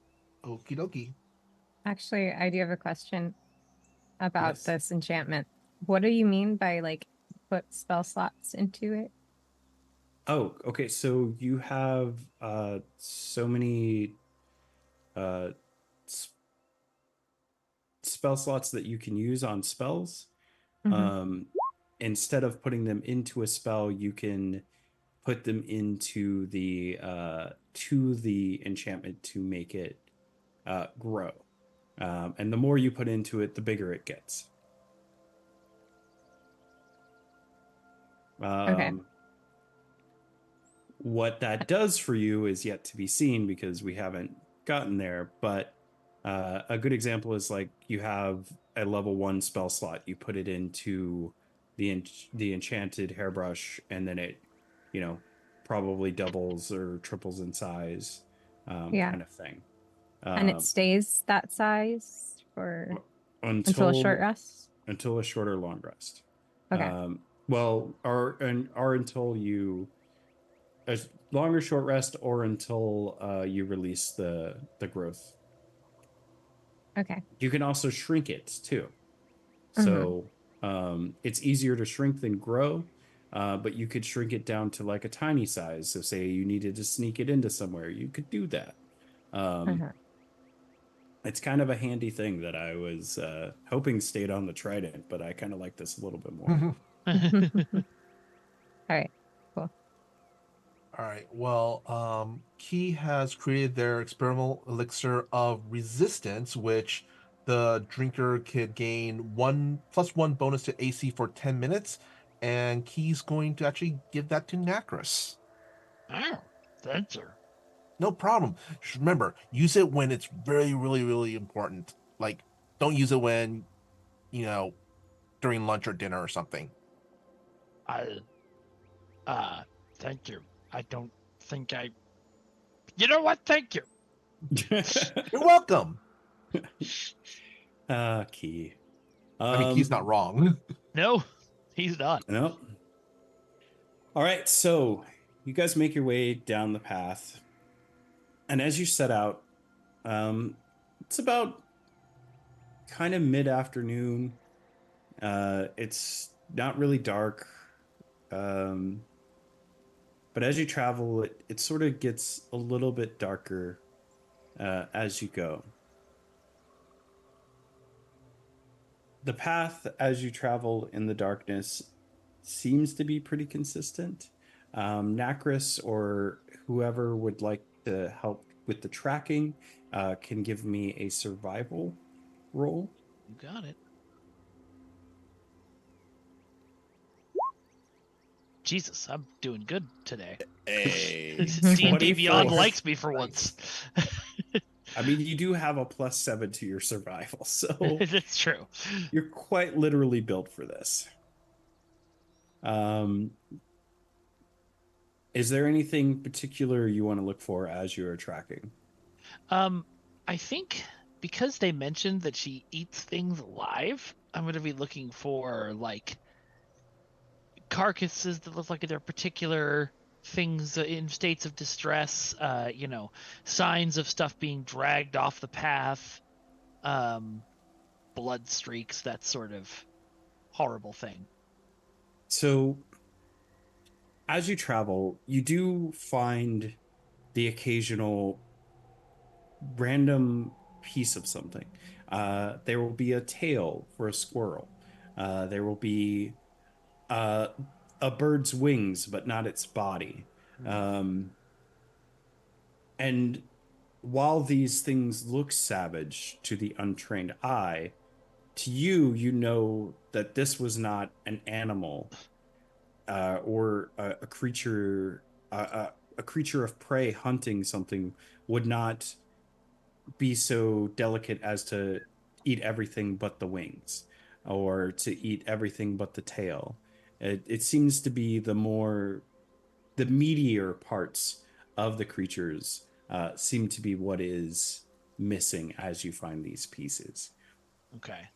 Okie dokie. Actually, I do have a question about Yes. this enchantment. What do you mean by like put spell slots into it? Oh, okay. So you have so many uh, s- spell slots that you can use on spells. Mhm. Instead of putting them into a spell, you can put them into the enchantment to make it grow. And the more you put into it, the bigger it gets. Okay. What that does for you is yet to be seen because we haven't gotten there. But a good example is like you have a level 1 spell slot. You put it into the enchanted hairbrush, and then it, probably doubles or triples in size, Yeah. kind of thing. And it stays that size for until a short rest? Until a short or long rest. Okay. Well, or until you, as long or short rest, or until you release the growth. Okay. You can also shrink it too. Mhm. So it's easier to shrink than grow, but you could shrink it down to like a tiny size. So say you needed to sneak it into somewhere, you could do that. Uh-huh. It's kind of a handy thing that I was hoping stayed on the trident, but I kind of like this a little bit more. All right. Cool. All right. Well, Key has created their experimental elixir of resistance, which the drinker could gain +1 bonus to AC for 10 minutes, and Key's going to actually give that to Nacris. Oh, thank you. No problem. Just remember, use it when it's very, really, really important. Like, don't use it when, during lunch or dinner or something. Thank you. I don't think I... You know what? Thank you. You're welcome. Key. I mean, Key's not wrong. No, he's not. Nope. All right, so you guys make your way down the path, and as you set out, it's about kind of mid-afternoon. It's not really dark, but as you travel, it sort of gets a little bit darker as you go. The path as you travel in the darkness seems to be pretty consistent. Nacris or whoever would like to help with the tracking can give me a survival roll. You got it. Jesus, I'm doing good today. Hey. D&D 24. Beyond likes me for once. I mean, you do have a +7 to your survival, so That's true. you're quite literally built for this. Is there anything particular you want to look for as you're tracking? I think because they mentioned that she eats things alive, I'm gonna be looking for like carcasses that look like they're particular things in states of distress. Signs of stuff being dragged off the path, um, blood streaks, that sort of horrible thing. So as you travel, you do find the occasional random piece of something. There will be a tail for a squirrel. There will be uh, a bird's wings, but not its body. Um, and while these things look savage to the untrained eye, to you, you know that this was not an animal or a creature, a creature of prey hunting something would not be so delicate as to eat everything but the wings or to eat everything but the tail. It seems to be the meatier parts of the creatures seem to be what is missing as you find these pieces. Okay.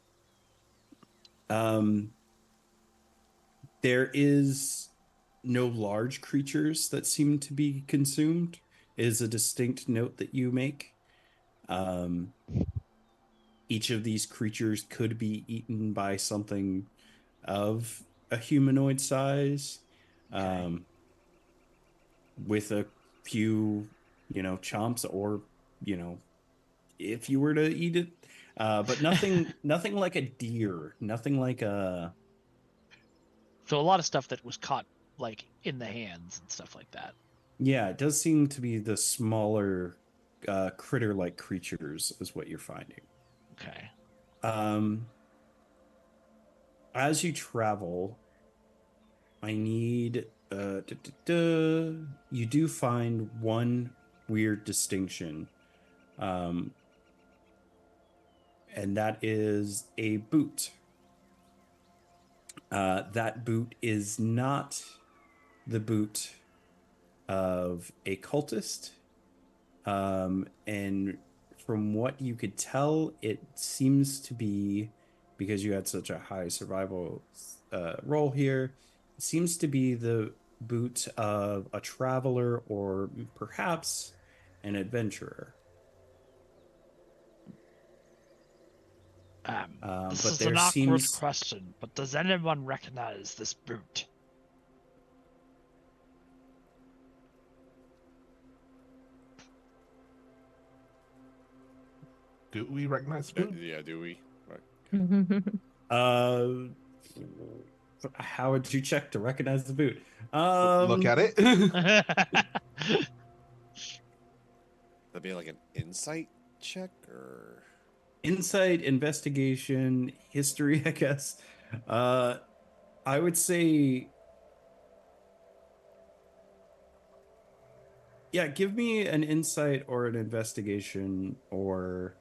There is no large creatures that seem to be consumed, is a distinct note that you make. Um, each of these creatures could be eaten by something of a humanoid size, Okay. with a few, chomps, or, if you were to eat it, but nothing like a deer, nothing like a. So a lot of stuff that was caught like in the hands and stuff like that. Yeah, it does seem to be the smaller critter-like creatures is what you're finding. Okay. As you travel, I need you do find one weird distinction. Um, and that is a boot. That boot is not the boot of a cultist. And from what you could tell, it seems to be, because you had such a high survival roll here, it seems to be the boot of a traveler or perhaps an adventurer. This But is there an awkward seems question, but does anyone recognize this boot? Do we recognize the boot? Yeah, do we? Right. uh how would you check to recognize the boot? Look at it. That'd be like an insight check, or Insight, investigation, history, I guess. I would say, yeah, give me an insight or an investigation or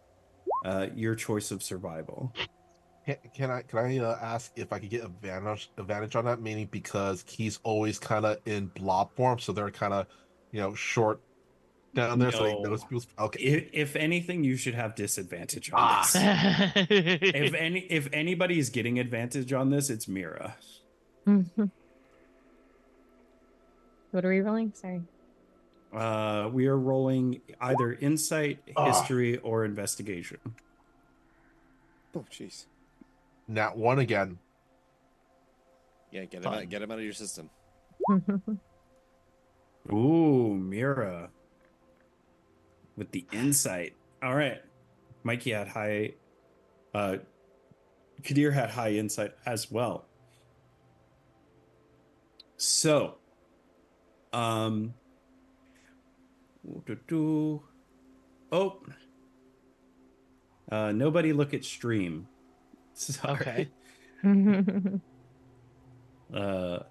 your choice of survival. Can I ask if I could get advantage on that? Meaning because he's always kind of in blob form, so they're kind of short down there, so they No. notice people. Okay. If anything, you should have disadvantage on Ah. this. If anybody's getting advantage on this, it's Mira. What are we rolling? Sorry. We are rolling either insight, Ah. history, or investigation. oh, jeez. Nat 1 again. Yeah, get him Fun. out. Get him out of your system. Ooh, Mira with the insight. All right, Mikey had high. Kadir had high insight as well. So, oh, nobody look at stream. Sorry. Okay.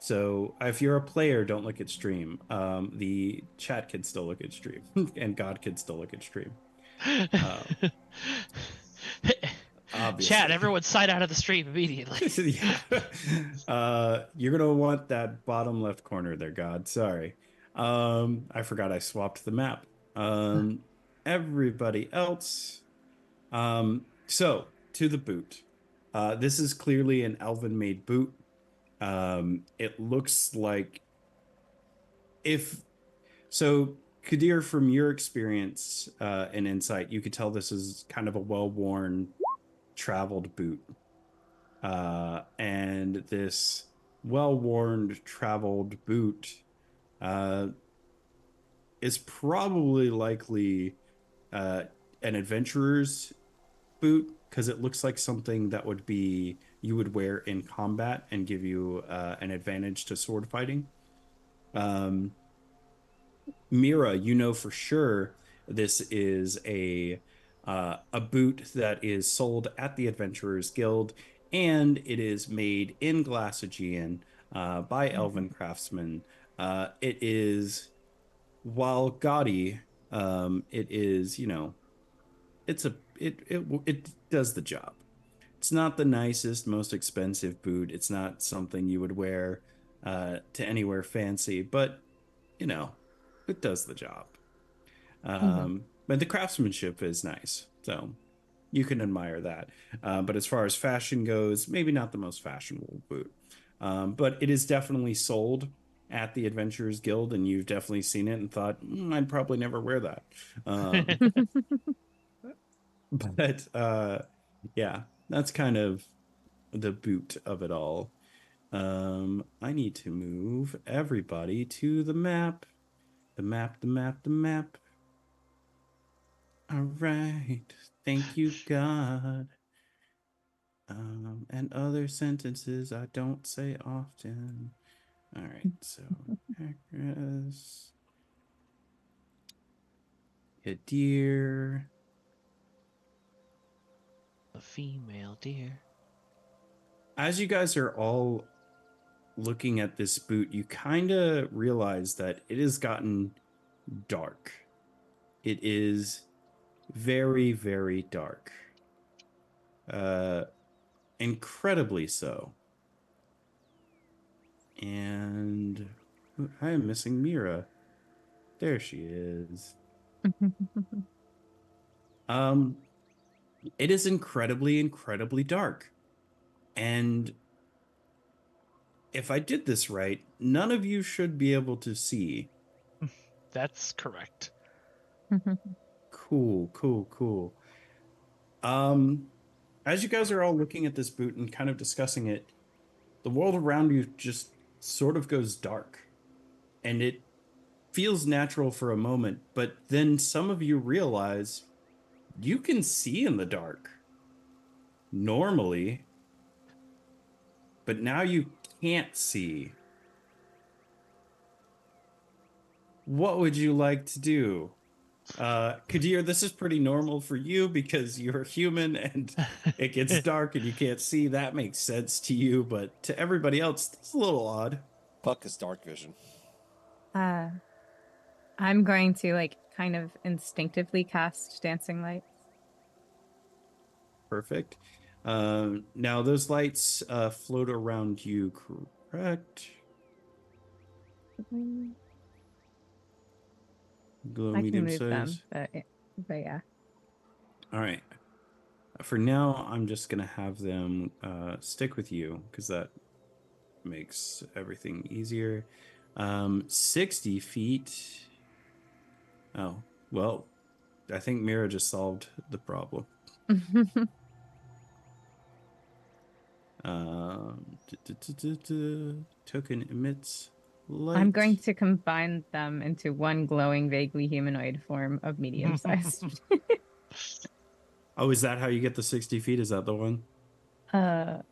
So if you're a player, don't look at stream. The chat can still look at stream, and God can still look at stream. Obviously. Chat, everyone sign out of the stream immediately. Yeah. You're gonna want that bottom left corner there, God. Sorry. I forgot I swapped the map. Everybody else. So to the boot. This is clearly an elven-made boot. It looks like if so, Kadir, from your experience and insight, you could tell this is kind of a well-worn, traveled boot. And this well-worn, traveled boot uh, is probably likely uh, an adventurer's boot because it looks like something that would be you would wear in combat and give you an advantage to sword fighting. Um, Mira, you know for sure this is a boot that is sold at the Adventurers Guild, and it is made in Glassagean by elven craftsmen. It is while gaudy, it is it's a it does the job. It's not the nicest, most expensive boot. It's not something you would wear to anywhere fancy, but you know, it does the job. But the craftsmanship is nice, so you can admire that. But as far as fashion goes, maybe not the most fashionable boot, but it is definitely sold at the Adventurers Guild, and you've definitely seen it and thought, I'd probably never wear that. But yeah, that's kind of the boot of it all. I need to move everybody to the map. The map, the map, the map. All right. Thank you, God. And other sentences I don't say often. All right. So, Agnes, a deer. A female deer. As you guys are all looking at this boot, you kind of realize that it has gotten dark. It is very, very dark. Incredibly so. And I am missing Mira. There she is. It is incredibly, incredibly dark. And if I did this right, none of you should be able to see. That's correct. Cool, cool, cool. As you guys are all looking at this boot and kind of discussing it, the world around you just sort of goes dark. And it feels natural for a moment, but then some of you realize you can see in the dark normally, but now you can't see. What would you like to do? Kadir, this is pretty normal for you because you're human and it gets dark and you can't see. That makes sense to you, but to everybody else, it's a little odd. Fuck is dark vision. I'm going to kind of instinctively cast dancing lights. Perfect. Now those lights float around you, correct? Glow I can medium move them, size. but yeah. All right. For now, I'm just gonna have them stick with you because that makes everything easier. 60 feet. Oh, well, I think Mira just solved the problem. Token emits light. I'm going to combine them into one glowing, vaguely humanoid form of medium sized. Oh, is that how you get the 60 feet? Is that the one? Oh,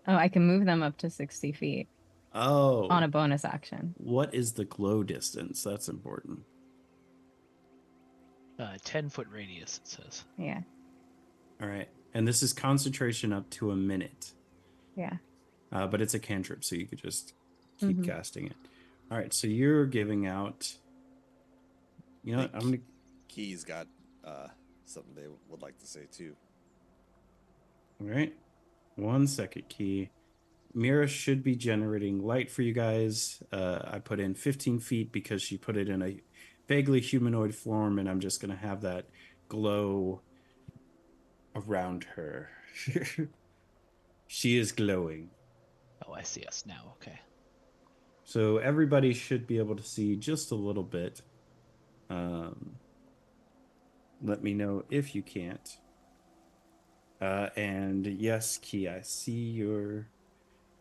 I can move them up to 60 feet Oh. on a bonus action. What is the glow distance? That's important. 10-foot radius, it says. Yeah. All right. And this is concentration up to a minute. Yeah. But it's a cantrip, so you could just keep casting it. All right. So you're giving out. You know what? I'm going to. Key's got something they would like to say too. All right. 1 second, Key. Mira should be generating light for you guys. I put in 15 feet because she put it in a vaguely humanoid form, and I'm just going to have that glow around her. She is glowing. Oh, I see us now. Okay. So everybody should be able to see just a little bit. Let me know if you can't. And yes, Key, I see your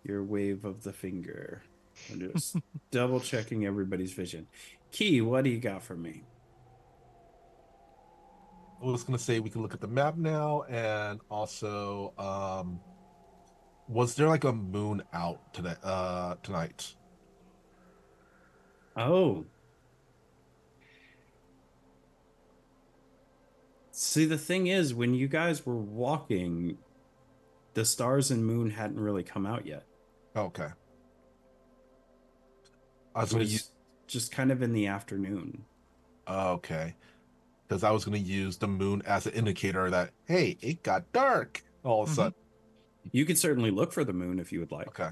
wave of the finger. I'm just double checking everybody's vision. Key, what do you got for me? I was gonna say we can look at the map now, and also, was there like a moon out today? Tonight. Oh, see, the thing is, when you guys were walking, the stars and moon hadn't really come out yet. Okay. I was It gonna use. was just kind of in the afternoon. Okay, because I was gonna use the moon as an indicator that hey, it got dark all of a Mhm. sudden. You could certainly look for the moon if you would like. Okay.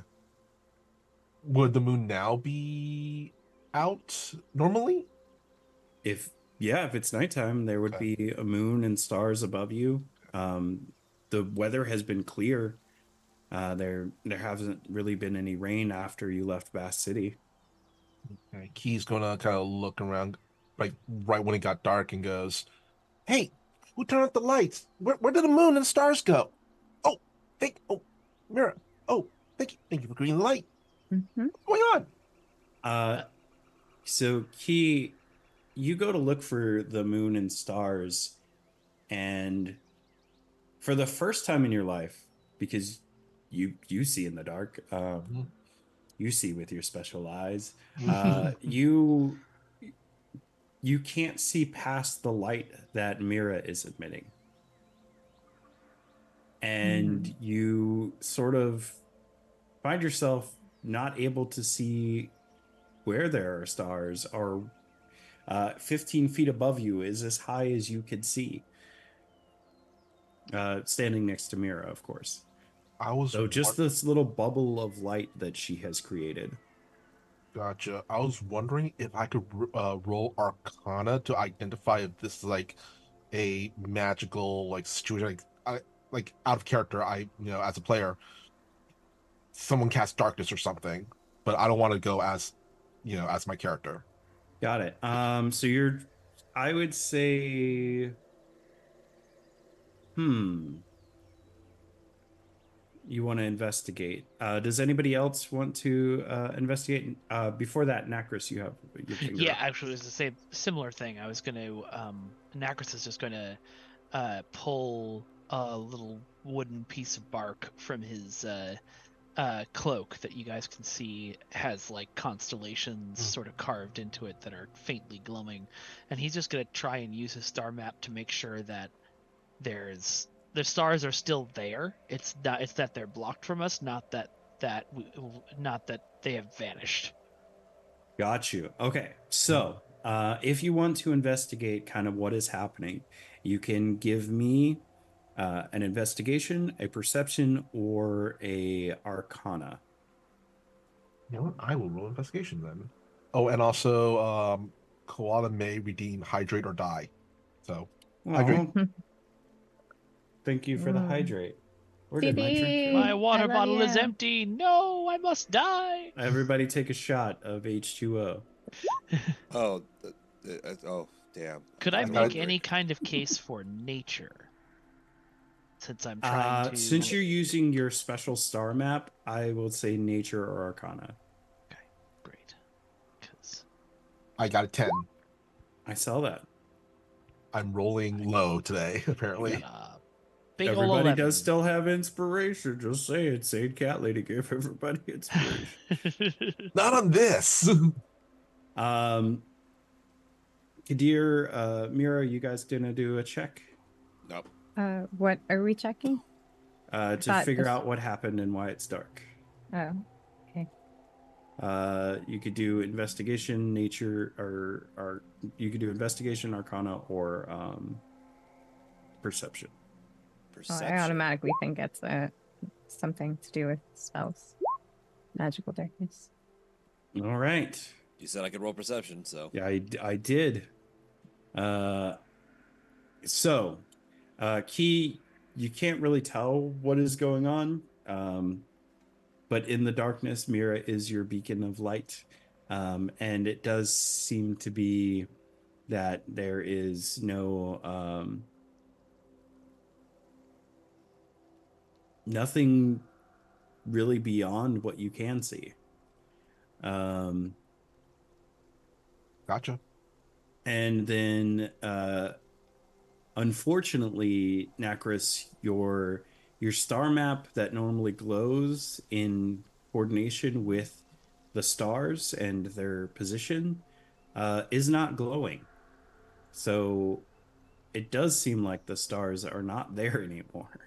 Would the moon now be out normally? If yeah, if it's nighttime, there would Okay. be a moon and stars above you. The weather has been clear. There hasn't really been any rain after you left Bass City. Okay. Key's gonna kind of look around, like right when it got dark, and goes, "Hey, who turned off the lights? Where did the moon and stars go? Oh, oh, Mira. Oh, thank you for green light. Mhm. What's going on?" Uh, so Key, you go to look for the moon and stars, and for the first time in your life, because you see in the dark, Mhm. you see with your special eyes, Mhm. you can't see past the light that Mira is emitting. And Mhm. you sort of find yourself not able to see where there are stars, or 15 feet above you is as high as you could see, standing next to Mira, of course. I was So just this little bubble of light that she has created. Gotcha. I was wondering if I could roll Arcana to identify if this is like a magical like situation, like out of character. As a player, someone casts darkness or something, but I don't want to go as, as my character. Got it. So I would say, hmm, you want to investigate. Does anybody else want to investigate? Before that, Nacris, you have your finger Yeah, up. actually, it was the same similar thing. I was gonna Nacris is just gonna pull a little wooden piece of bark from his cloak that you guys can see has like constellations Mm. sort of carved into it that are faintly glowing, and he's just gonna try and use his star map to make sure that the stars are still there. It's that they're blocked from us, not that they have vanished. Got you. Okay. Mm. So, if you want to investigate kind of what is happening, you can give me an investigation, a perception, or a arcana. You know what? I will roll investigation then. Oh, and also, Koala may redeem hydrate or die. So, hydrate. Oh, thank you for the Mm. hydrate. Where did my drink My go? Phoebe, I water love bottle is you. empty. No, I must die. Everybody take a shot of H2O. Oh, oh, damn! I Could I forgot I the got one make it. any drink. kind of case for nature? Since I'm trying Since to. you're using your special star map, I will say nature or arcana. Okay, great. Because I got a 10. I saw that. I'm rolling low today, I got apparently. a big ol' Everybody does 11. still have inspiration. Just saying, Saint Cat Lady gave everybody inspiration. Not on this. Um, Kadir, Mira, you guys gonna do a check Nope. What are we checking? I to thought figure this. out what happened and why it's dark. Oh, okay. You could do investigation, nature, or you could do investigation, arcana, or perception. Oh, I Perception. automatically think it's something to do with spells, magical darkness. All right. You said I could roll perception, so Yeah, I did. So, Key, you can't really tell what is going on. But in the darkness, Mira is your beacon of light. And it does seem to be that there is no nothing really beyond what you can see. Gotcha. And then unfortunately, Nacris, your star map that normally glows in coordination with the stars and their position is not glowing. So it does seem like the stars are not there anymore,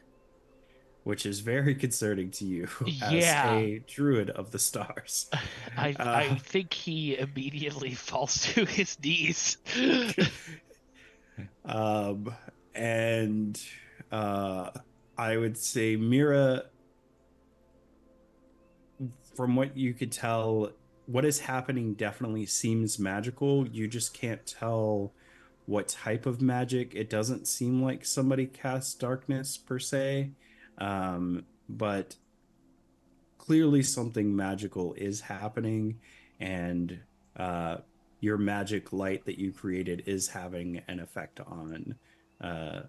which is very concerning to you as Yeah. a druid of the stars. I think he immediately falls to his knees. um, and I would say Mira, from what you could tell, what is happening definitely seems magical. You just can't tell what type of magic. It doesn't seem like somebody casts darkness per se, but clearly something magical is happening, and uh, your magic light that you created is having an effect on uh,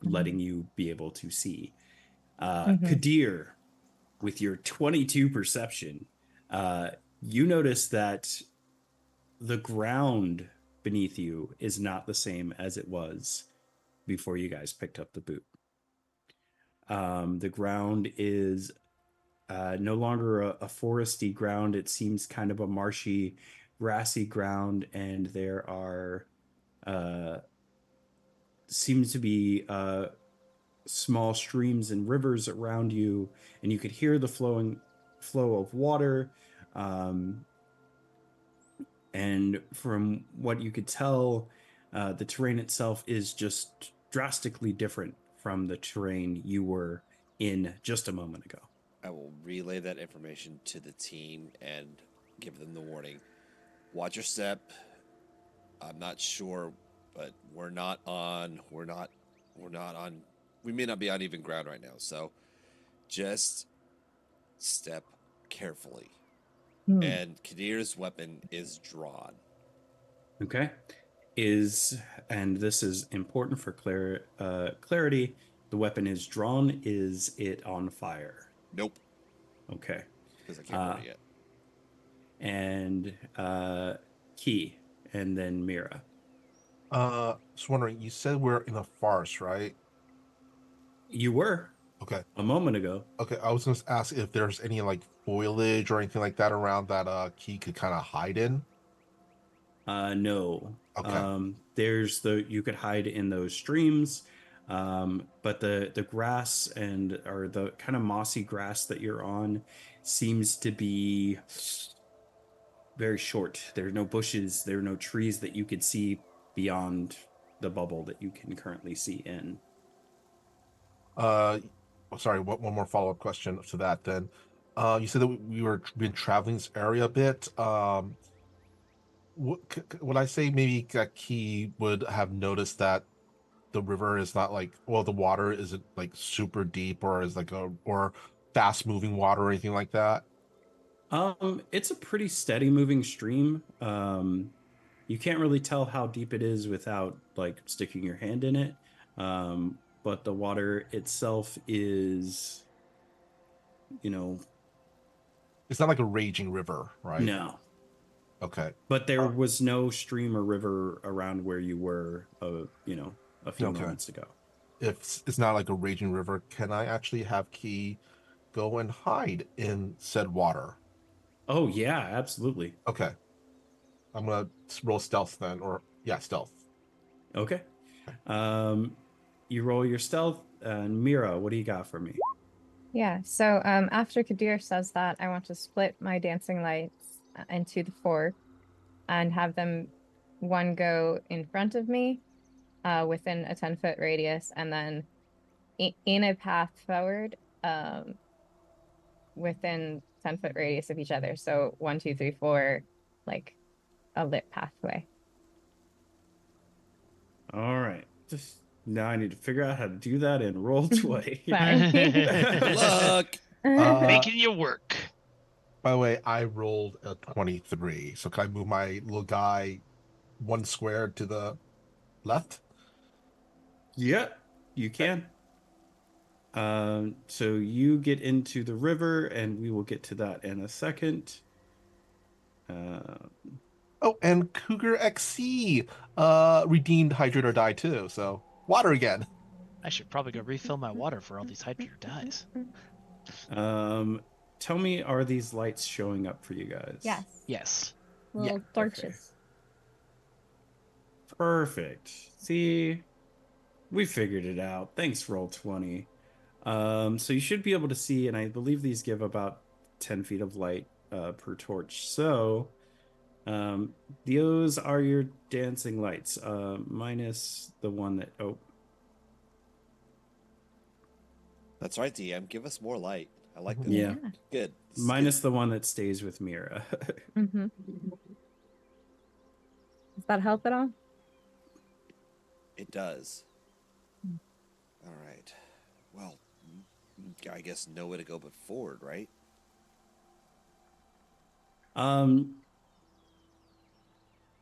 letting you be able to see. Mm-hmm. Kadir, with your 22 perception, uh, you notice that the ground beneath you is not the same as it was before you guys picked up the boot. The ground is no longer a foresty ground. It seems kind of a marshy, grassy ground, and there are uh, seems to be small streams and rivers around you, and you could hear the flow of water. Um, and from what you could tell, the terrain itself is just drastically different from the terrain you were in just a moment ago. I will relay that information to the team and give them the warning. Watch your step. I'm not sure, but we're not on. We may not be on even ground right now. So just step carefully. And Kadir's weapon is drawn. Okay. And this is important for clarity. The weapon is drawn. Is it on fire? Nope, Okay. because I can't burn it yet. And Key, and then Mira. Just wondering, you said we're in a forest, right? You were Okay. a moment ago. Okay, I was going to ask if there's any like foliage or anything like that around that Key could kind of hide in. No. Okay. You could hide in those streams, but the grass or the kind of mossy grass that you're on seems to be very short. There are no bushes, there are no trees that you could see beyond the bubble that you can currently see in. Sorry, one more follow-up question to that then. You said that we were been traveling this area a bit. Would I say maybe that Key would have noticed that the river is not like, well, the water isn't like super deep or is like or fast moving water or anything like that? It's a pretty steady moving stream. You can't really tell how deep it is without like sticking your hand in it. But the water itself is, you know, It's not like a raging river, right? no. Okay. But there was no stream or river around where you were, a few Okay. moments ago. If it's not like a raging river, can I actually have Key go and hide in said water? Oh yeah, absolutely. Okay. I'm gonna roll stealth then, or yeah, stealth. Okay. You roll your stealth, and Mira, what do you got for me? Yeah, so after Kadir says that, I want to split my dancing lights into the four and have them one go in front of me within a 10-foot radius, and then in a path forward within 10-foot radius of each other. So 1, 2, 3, 4, like a lit pathway. All right. Just Now I need to figure out how to do that in roll 20. Sorry. Good luck. Making you work. By the way, I rolled a 23. So can I move my little guy 1 square to the left? Yeah, you can. So you get into the river, and we will get to that in a second. Oh, and Cougar XC redeemed Hydrate or Die too. So water again. I should probably go refill my water for all these Hydra dies. Tell me, are these lights showing up for you guys? Yes. Yes. Little torches. Perfect. See, we figured it out. Thanks, roll 20. So you should be able to see, and I believe these give about 10 feet of light per torch. So those are your dancing lights, minus the one that, oh. That's right, DM. Give us more light. I like this. Yeah. Good. This is Minus the one that stays with Mira. Mm-hmm. Does that help at all? good. It does. All right. Well, I guess no way to go but forward, right?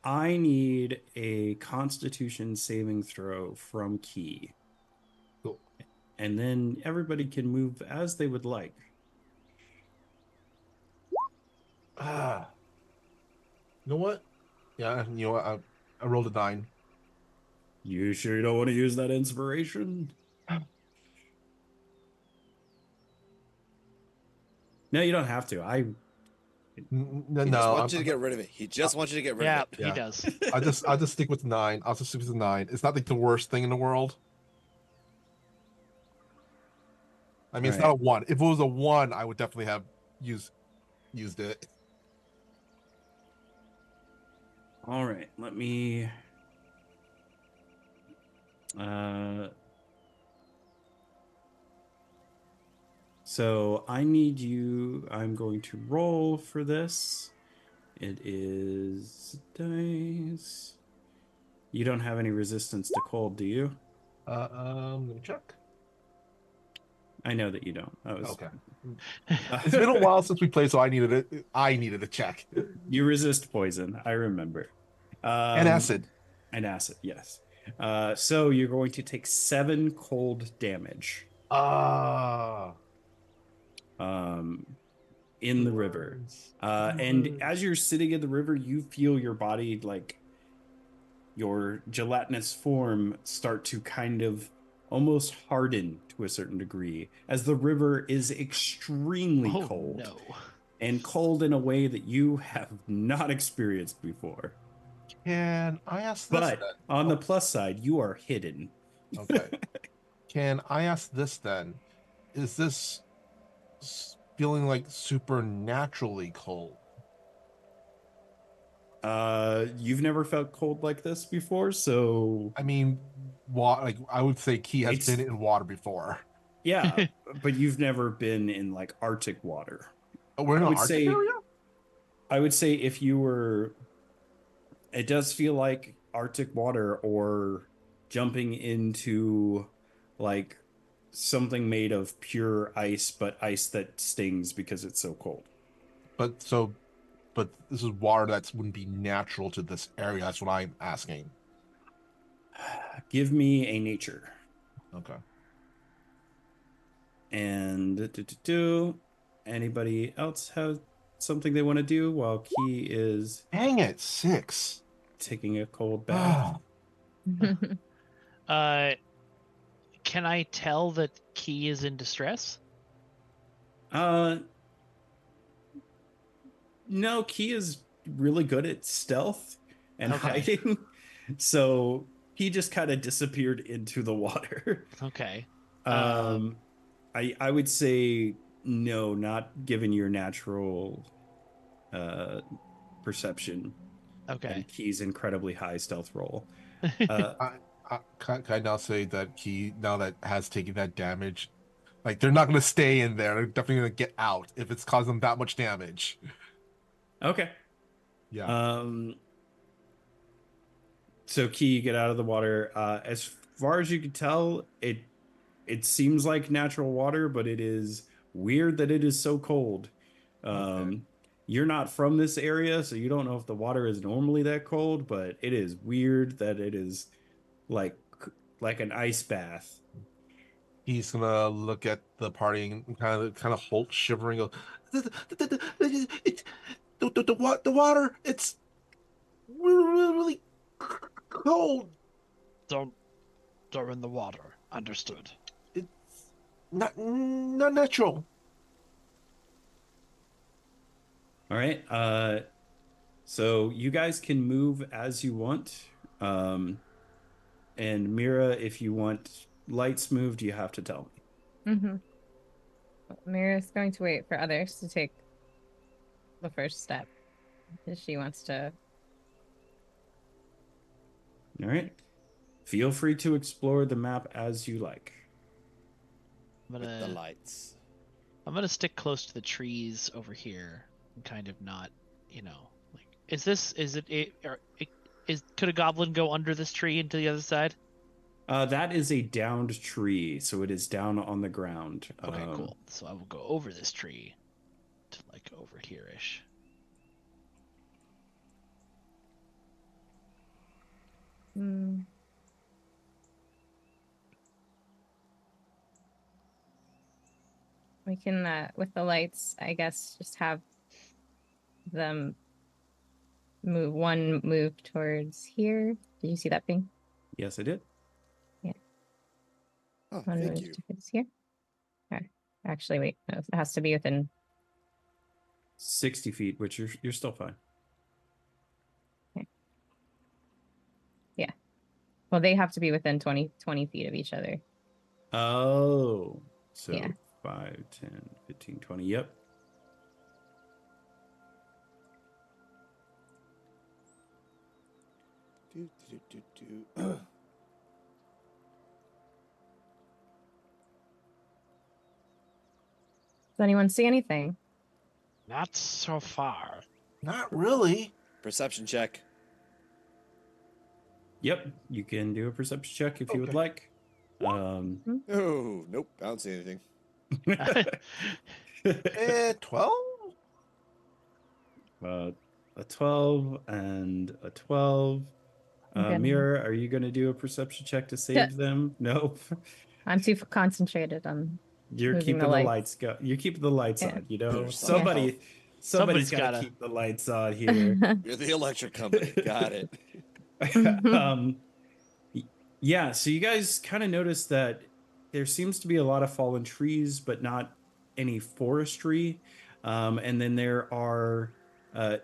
I need a Constitution saving throw from Key. Cool. And then everybody can move as they would like. Ah. You know what? Yeah, you know what? I rolled a 9. You sure you don't want to use that inspiration? No, you don't have to. No, He just no. wants you to get rid of it. He just wants you to get rid Yeah, of it. he does. I'll just stick with 9. I'll just stick with the 9. It's not like the worst thing in the world. I mean, it's not a 1. If it was a 1, I would definitely have used it. All right, let me. So I need you. I'm going to roll for this. It is dice. You don't have any resistance to cold, do you? Let me check. I know that you don't. I was Okay. It's been a while since we played, so I needed it. I needed a check. You resist poison. I remember. And acid. And acid, yes. So you're going to take 7 cold damage. In the river. And as you're sitting in the river, you feel your body, like your gelatinous form, start to kind of almost harden to a certain degree, as the river is extremely cold. No. And cold in a way that you have not experienced before. Can I ask this? But then? on the plus side, you are hidden. Okay. Can I ask this then? Is this feeling like supernaturally cold? You've never felt cold like this before, so I mean, like I would say Key has It's- been in water before. yeah, but you've never been in like Arctic water. Oh, we're in I an would Arctic say- area? I would say if you were, it does feel like Arctic water, or jumping into like something made of pure ice, but ice that stings because it's so cold. But this is water that wouldn't be natural to this area. That's what I'm asking. Give me a nature. Okay. And anybody else have something they want to do while Key is Dang it, 6. taking a cold bath? Can I tell that Key is in distress? No, Key is really good at stealth and Okay. hiding. So he just kind of disappeared into the water. Okay. I would say no, not given your natural perception. Okay. And Key's incredibly high stealth roll. Can I now say that Key, now that has taken that damage, like they're not going to stay in there. They're definitely going to get out if it's causing them that much damage. Okay. Yeah. So Key, you get out of the water. As far as you can tell, it seems like natural water, but it is weird that it is so cold. Okay. You're not from this area, so you don't know if the water is normally that cold, but it is weird that it is like like an ice bath. He's gonna look at the party and kind of halt, shivering. Go, the water, it's really cold. Don't in the water. Understood. It's not natural. All right. So you guys can move as you want. And Mira, if you want lights moved, you have to tell me. Mm-hmm. Mira's going to wait for others to take the first step because she wants to. All right. Feel free to explore the map as you like. I'm With the gonna lights. stick close to the trees over here and kind of not, like, could a goblin go under this tree into the other side? That is a downed tree, so it is down on the ground. Okay, cool. So I will go over this tree to like over here-ish. Hmm. We can, with the lights, I guess, just have them move towards here. Did you see that thing? Yes, I did. Oh, One thank move you. towards here. Okay. Actually, wait. No, it has to be within. 60 feet, which you're still fine. Okay. Yeah. Well, they have to be within 20 feet of each other. Oh, so Yeah. 5, 10, 15, 20. Yep. Do. Does anyone see anything? Not so far. Not really. Perception check. Yep. You can do a perception check if you would Okay. like. Oh, nope. I don't see anything. 12? A 12 and a 12. Okay. Mira, are you going to do a perception check to save them? Nope. I'm too concentrated on You're moving keeping the the lights. lights go. You're keeping the lights Yeah. on. You know, There's some somebody's Somebody's got to gotta- keep the lights on here. You're the electric company. Got it. um, yeah. So you guys kind of notice that there seems to be a lot of fallen trees, but not any forestry. And then there are there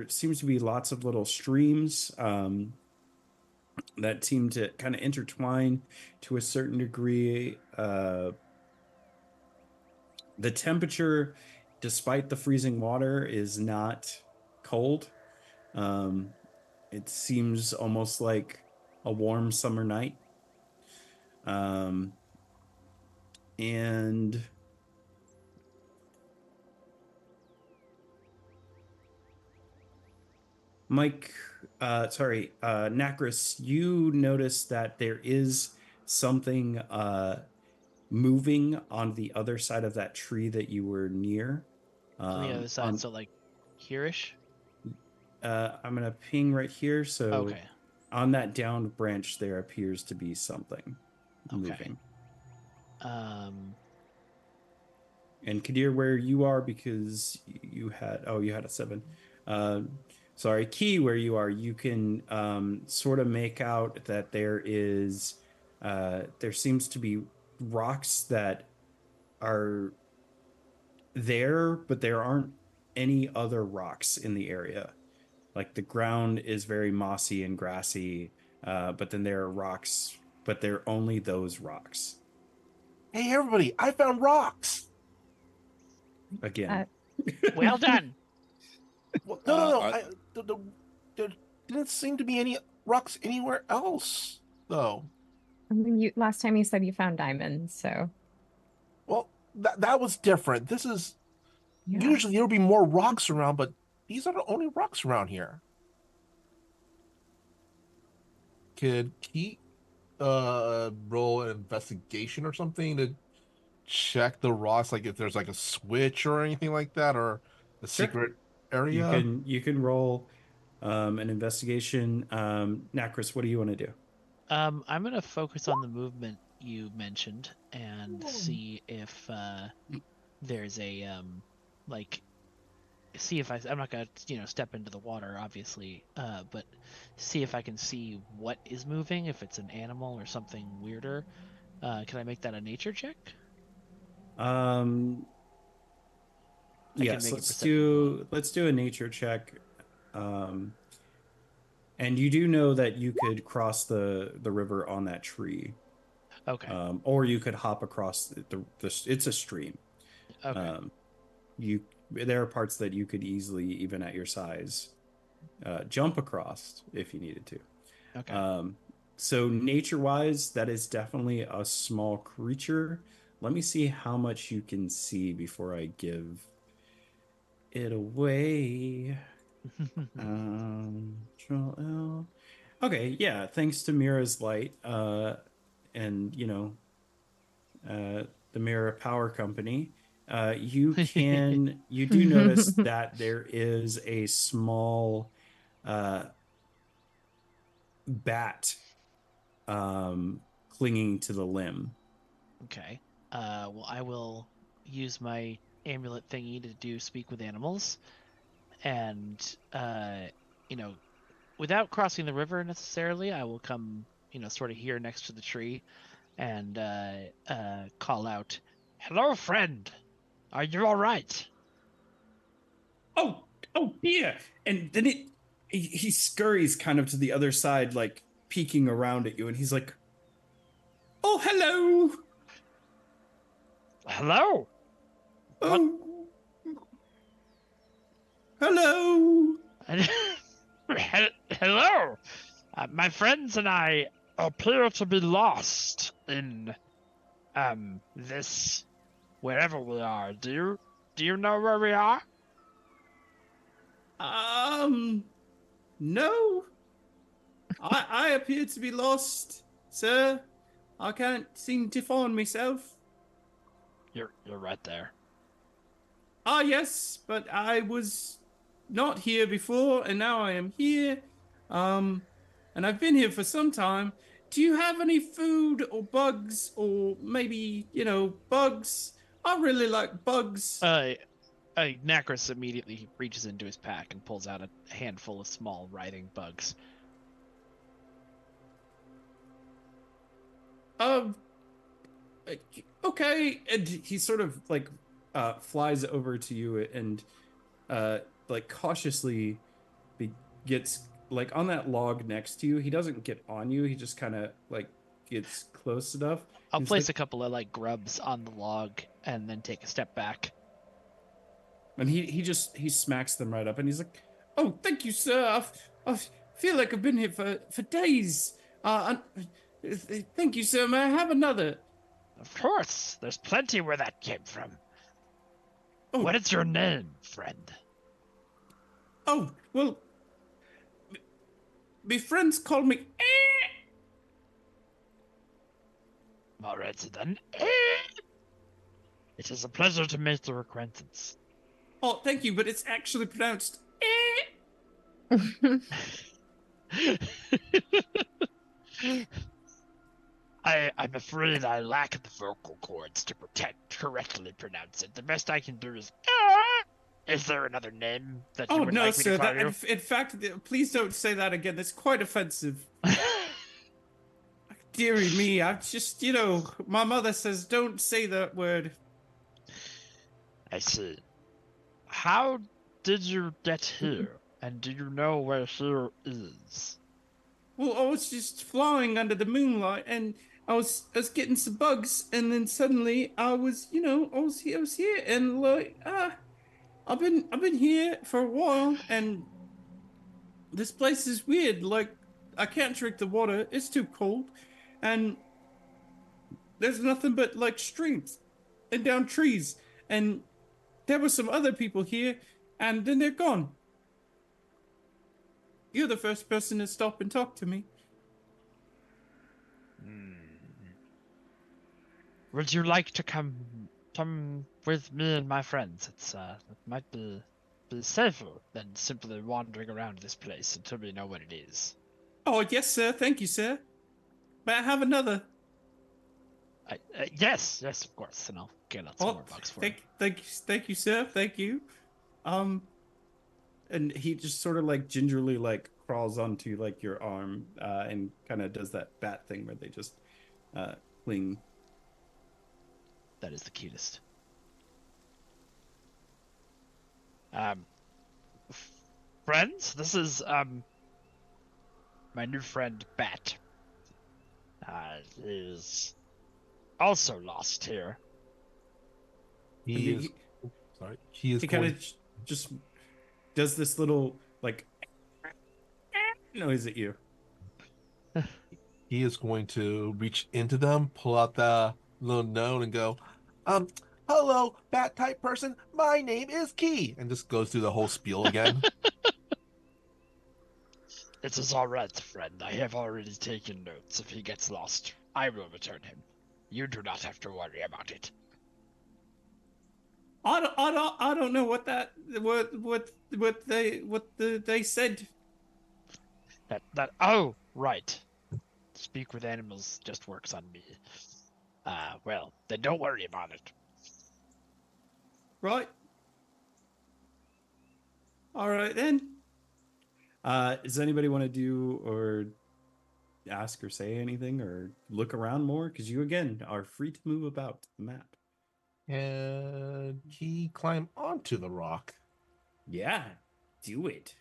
seems to be lots of little streams that seem to kind of intertwine to a certain degree. The temperature, despite the freezing water, is not cold. It seems almost like a warm summer night. And Nacris, you notice that there is something moving on the other side of that tree that you were near. On the other side, so like here-ish? I'm gonna ping right here. So Okay. on that downed branch, there appears to be something moving. And Kadir, where you are, because you had a 7. Sorry, Key, where you are, you can sort of make out that there seems to be rocks that are there, but there aren't any other rocks in the area. Like the ground is very mossy and grassy, but then there are rocks, but they're only those rocks. Hey, everybody, I found rocks. Again. Well done. Well, no. Are- There didn't seem to be any rocks anywhere else, though. I mean, last time you said you found diamonds, so Well, that was different. This is yeah. usually there would be more rocks around, but these are the only rocks around here. could Keith roll an investigation or something to check the rocks, like if there's like a switch or anything like that, or a Sure. secret You area? can roll an investigation. Nacris, what do you want to do? I'm gonna focus on the movement you mentioned and see if there's a like see if I'm not gonna step into the water obviously, but see if I can see what is moving, if it's an animal or something weirder. Can I make that a nature check? Um, I can yes, make a perception as well. let's do a nature check. Um, and you do know that you could cross the river on that tree, Okay. or you could hop across it's a stream. Okay. You there are parts that you could easily, even at your size, jump across if you needed to. Okay. So nature-wise, that is definitely a small creature. Let me see how much you can see before I give it away. Control L. Okay, yeah, thanks to Mira's light, and the Mira Power Company, you do notice that there is a small uh, bat clinging to the limb. Okay. Well, I will use my amulet thingy to do speak with animals, and you know, without crossing the river necessarily, I will come, sort of here next to the tree, and call out, "Hello, friend. Are you all right?" Oh, oh dear! And then he scurries kind of to the other side, like peeking around at you, and he's like, "Oh, hello! Hello. What? Oh, hello!" Hello. My friends and I appear to be lost in this wherever we are. Do you know where we are? No, I appear to be lost, sir. I can't seem to find myself. You're right there. Ah, yes, but I was not here before, and now I am here. Um, and I've been here for some time. Do you have any food or bugs, or maybe, bugs? I really like bugs. Nacris immediately reaches into his pack and pulls out a handful of small writhing bugs. Um, okay. And he sort of like flies over to you and like cautiously gets like on that log next to you. He doesn't get on you. He just kind of like gets close enough. I'll He's place like, a couple of like grubs on the log and then take a step back. and he smacks them right up, and he's like, "Oh, thank you, sir. I feel like I've been here for days. Thank you, sir. May I have another?" Of course, there's plenty where that came from. Oh, What is your name, friend? oh, well, my friends call me. All right, then. It is a pleasure to make your acquaintance. Oh, thank you, but it's actually pronounced. I'm afraid I lack the vocal cords to correctly pronounce it. The best I can do is. Is there another name that you Oh would no, like me sir. to call That you? in fact, please don't say that again. That's quite offensive. Dearie me, I just, my mother says don't say that word. I see. How did you get here? And do you know where here is? Well, I was just flying under the moonlight, and I was getting some bugs, and then suddenly I was, I was here, and like, I've been here for a while, and this place is weird. Like, I can't drink the water; it's too cold, and there's nothing but like streams and down trees, and there were some other people here, and then they're gone. You're the first person to stop and talk to me. Would you like to come with me and my friends? It might be safer than simply wandering around this place until we know what it is. Oh, yes, sir. Thank you, sir. May I have another? Yes, of course, and I'll get out some more bucks for you. Thank you, sir. Thank you. And he just sort of like gingerly like crawls onto like your arm, and kind of does that bat thing where they just cling. That is the cutest. Friends, this is my new friend Bat. Is also lost here. He is. Sorry. He is He going. kind of just does this little like noise at you. He is going to reach into them, pull out the little note, and go, hello, bat type person. My name is Key, and just goes through the whole spiel again. It is all right, friend. I have already taken notes. If he gets lost, I will return him. You do not have to worry about it. I don't know what they said. That oh right. Speak with animals just works on me. Well, then don't worry about it. Right. All right then. Does anybody want to do or ask or say anything or look around more? Because you again are free to move about the map. And he climb onto the rock. Yeah, do it.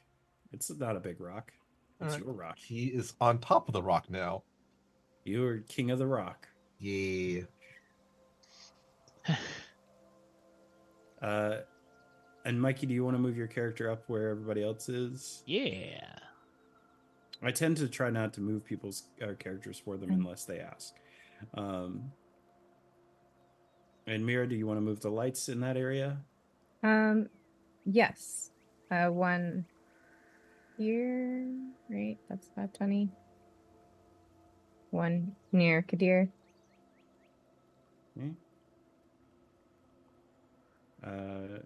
It's not a big rock. It's your rock. He is on top of the rock now. You're king of the rock. Yeah. And Mikey, do you want to move your character up where everybody else is? Yeah. I tend to try not to move people's characters for them unless they ask. And Mira, do you want to move the lights in that area? Yes. One here, right? That's about 20. One near Kadir. Okay. 5, 10,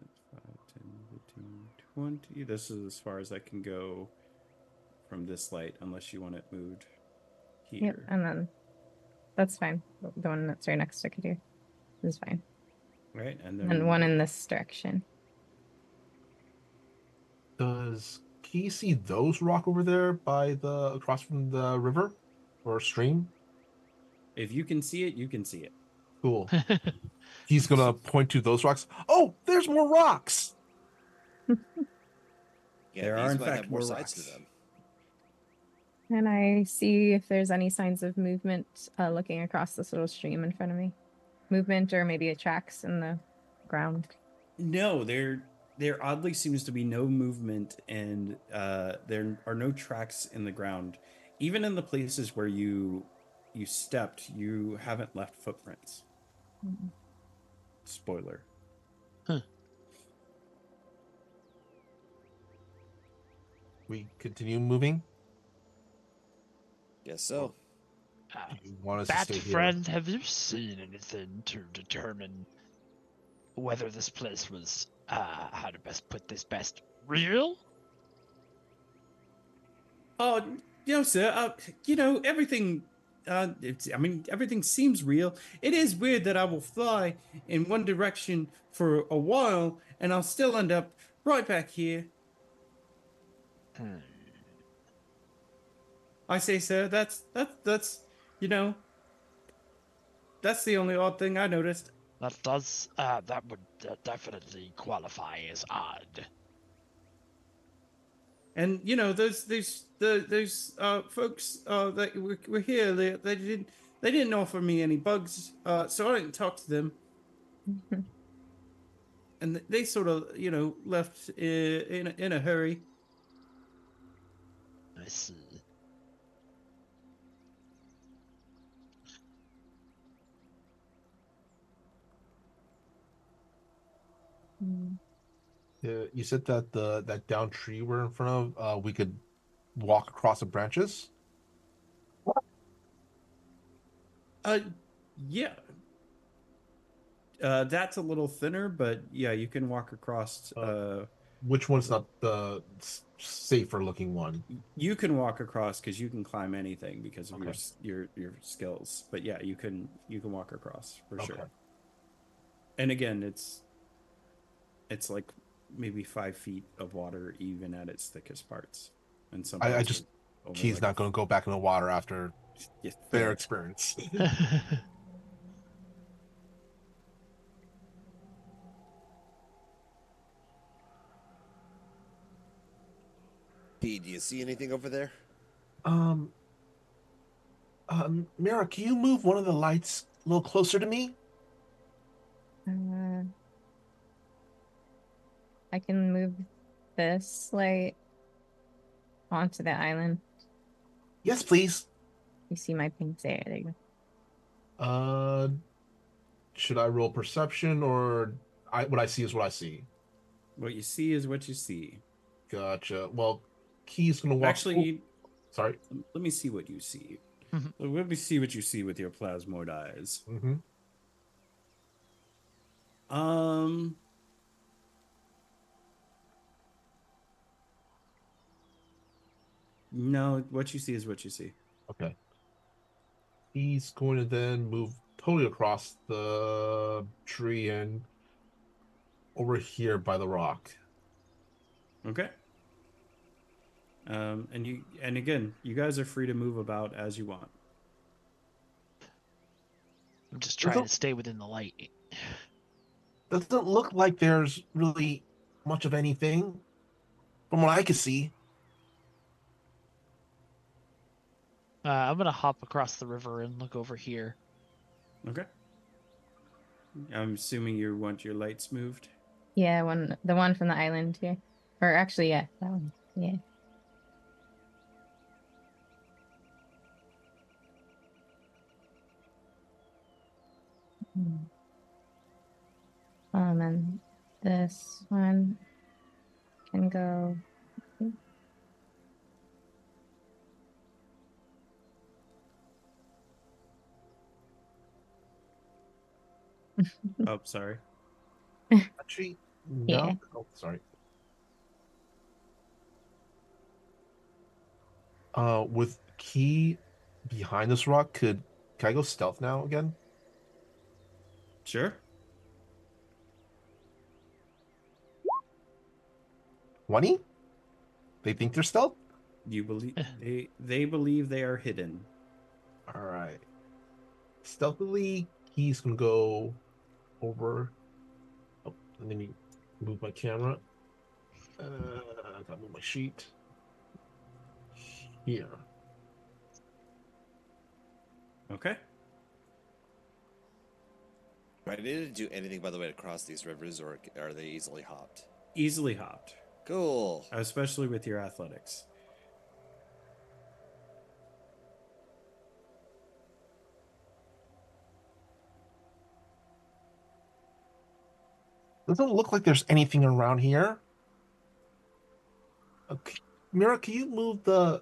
15, 20. This is as far as I can go from this light, unless you want it moved here. Yep, and then that's fine. The one that's right next to Kadir is fine. Right, and then And one in this direction. Does he see those rock over there by the across from the river or stream? if you can see it, you can see it. Cool. He's gonna point to those rocks. Oh, there's more rocks. Yeah, There these are, in might fact, have more more sides to rocks. them. And I see if there's any signs of movement looking across this little stream in front of me. Movement or maybe tracks in the ground. No, there oddly seems to be no movement, and there are no tracks in the ground. Even in the places where you stepped, you haven't left footprints. Mm-hmm. Spoiler. We continue moving. Guess so. Do you want us to Bat stay here? friend, have you seen anything to determine whether this place was, how to best put this best, real? Oh, no, sir. Everything. Everything seems real. It is weird that I will fly in one direction for a while, and I'll still end up right back here. I say, sir. That's that's the only odd thing I noticed. That would definitely qualify as odd. And those folks that were here, they didn't offer me any bugs, so I didn't talk to them. And they sort of left in a hurry. I see. You said that that down tree we're in front of, we could walk across the branches. Uh, yeah. That's a little thinner, but yeah, you can walk across. Which one's not the safer looking one? You can walk across because you can climb anything because of Okay. your skills. But yeah, you can walk across for Okay. sure. And again, it's like maybe 5 feet of water even at its thickest parts, and some I parts just are only Key's like not going to go back in the water after yeah, their yeah. experience. P, do you see anything over there? um, Mira, can you move one of the lights a little closer to me? Uh, I can move this light onto the island. Yes, please. You see my pink there. There you go. Should I roll perception or what I see is what I see? What you see is what you see. Gotcha. Well, Key's going to walk. Actually, Sorry. let me see what you see. Mhm. Let me see what you see with your plasmoid eyes. Mm-hmm. Um, no, what you see is what you see. Okay. He's going to then move totally across the tree and over here by the rock. Okay. And again, you guys are free to move about as you want. I'm just trying to stay within the light. Doesn't look like there's really much of anything from what I can see. I'm gonna hop across the river and look over here. Okay. I'm assuming you want your lights moved. Yeah, the one from the island here. Or actually, yeah, that one. Yeah. Hmm. And this one can go. Oh, sorry. Actually, no. Yeah. Oh, sorry. With Key behind this rock, can I go stealth now again? Sure. 20? They think they're stealth? You believe they believe they are hidden. All right. Stealthily, Key's gonna go over. Oh, and then you move my camera. I gotta move my sheet here. Okay. Do I need to do anything, by the way, to cross these rivers, or are they easily hopped? Easily hopped, Cool. especially with your athletics. Doesn't look like there's anything around here. Okay. Mira, can you move the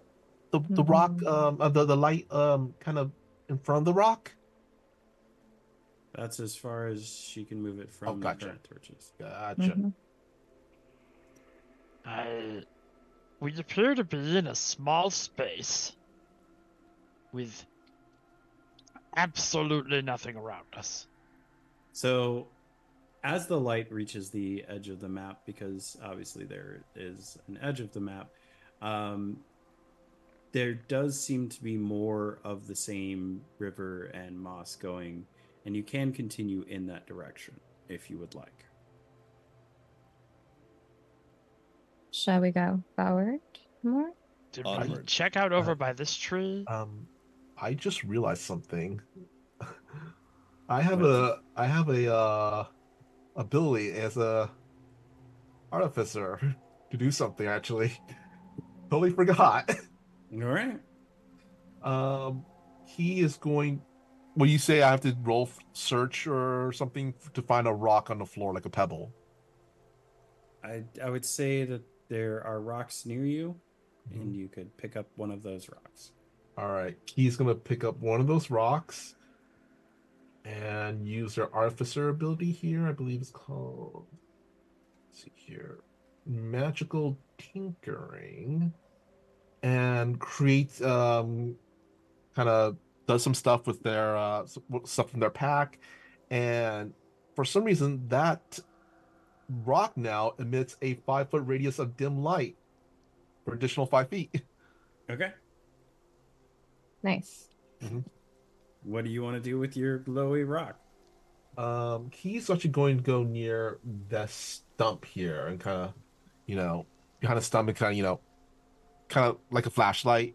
rock the light kind of in front of the rock? That's as far as she can move it from the Gotcha. current torches. Gotcha. Mhm. We appear to be in a small space with absolutely nothing around us. So, as the light reaches the edge of the map, because obviously there is an edge of the map, um, there does seem to be more of the same river and moss going, and you can continue in that direction if you would like. Shall we go forward more? Did we Onward. check out over by this tree? I just realized something. I have What? I have a ability as a artificer to do something actually. Totally forgot. All right. He is going. Will you say I have to roll search or something to find a rock on the floor like a pebble? I would say that there are rocks near you, Mhm. and you could pick up one of those rocks. All right, he's gonna pick up one of those rocks, and use their artificer ability here. I believe it's called, let's see here, magical tinkering, and create kind of does some stuff with their stuff from their pack, and for some reason that rock now emits a 5 foot radius of dim light for additional 5 feet. Okay. Nice. What do you want to do with your glowy rock? He's actually going to go near the stump here and kind of, behind the stump and kind of like a flashlight,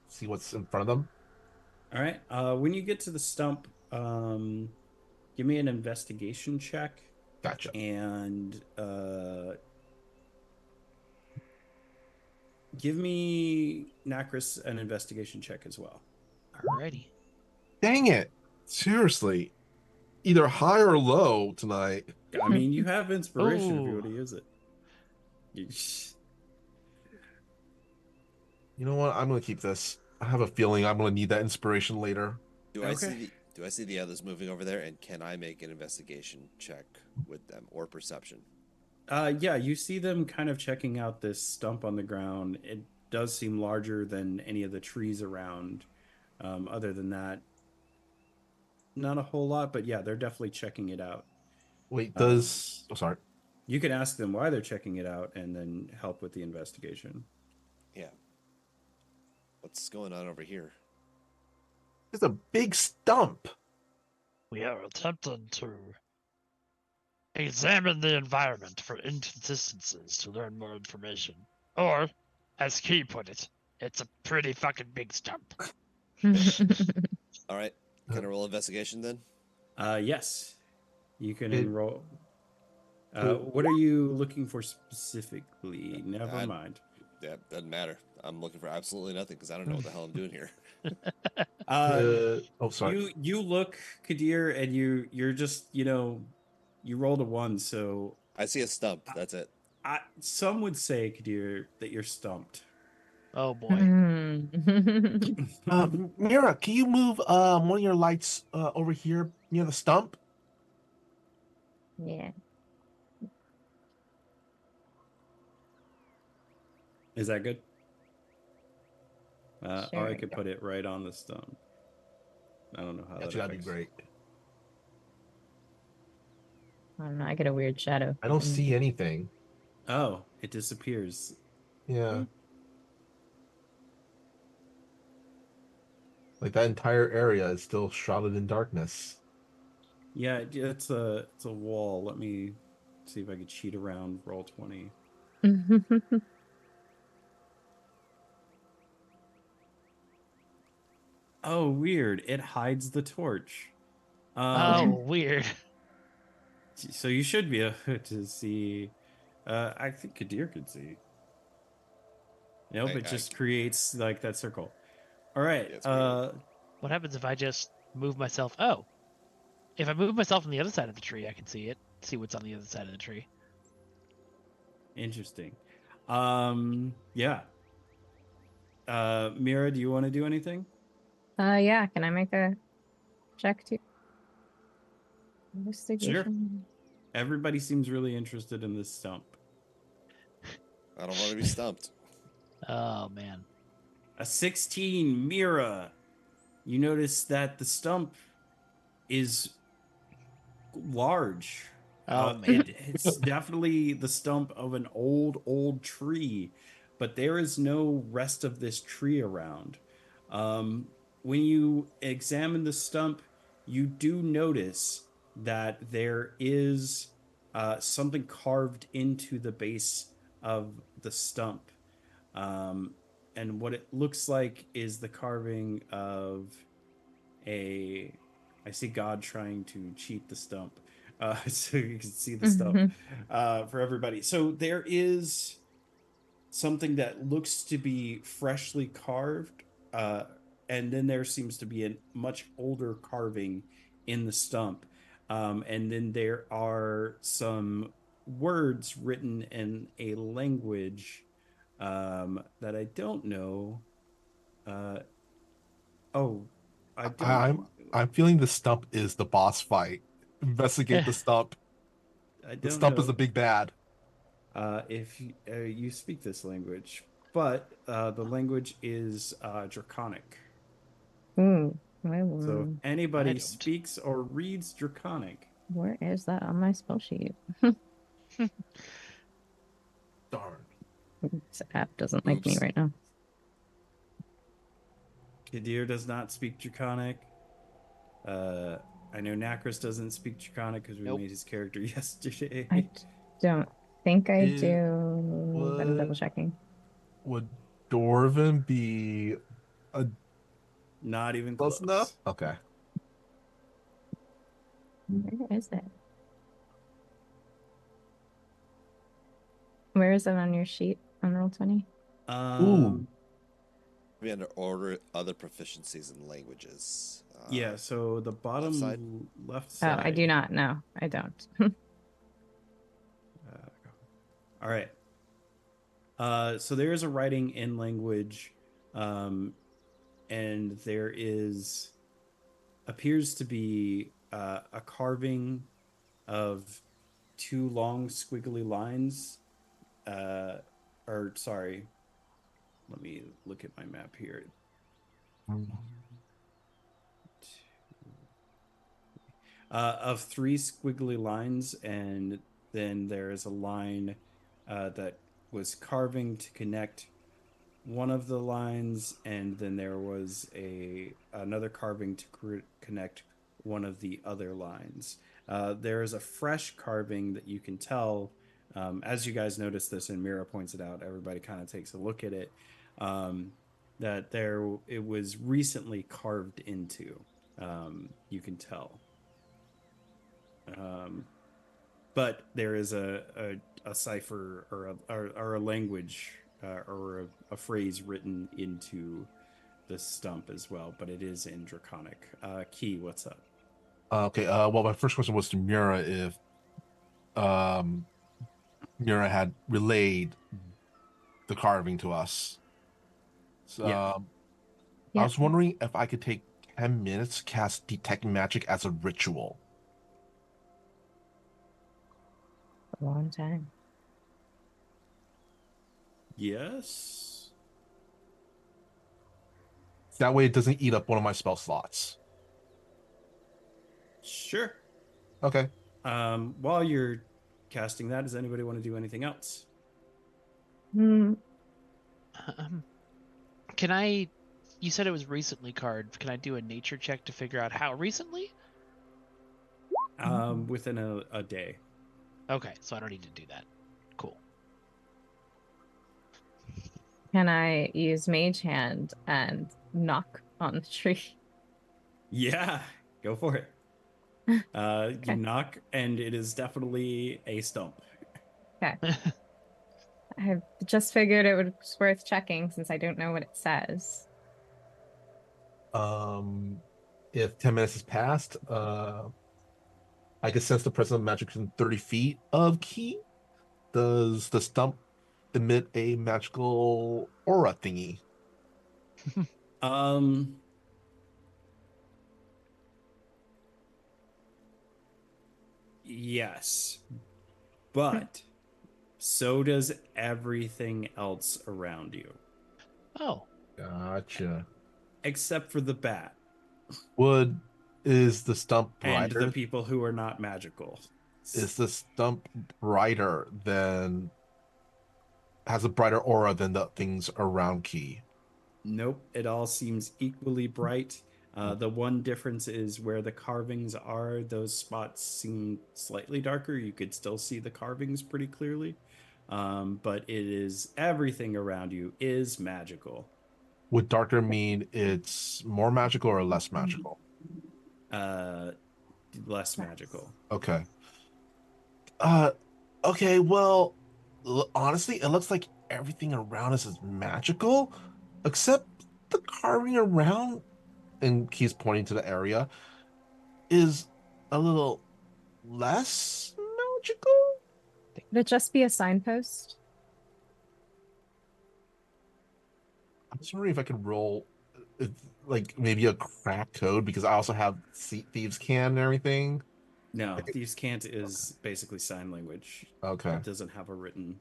see what's in front of them. All right. When you get to the stump, give me an investigation check, Gotcha. and give me Nacris an investigation check as well. Alrighty. Dang it. Seriously. Either high or low tonight. I mean, you have inspiration if you Ooh. want to use it. You know what? I'm going to keep this. I have a feeling I'm going to need that inspiration later. Do I see Okay. do I see the others moving over there, and can I make an investigation check with them or perception? Yeah, you see them kind of checking out this stump on the ground. It does seem larger than any of the trees around. Other than that, not a whole lot, but yeah, they're definitely checking it out. Wait, Um, sorry. You can ask them why they're checking it out and then help with the investigation. Yeah. What's going on over here? It's a big stump. We are attempting to examine the environment for inconsistencies to learn more information. Or, as Key put it, it's a pretty fucking big stump. All right. Can I roll investigation then? Yes, you can It- enroll. What are you looking for specifically? Never mind. Yeah, doesn't matter. I'm looking for absolutely nothing because I don't know what the hell I'm doing here. Sorry. You look, Kadir, and you're just you rolled a 1, so I see a stump. That's it. some would say, Kadir, that you're stumped. Oh boy. Mira, can you move one of your lights over here near the stump? Yeah. Is that good? Or I Sure, could yeah. put it right on the stump. I don't know how Actually, that that'd be affects. great. I don't know. I get a weird shadow. I don't see anything. Oh, it disappears. Yeah. Like that entire area is still shrouded in darkness. Yeah, it's a wall. Let me see if I can cheat around roll 20. Oh, weird. It hides the torch. Oh, weird. So you should be able to see. I think Kadir could see. Nope, it just creates like that circle. All right. Yeah, it's weird. What happens if I just move myself? Oh. If I move myself on the other side of the tree, I can see it. See what's on the other side of the tree. Interesting. Yeah. Mira, do you want to do anything? Yeah. Can I make a check too? Sure. Investigation. Everybody seems really interested in this stump. I don't want to be stumped. Oh man. A 16, Mira. You notice that the stump is large. Oh man. It's definitely the stump of an old tree, but there is no rest of this tree around. When you examine the stump, you do notice that there is something carved into the base of the stump. And what it looks like is the carving of I see God trying to cheat the stump. So you can see the stump for everybody. So there is something that looks to be freshly carved, and then there seems to be a much older carving in the stump. And then there are some words written in a language that I don't know. Oh, I don't. I'm feeling the stump is the boss fight. Investigate the stump. I The don't stump know is the big bad. if you speak this language, but the language is Draconic. Ooh, So if I anybody don't. speaks or reads Draconic, where is that on my spell sheet? Darn. This app doesn't like me Oops. right now. Kadir does not speak Draconic. I know Nacris doesn't speak Draconic because we Nope. made his character yesterday. I don't think I It do, but I'm double would checking. would Dwarven be Not even close close. enough? Okay. Where is it? Where is it on your sheet on Roll20? Ooh. Be under order other proficiencies in languages. Yeah, so the bottom side? left Oh, side. I do not know. I don't. All right. So there is a writing in language, and there appears to be a carving of two long squiggly lines. Or sorry, let me look at my map here. Of three squiggly lines, and then there is a line that was carving to connect one of the lines, and then there was another carving to connect one of the other lines. There is a fresh carving that you can tell, as you guys notice this, and Mira points it out. Everybody kind of takes a look at it. That it was recently carved into. You can tell. But there is a cipher or a language or a phrase written into the stump as well, but it is in Draconic. Key, what's up? Okay. Well, my first question was to Mira if Mira had relayed the carving to us. So, Yeah. I was wondering if I could take 10 minutes to cast Detect Magic as a ritual. A long time. Yes. That way it doesn't eat up one of my spell slots. Sure. Okay. While you're casting that, does anybody want to do anything else? Hmm. Can I? You said it was recently carved. Can I do a nature check to figure out how recently? Within a day. Okay, so I don't need to do that. Cool. Can I use Mage Hand and knock on the tree? Yeah, go for it. Okay. You knock, and it is definitely a stump. Okay. I just figured it was worth checking since I don't know what it says. If 10 minutes has passed, I can sense the presence of magic within 30 feet of Key. Does the stump emit a magical aura thingy? Um, yes, but so does everything else around you, Oh, Gotcha. except for the bat Is the stump and the brighter? people who are not magical. Is the stump brighter than has a brighter aura than the things around Key? Nope, it all seems equally bright. The one difference is where the carvings are, those spots seem slightly darker. You could still see the carvings pretty clearly. But it is everything around you is magical. Would darker mean it's more magical or less magical? Uh, Less magical. Okay. Uh, okay, well, honestly, it looks like everything around us is magical, except the carving around, and he's pointing to the area, is a little less magical. Would it just be a signpost? I'm just wondering if I could roll like maybe a crack code because I also have thieves can and everything. No, Thieves Can't is basically sign language. Okay, It doesn't have a written.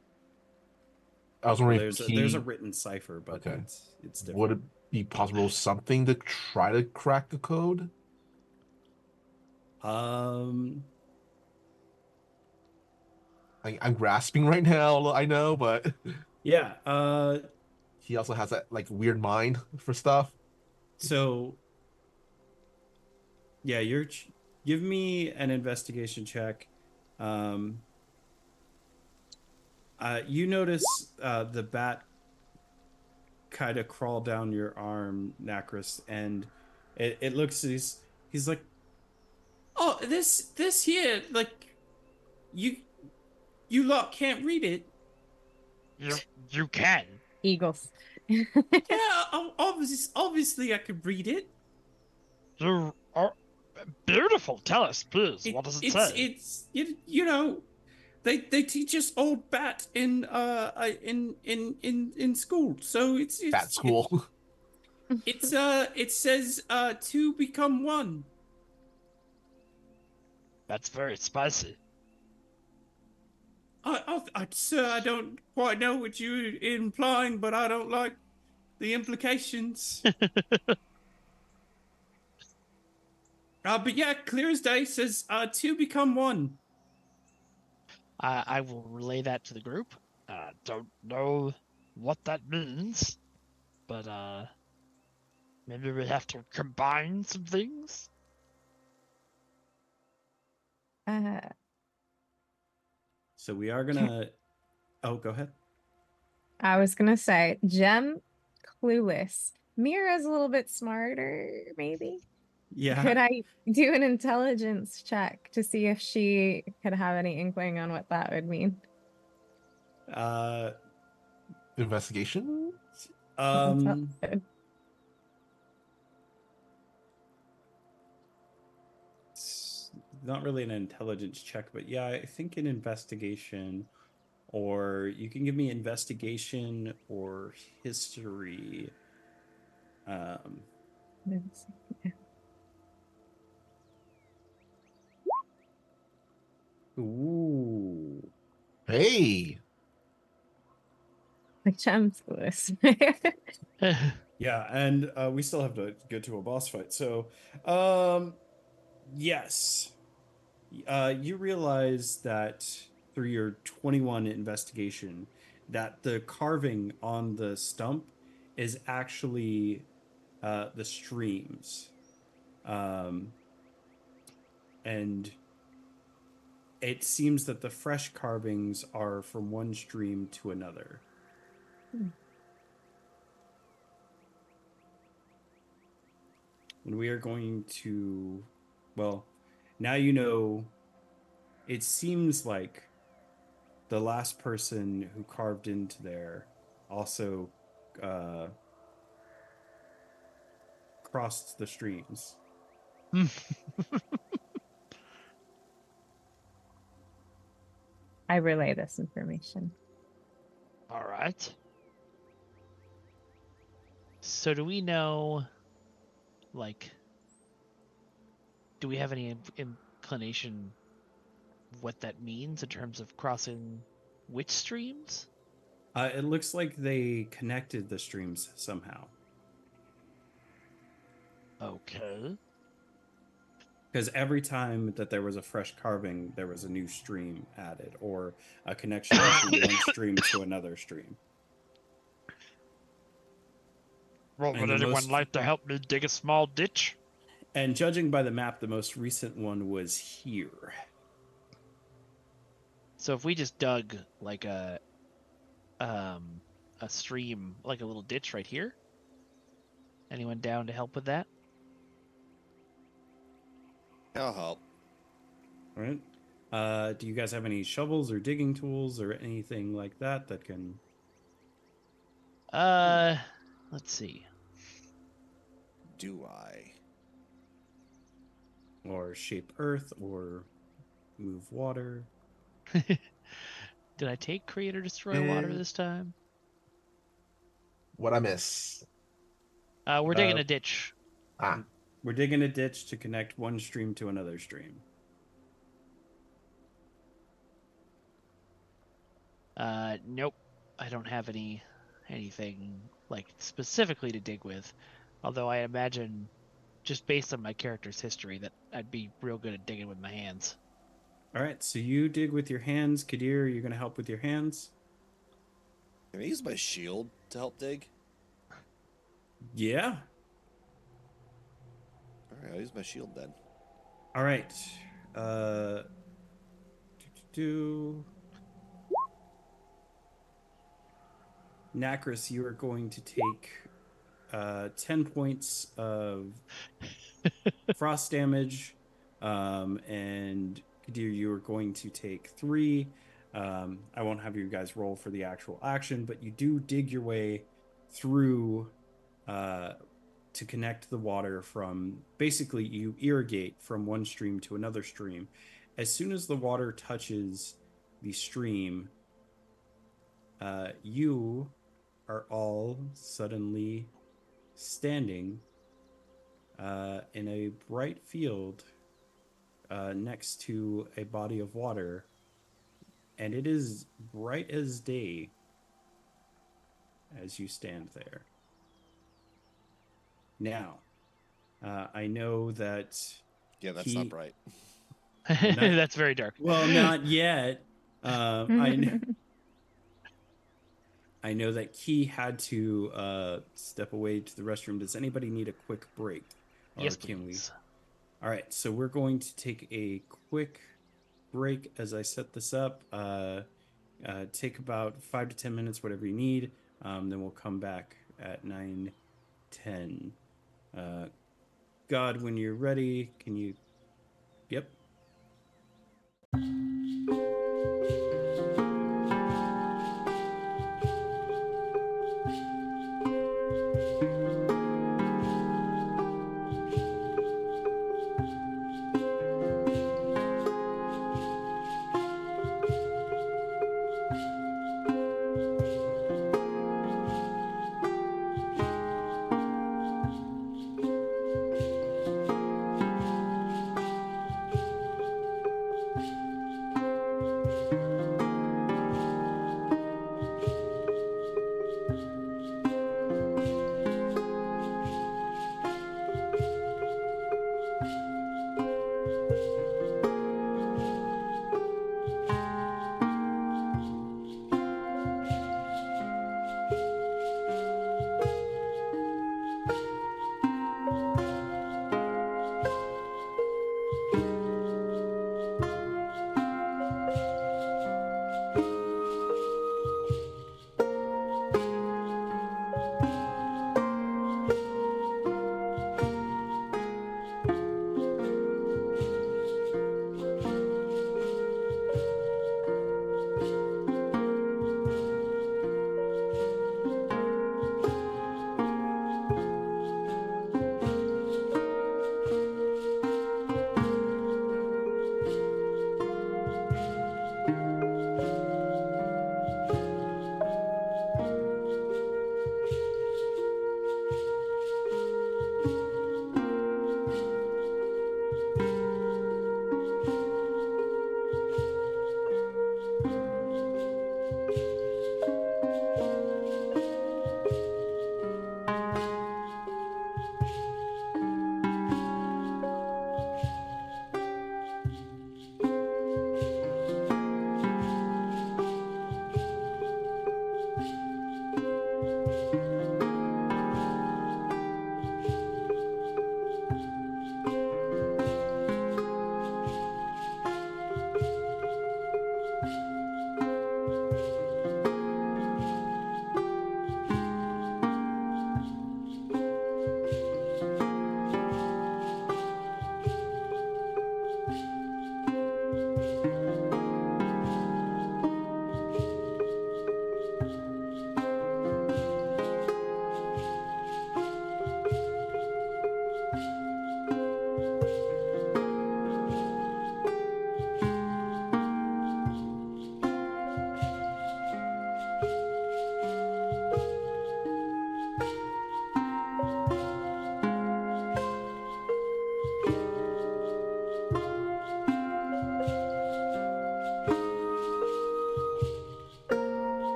I was Well, wondering if there's a key. written cipher, but Okay, it's would it different. be possible something to try to crack the code? Um, I'm grasping right now. I know, but yeah. he also has that like weird mind for stuff. So yeah, give me an investigation check. Um, you notice the bat kind of crawl down your arm, Nacris, and it looks. He's like, oh, this here, like you you lot can't read it. You you can. Eagles. Yeah, obviously I could read it. You are beautiful. Tell us, please. What does it say? It's you know they teach us old bat in school. So Bat school. it says two become one. That's very spicy. Sir, I don't quite know what you're implying, but I don't like the implications. But yeah, clear as day says two become one. I will relay that to the group. Don't know what that means, but maybe we have to combine some things. uh, So we are gonna. Oh, go ahead. I was gonna say, Gem, clueless. Mira's a little bit smarter, maybe. Yeah. Could I do an intelligence check to see if she could have any inkling on what that would mean? Investigation. Um. It's not really an intelligence check, but yeah, I think an investigation, or you can give me investigation or history. Um. Ooh. Hey, Like Gem's clueless. Yeah, and we still have to get to a boss fight. So, yes, you realize that through your 21 investigation, that the carving on the stump is actually the streams, um, and it seems that the fresh carvings are from one stream to another. And we are going to, well, now you know, it seems like the last person who carved into there also uh, crossed the streams. I relay this information. All right. So do we know, like, do we have any inclination what that means in terms of crossing which streams? It looks like they connected the streams somehow. Okay. Because every time that there was a fresh carving, there was a new stream added, or a connection between one stream to another stream. Well, would anyone like to help me dig a small ditch? And judging by the map, the most recent one was here. So if we just dug like a stream, like a little ditch right here, anyone down to help with that? I'll help. All right. Do you guys have any shovels or digging tools or anything like that that can? Let's see. Do I? Or shape earth or move water? Did I take create or destroy water this time? what I miss? We're digging a ditch. Ah, We're digging a ditch to connect one stream to another stream. Nope. I don't have anything like specifically to dig with. Although I imagine, just based on my character's history, that I'd be real good at digging with my hands. All right, so you dig with your hands. Kadir, you're going to help with your hands? Can I use my shield to help dig? Yeah. All right, I'll use my shield then. All right. Uh, do. Nacris, you are going to take 10 points of frost damage, and Kadir, you are going to take 3. I won't have you guys roll for the actual action, but you do dig your way through to connect the water from, basically you irrigate from one stream to another stream. As soon as the water touches the stream, you are all suddenly standing in a bright field next to a body of water, and it is bright as day as you stand there. Now, I know that Yeah, that's not right. That's very dark. Well, not yet. I know that Key had to step away to the restroom. Does anybody need a quick break? Or Yes, can we? please. All right, so we're going to take a quick break as I set this up. Take about 5 to 10 minutes, whatever you need. Then we'll come back at 9:10. God, when you're ready, can you? Yep.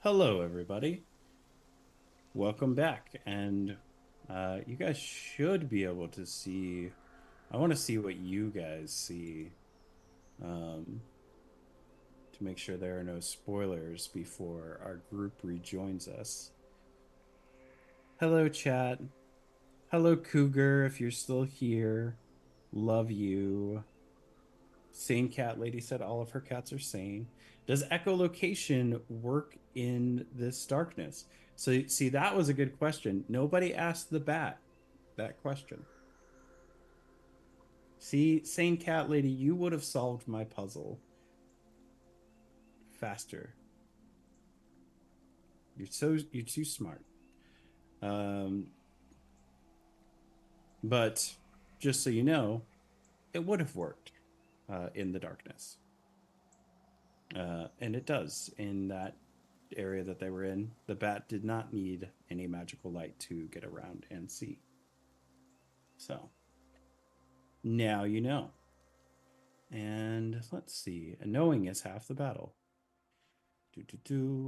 Hello, everybody. Welcome back. And you guys should be able to see. I want to see what you guys see to make sure there are no spoilers before our group rejoins us. Hello, chat. Hello, Cougar, if you're still here. Love you. Sane Cat Lady said all of her cats are sane. Does echolocation work in this darkness? So, see, that was a good question. Nobody asked the bat that question. See, Sane Cat Lady, you would have solved my puzzle faster. You're too smart. But just so you know, it would have worked in the darkness. And it does in that area that they were in. The bat did not need any magical light to get around and see. So now you know. And let's see. And knowing is half the battle.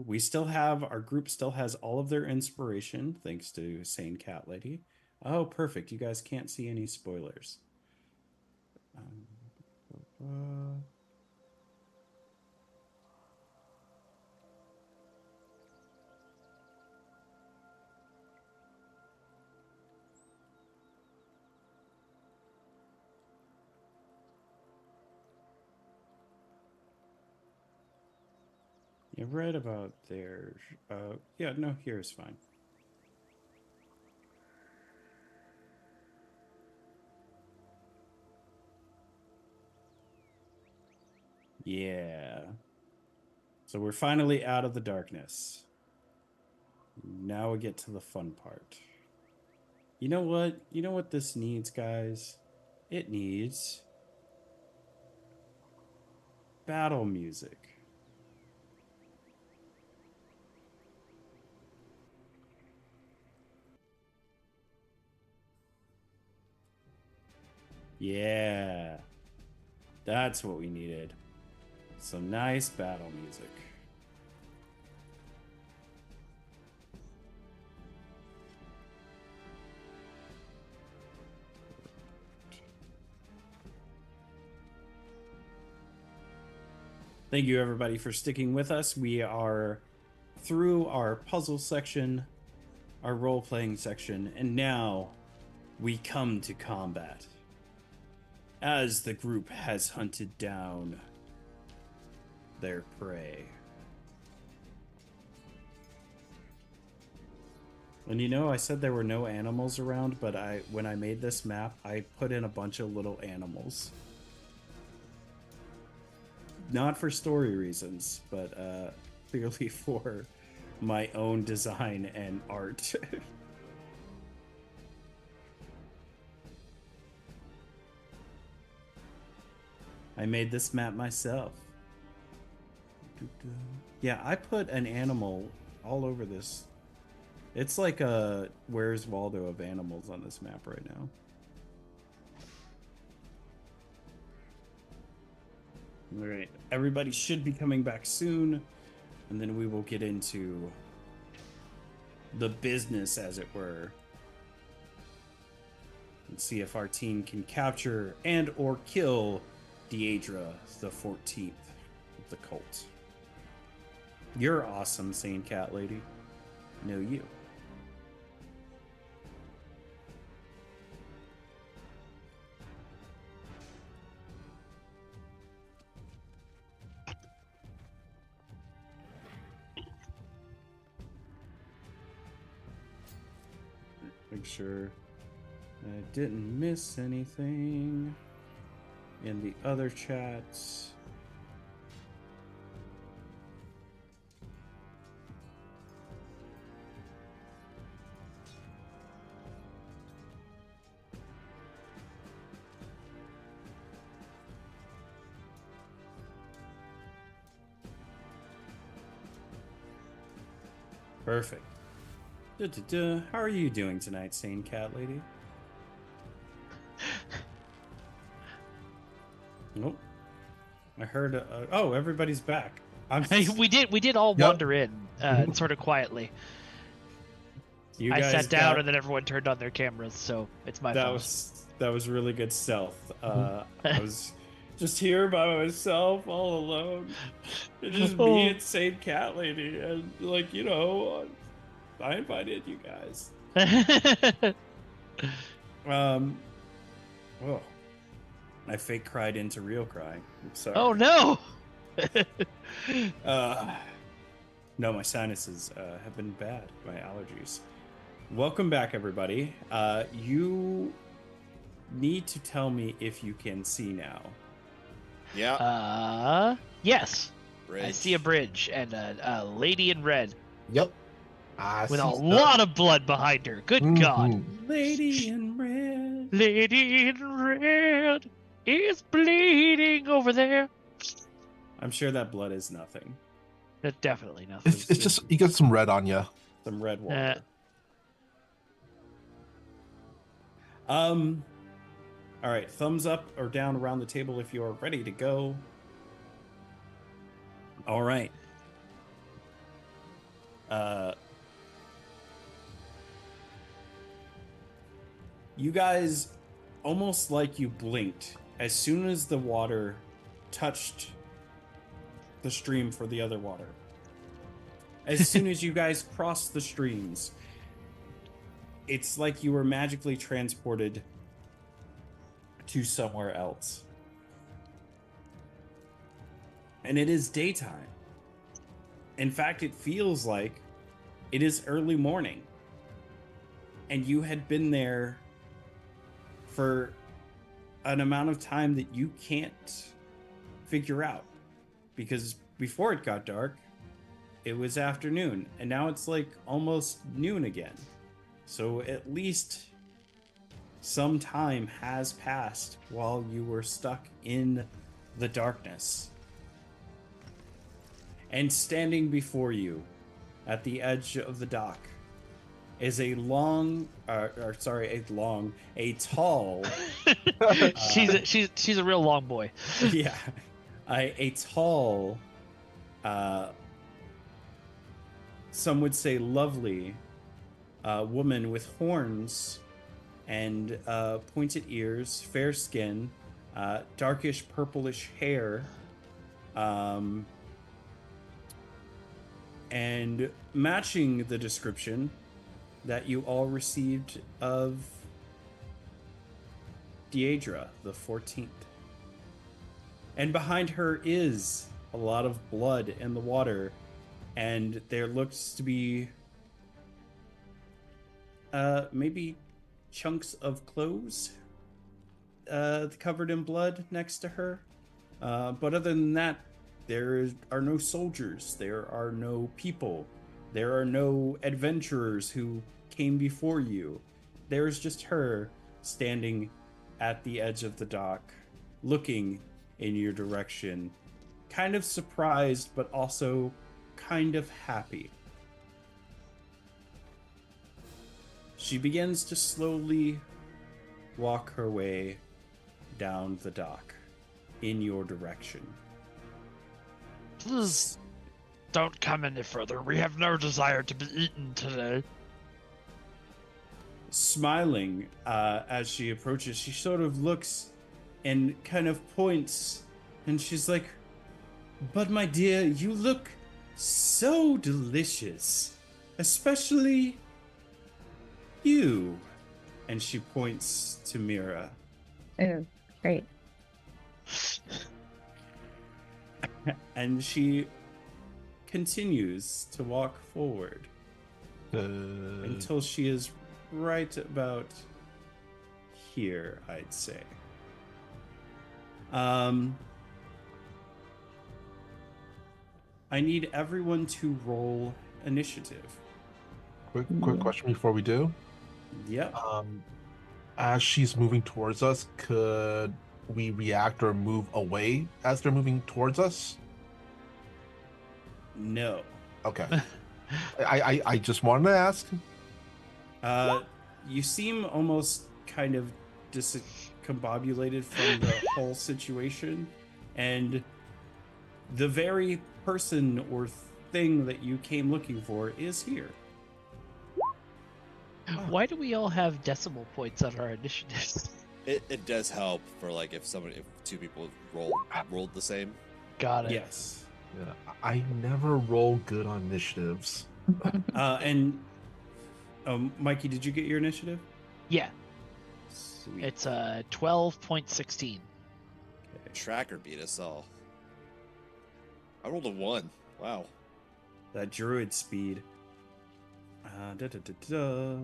We still have, our group still has all of their inspiration, thanks to Sane Cat Lady. Oh, perfect. You guys can't see any spoilers. Yeah, right about there. Yeah, no, here is fine. Yeah. So we're finally out of the darkness. Now we get to the fun part. You know what? You know what this needs, guys? It needs battle music. Yeah. That's what we needed. Some nice battle music. Thank you, everybody, for sticking with us. We are through our puzzle section, our role-playing section, and now we come to combat. As the group has hunted down their prey. And you know, I said there were no animals around, but when I made this map, I put in a bunch of little animals. Not for story reasons, but clearly for my own design and art. I made this map myself. Yeah, I put an animal all over this. It's like a Where's Waldo of animals on this map right now. All right, everybody should be coming back soon, and then we will get into the business, as it were, and see if our team can capture and or kill Hydra, the 14th of the cult. You're awesome, Sane Cat Lady. No, you. Make sure I didn't miss anything in the other chats. Perfect. How are you doing tonight, Sane Cat Lady? Nope. I heard. Oh, everybody's back. I'm we did all Yep. wander in, sort of quietly. you I guys sat down got- and then everyone turned on their cameras, so it's my fault. that was really good stealth. I was just here by myself, all alone. It's just me and Saint Cat Lady, and like I invited you guys. Oh, I fake cried into real crying. I'm sorry. Oh no! No, my sinuses have been bad. My allergies. Welcome back, everybody. You need to tell me if you can see now. Yeah. Yes. Bridge. I see a bridge and a lady in red Yep. I with see a stuff. lot of blood behind her. Good God. Mhm. Lady in red. Lady in red is bleeding over there. I'm sure that blood is nothing. That's definitely nothing. It's just you got some red on you. Some red water. All right, thumbs up or down around the table if you're ready to go. All right. You guys, almost like you blinked, as soon as the water touched the stream for the other water. As soon as you guys crossed the streams, it's like you were magically transported to somewhere else. And it is daytime. In fact, it feels like it is early morning. And you had been there for an amount of time that you can't figure out. Because before it got dark, it was afternoon. And now it's like almost noon again. So at least some time has passed while you were stuck in the darkness. And standing before you at the edge of the dock is a tall she's a real long boy. yeah, a tall some would say lovely woman with horns and pointed ears, fair skin, darkish purplish hair, and matching the description that you all received of Deidre, the 14th. And behind her is a lot of blood in the water, and there looks to be maybe chunks of clothes covered in blood next to her. But other than that, there are no soldiers, there are no people, there are no adventurers who came before you. There's just her standing at the edge of the dock, looking in your direction, kind of surprised, but also kind of happy. She begins to slowly walk her way down the dock in your direction. Please don't come any further. We have no desire to be eaten today. Smiling as she approaches, she sort of looks and kind of points, and she's like, "But my dear, you look so delicious, especially you." And she points to Mira. Oh, great. And she continues to walk forward until she is right about here, I'd say. I need everyone to roll initiative. Quick question before we do. Yep. As she's moving towards us, could we react or move away as they're moving towards us? No. Okay. I just wanted to ask. You seem almost kind of discombobulated from the whole situation, and the very person or thing that you came looking for is here. Why do we all have decimal points on our initiatives? It does help for like if two people rolled the same. Got it. Yes. Yeah, I never roll good on initiatives. And Mikey, did you get your initiative? Yeah, Sweet. it's 12.16. Tracker beat us all. I rolled a 1. Wow. That druid speed. Da, da, da, da.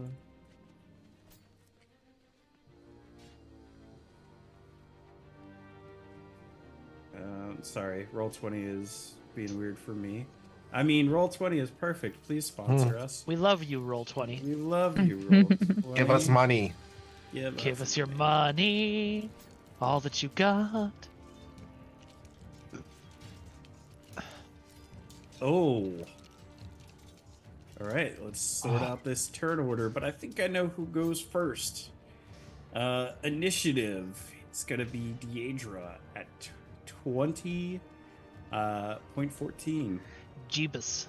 Sorry, Roll20 is being weird for me. I mean, Roll20 is perfect. Please sponsor us. We love you, Roll20. We love you, Roll20. Give us money. Give us your money, all that you got. Oh. All right, let's sort out this turn order, but I think I know who goes first. Initiative. It's going to be Deidra at 20.14. Jeebus.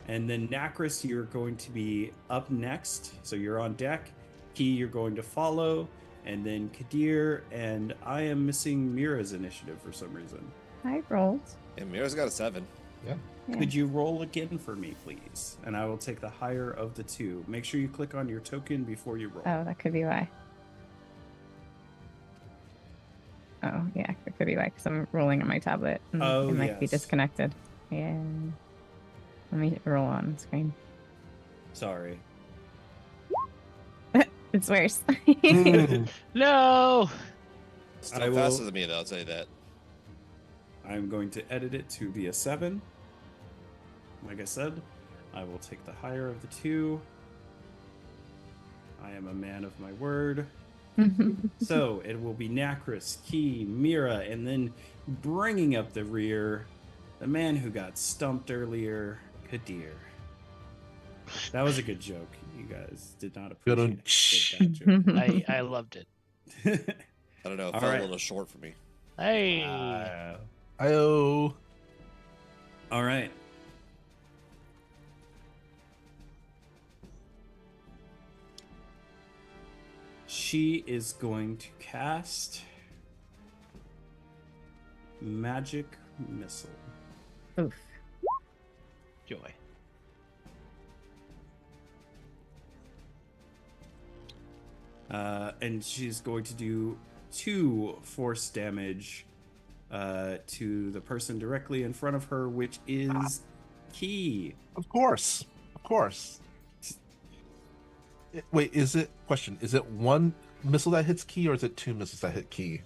And then Nacris, you're going to be up next. So you're on deck. Key, you're going to follow. And then Kadir, and I am missing Mira's initiative for some reason. I rolled. And Mira's got a 7. Yeah. Could you roll again for me, please? And I will take the higher of the two. Make sure you click on your token before you roll. Oh, that could be why. Oh, yeah, it could be why, because I'm rolling on my tablet. And Oh, it might be yes. disconnected. Yeah. Let me roll on screen. Sorry. It's worse. No! Still I will- faster than me, though, I'll tell you that. I'm going to edit it to be a 7. Like I said, I will take the higher of the two. I am a man of my word. So it will be Nacris, Key, Mira, and then bringing up the rear, the man who got stumped earlier, Kadir. That was a good joke. You guys did not Good appreciate that I loved it. joke. I don't know, it All felt right. a little short for me. Hey! Ayo. All right. She is going to cast Magic Missile. Oof. Joy. And she's going to do 2 force damage to the person directly in front of her, which is Key. Of course. Of course. Wait, is it one missile that hits Key or is it 2 missiles that hit Key?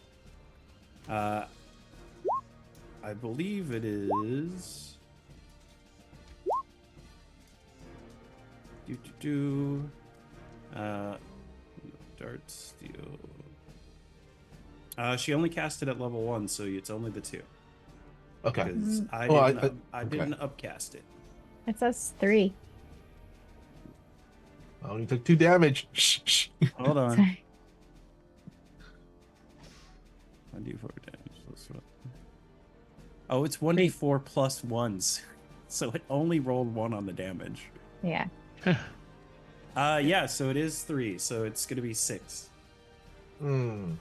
I believe it is. Dart Steel. She only cast it at level 1, so it's only the 2. Okay. Because I Oh, didn't, I okay. didn't upcast it. It says 3. Oh, you took 2 damage. Shh, shh. Hold on. Sorry. 1d4 damage plus 1. Oh, it's 1d4 plus 1s. So it only rolled 1 on the damage. Yeah. Yeah, so it is 3, so it's gonna be 6. Hmm.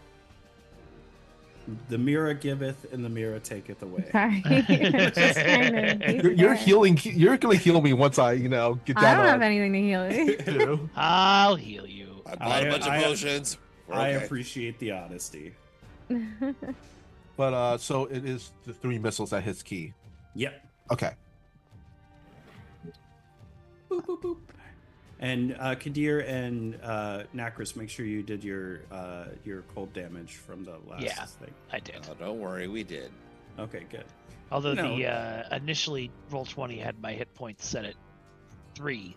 The Mira giveth and the Mira taketh away. Sorry. Just trying to be You're fair. healing. You're gonna heal me once I, get I down don't have to anything to heal you. 2. I'll heal you. I bought a bunch of potions. We're I okay. appreciate the honesty. But so it is the 3 missiles that hits Key. Yep. Okay. Boop, boop, boop. And Kadir and Nacris, make sure you did your cold damage from the last Yeah. thing. I did. Oh, don't worry, we did. Okay, good. Although No. the initially Roll20 had my hit points set at 3,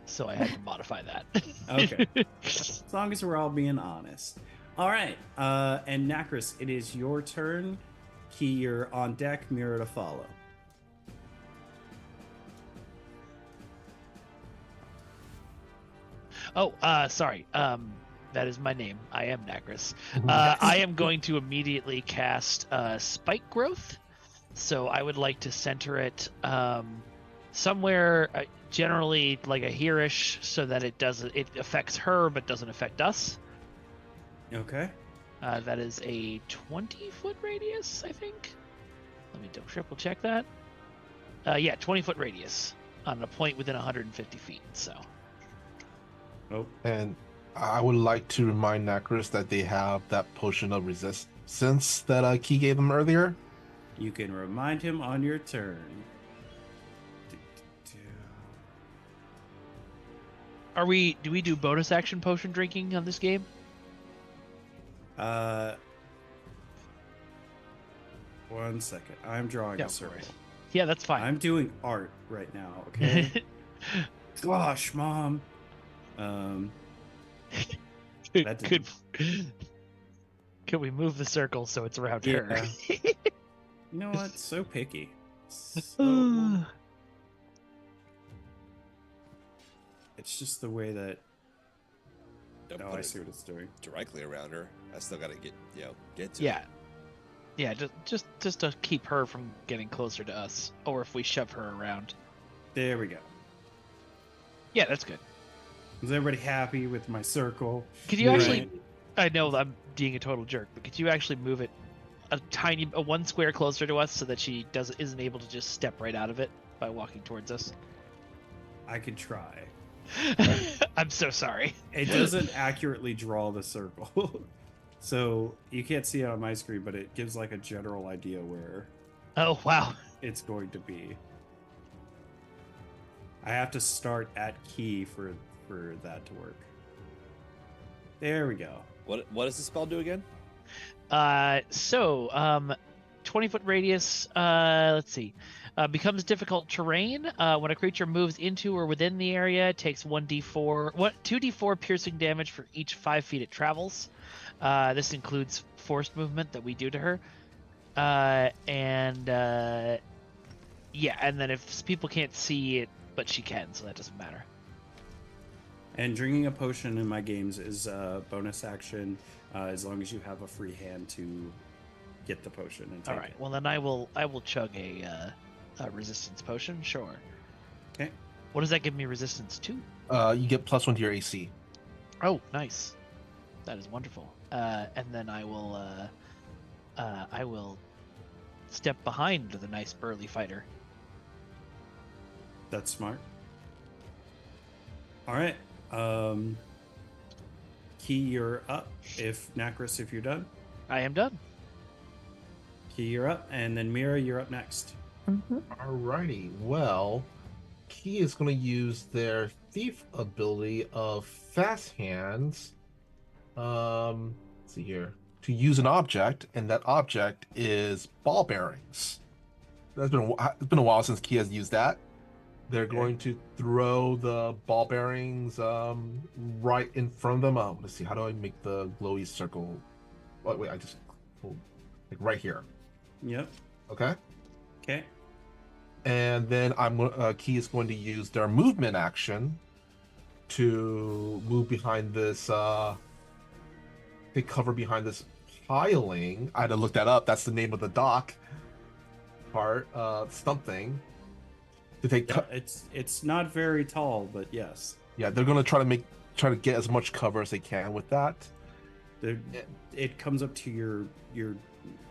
so I had to modify that. Okay. As long as we're all being honest. All right. And Nacris, it is your turn. Key, you're on deck. Mira to follow. Oh, sorry. That is my name. I am Nacris. I am going to immediately cast Spike Growth. So I would like to center it somewhere, generally like a here-ish, so that it affects her but doesn't affect us. Okay. That is a 20-foot radius, I think. Let me triple check that. Yeah, 20-foot radius on a point within 150 feet. So. Oh, And I would like to remind Nacris that they have that potion of resistance that Key gave them earlier. you can remind him on your turn. Do we do bonus action potion drinking on this game? One second. I'm drawing Yeah, a of circle. course. Yeah, that's fine. I'm doing art right now, okay? Gosh, Mom. That Could we move the circle so it's around her? You know what? So picky. So... It's just the way that... Don't Oh, put I it see what it's doing. directly around her. I still gotta get to Yeah. it. Yeah, just to keep her from getting closer to us, or if we shove her around. There we go. Yeah, that's good. Is everybody happy with my circle? Could you actually? Right. I know I'm being a total jerk, but could you actually move it a one square closer to us so that she isn't able to just step right out of it by walking towards us? I could try. I'm so sorry. It doesn't accurately draw the circle. So you can't see it on my screen, but it gives like a general idea where Oh wow. it's going to be. I have to start at key for that to work. There we go. What does the spell do again? 20-foot radius, let's see. Becomes difficult terrain. When a creature moves into or within the area, it takes 2d4 piercing damage for each 5 feet it travels. This includes forced movement that we do to her. Yeah, and then if people can't see it, but she can, so that doesn't matter. And drinking a potion in my games is a bonus action, as long as you have a free hand to get the potion. And take All right. it. Well, then I will chug a resistance potion. Sure. Okay. What does that give me resistance to? You get +1 to your AC. Oh, nice. That is wonderful. And then I will step behind the nice burly fighter. That's smart. All right. Key, you're up. Nacris, if you're done. I am done. Key, you're up, and then Mira, you're up next. Alrighty. Well, Key is going to use their thief ability of fast hands. Let's see here. To use an object, and that object is ball bearings. It's been a while since Key has used that. They're going to throw the ball bearings right in front of them. Let's see. How do I make the glowy circle? Oh, wait, like right here. Yep. Okay. Okay. And then Key is going to use their movement action to move behind this. They cover behind this piling. I had to look that up. That's the name of the dock part. Something. It's not very tall, but yes. Yeah, they're gonna try to get as much cover as they can with that. It comes up to your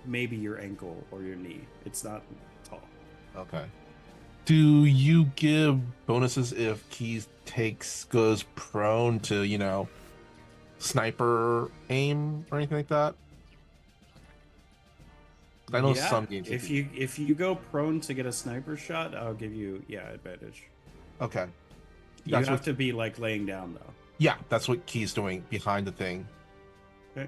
maybe your ankle or your knee. It's not tall. Okay. Do you give bonuses if Keys goes prone to, sniper aim or anything like that? I know some games. If you go prone to get a sniper shot, I'll give you advantage. Okay. You have to be like laying down though. Yeah, that's what Key's doing behind the thing. Okay.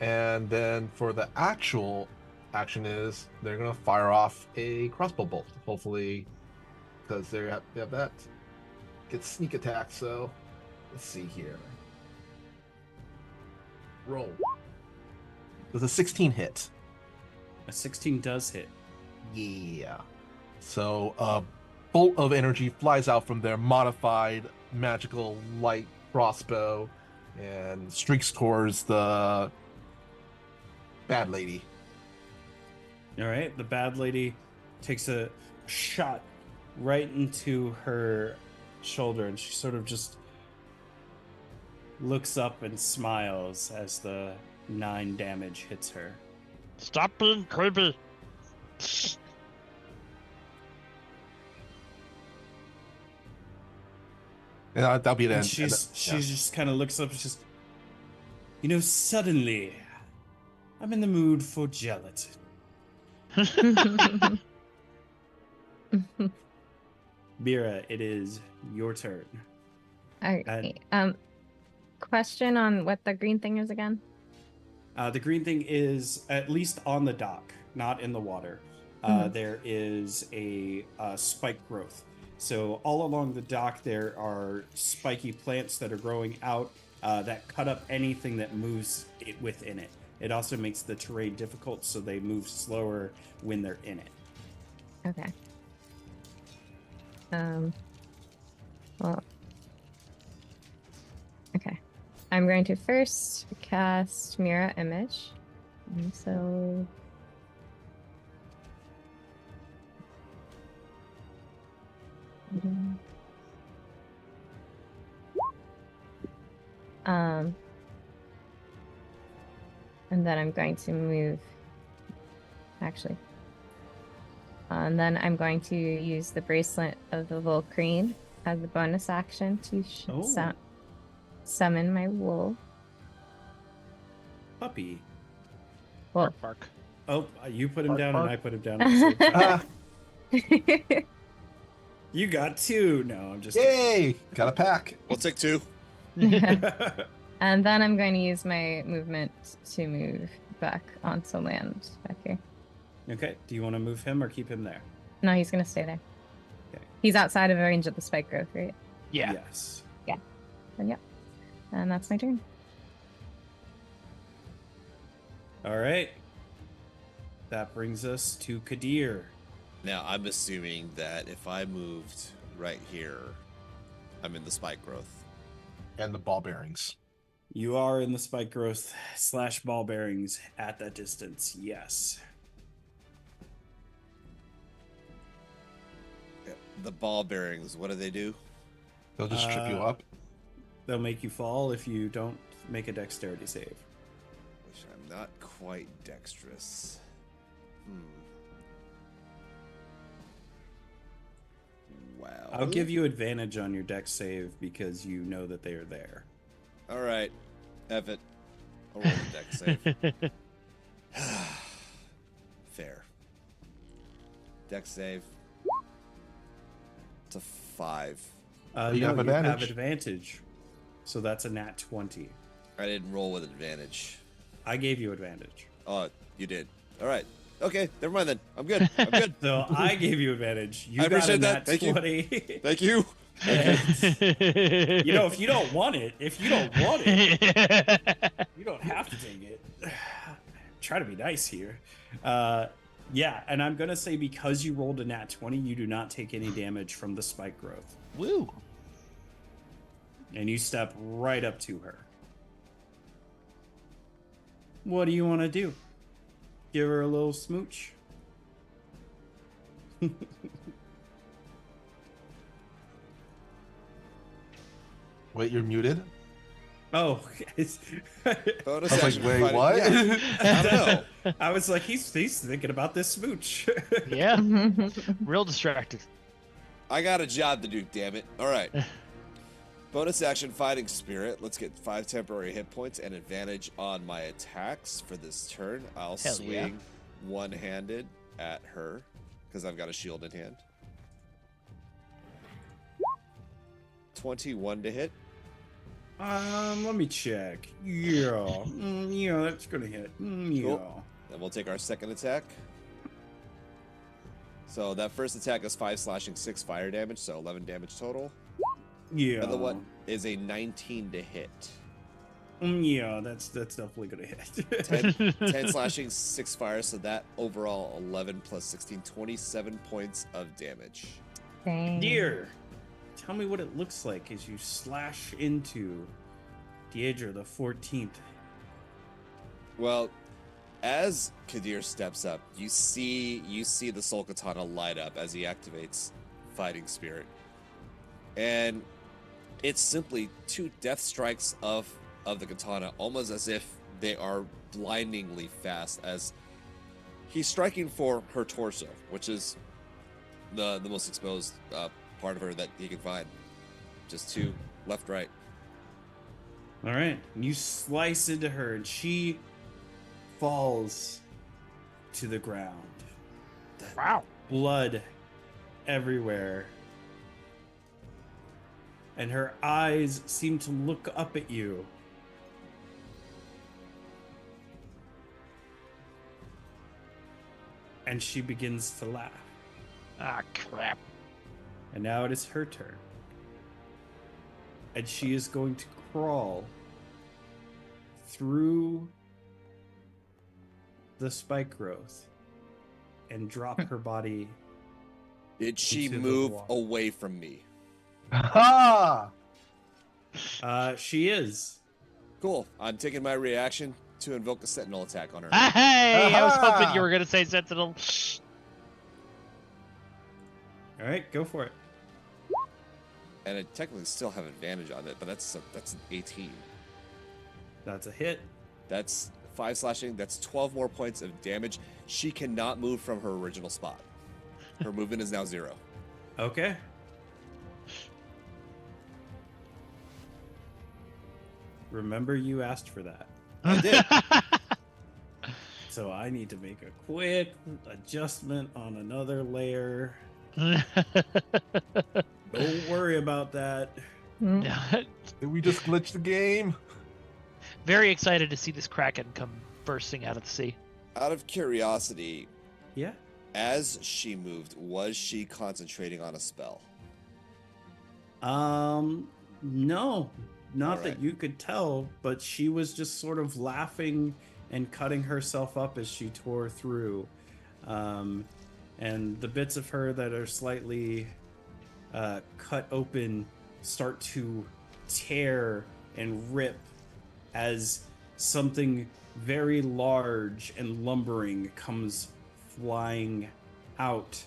And then for the actual action is they're gonna fire off a crossbow bolt, hopefully, because they have that. Get sneak attack. So let's see here. Roll. Does a 16 hit? A 16 does hit. Yeah. So a bolt of energy flies out from their modified magical light crossbow and streaks towards the bad lady. All right, the bad lady takes a shot right into her shoulder, and she sort of just looks up and smiles as the 9 damage hits her. Stop being creepy. Yeah, that'll be the And end. she's Yeah. just kind of looks up and just, suddenly I'm in the mood for gelatin. Mira, it is your turn. Okay. Question on what the green thing is again? The green thing is at least on the dock, not in the water. There is a spike growth. So all along the dock, there are spiky plants that are growing out that cut up anything that moves within it. It also makes the terrain difficult, so they move slower when they're in it. Okay. Well. Okay. I'm going to first cast Mirror Image. And so. And then I'm going to move. Actually. And then I'm going to use the Bracelet of the Volcrine as a bonus action to summon my wolf. Puppy. Well, Bark. Oh, you put him Bark, down bark. and I put him down at the same time. Ah, You got 2. No, I'm just yay! Got a pack. We'll take 2. kidding. and then I'm going to use my movement to move back onto land back here. Okay, do you want to move him or keep him there? No, he's going to stay there. Okay. He's outside of range of the spike growth, right? Yeah. Yes. And yep. And that's my turn. All right. That brings us to Kadir. Now, I'm assuming that if I moved right here, I'm in the spike growth. And the ball bearings. You are in the spike growth / ball bearings at that distance. Yes. The ball bearings, what do they do? They'll just trip you up. They'll make you fall if you don't make a dexterity save. Which I'm not quite dexterous. Wow. I'll give you advantage on your dex save because you know that they are there. All right. F it. I'll roll the dex save. Fair. Dex save. It's a 5. You have advantage. have advantage. So that's a nat 20. I didn't roll with advantage. I gave you advantage. Oh, you did. All right. Okay, never mind then. I'm good. I'm good. So I gave you advantage. You I got a appreciate that. nat Thank you. 20. Thank you. And, if you don't want it, you don't have to take it. Try to be nice here. Yeah, and I'm going to say because you rolled a nat 20, you do not take any damage from the spike growth. Woo. And you step right up to her. What do you want to do? Give her a little smooch? Wait, you're muted? Oh, it's... Bonus I was like, action wait, provided- what? Yeah, I don't know. I was like, he's thinking about this smooch. Yeah. Real distracted. I got a job to do, damn it. All right. Bonus action fighting spirit. Let's get 5 temporary hit points and advantage on my attacks for this turn. I'll Hell yeah. swing one-handed at her because I've got a shield in hand. 21 to hit. Let me check. Yeah. Yeah, that's gonna hit. Yeah. Cool. Then we'll take our second attack. So that first attack is 5 slashing, 6 fire damage, so 11 damage total. Yeah. The other one is a 19 to hit. Yeah, that's definitely gonna hit. 10 slashing, 6 fire, so that overall 11 plus 16, 27 points of damage. Dang. Dear, tell me what it looks like as you slash into Deidre the 14th. Well, as Kadir steps up, you see the Soul Katana light up as he activates Fighting Spirit. And it's simply 2 death strikes of the katana, almost as if they are blindingly fast, as he's striking for her torso, which is the most exposed part of her that he can find. Just 2 left, right. All right. You slice into her, and she falls to the ground. Wow. Blood everywhere. And her eyes seem to look up at you. And she begins to laugh. Ah, crap. And now it is her turn. And she is going to crawl through the spike growth and drop her body. Did she Into the move wall. away from me? Ha! She is. Cool. I'm taking my reaction to invoke a Sentinel attack on her. Hey, I was hoping Aha! you were going to say Sentinel. All right, go for it. And I technically still have advantage on it, but that's an 18. That's a hit. That's 5 slashing. That's 12 more points of damage. She cannot move from her original spot. Her movement is now 0. Okay. Remember, you asked for that. I did. So I need to make a quick adjustment on another layer. Don't worry about that. Mm. Did we just glitch the game? Very excited to see this Kraken come bursting out of the sea. Out of curiosity, Yeah. as she moved, was she concentrating on a spell? No, not All that right. you could tell, but she was just sort of laughing and cutting herself up as she tore through. And the bits of her that are slightly cut open start to tear and rip as something very large and lumbering comes flying out.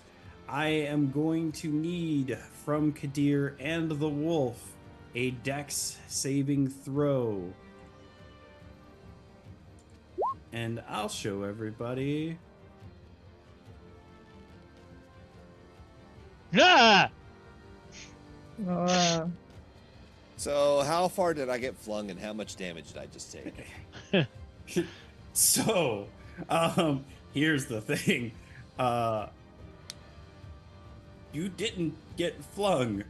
I am going to need from Kadir and the wolf a dex saving throw. And I'll show everybody. Ah! Whoa. So how far did I get flung and how much damage did I just take? So, here's the thing. You didn't get flung.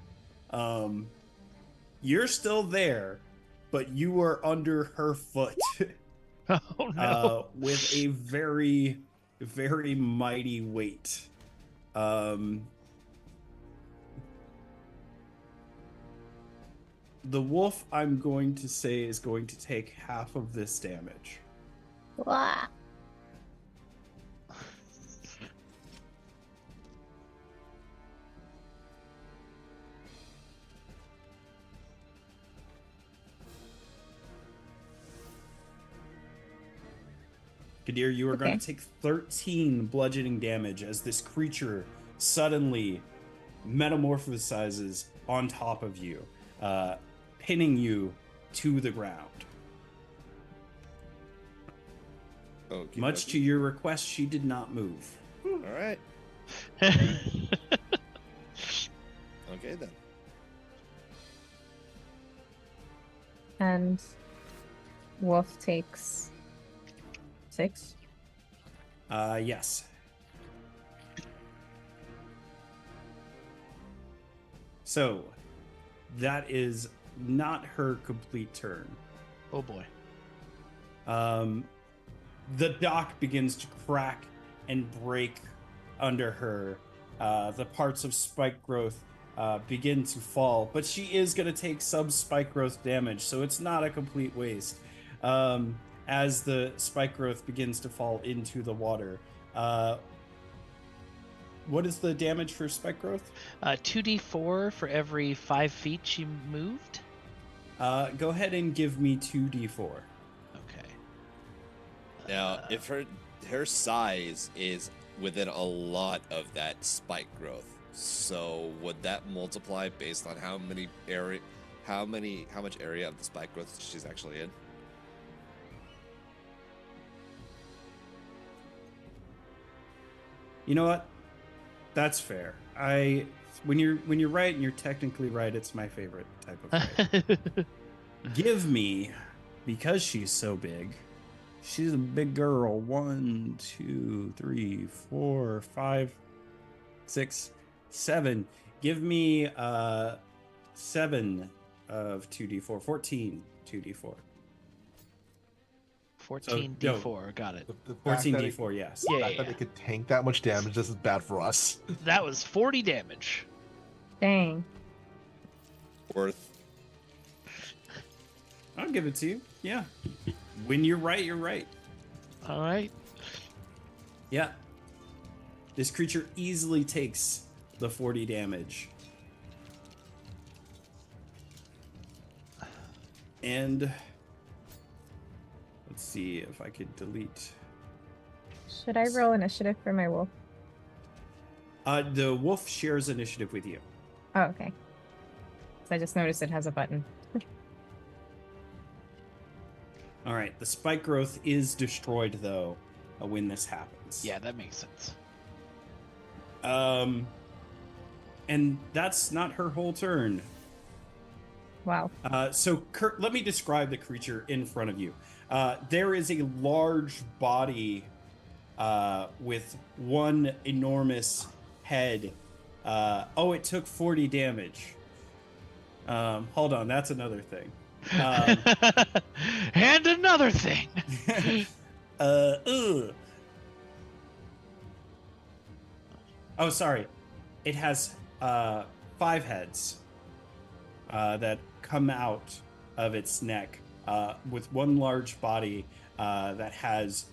You're still there, but you were under her foot Oh no. with a very, very mighty weight. The wolf, I'm going to say, is going to take half of this damage. Wah. Kadir, you are going Okay. to take 13 bludgeoning damage as this creature suddenly metamorphosizes on top of you, pinning you to the ground. Okay, Much to your request, she did not move. All right. Okay then. And wolf takes 6. Yes. So, that is not her complete turn. Oh boy. The dock begins to crack and break under her. The parts of spike growth begin to fall, but she is going to take some spike growth damage, so it's not a complete waste. As the spike growth begins to fall into the water. What is the damage for spike growth? 2d4 for every 5 feet she moved. Go ahead and give me 2d4. Okay. Now, if her size is within a lot of that spike growth, so would that multiply based on how much area of the spike growth she's actually in? You know what? That's fair. When you're right and you're technically right, it's my favorite type of fight. Give me, because she's so big, she's a big girl. 1, 2, 3, 4, 5, 6, 7. Give me 7 of 2d4, 14 2d4. 14d4, got it. The fact that 14d4, yes. The Yeah, fact that it could tank that much damage, this is bad for us. That was 40 damage. Dang. Worth. I'll give it to you. Yeah. When you're right, you're right. All right. Yeah. This creature easily takes the 40 damage. And let's see if I could delete. Should I roll initiative for my wolf? The wolf shares initiative with you. Oh, okay. So I just noticed it has a button. All right. The spike growth is destroyed though when this happens. Yeah, that makes sense. And that's not her whole turn. Wow. So Kurt, let me describe the creature in front of you. There is a large body with one enormous head. It took 40 damage. Hold on, that's another thing. And another thing. Ugh. Oh, sorry. It has 5 heads that come out of its neck with one large body that has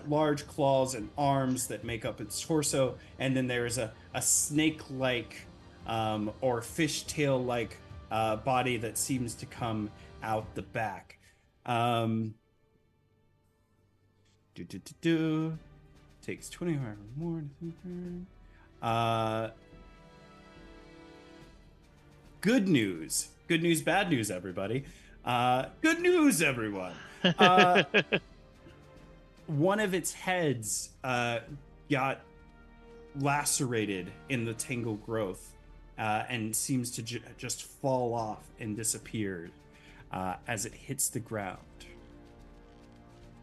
large claws and arms that make up its torso, and then there is a snake-like or fishtail-like body that seems to come out the back. Takes 25 or more. Good news, bad news, everybody. Good news, everyone. One of its heads got lacerated in the tangle growth and seems to just fall off and disappear as it hits the ground.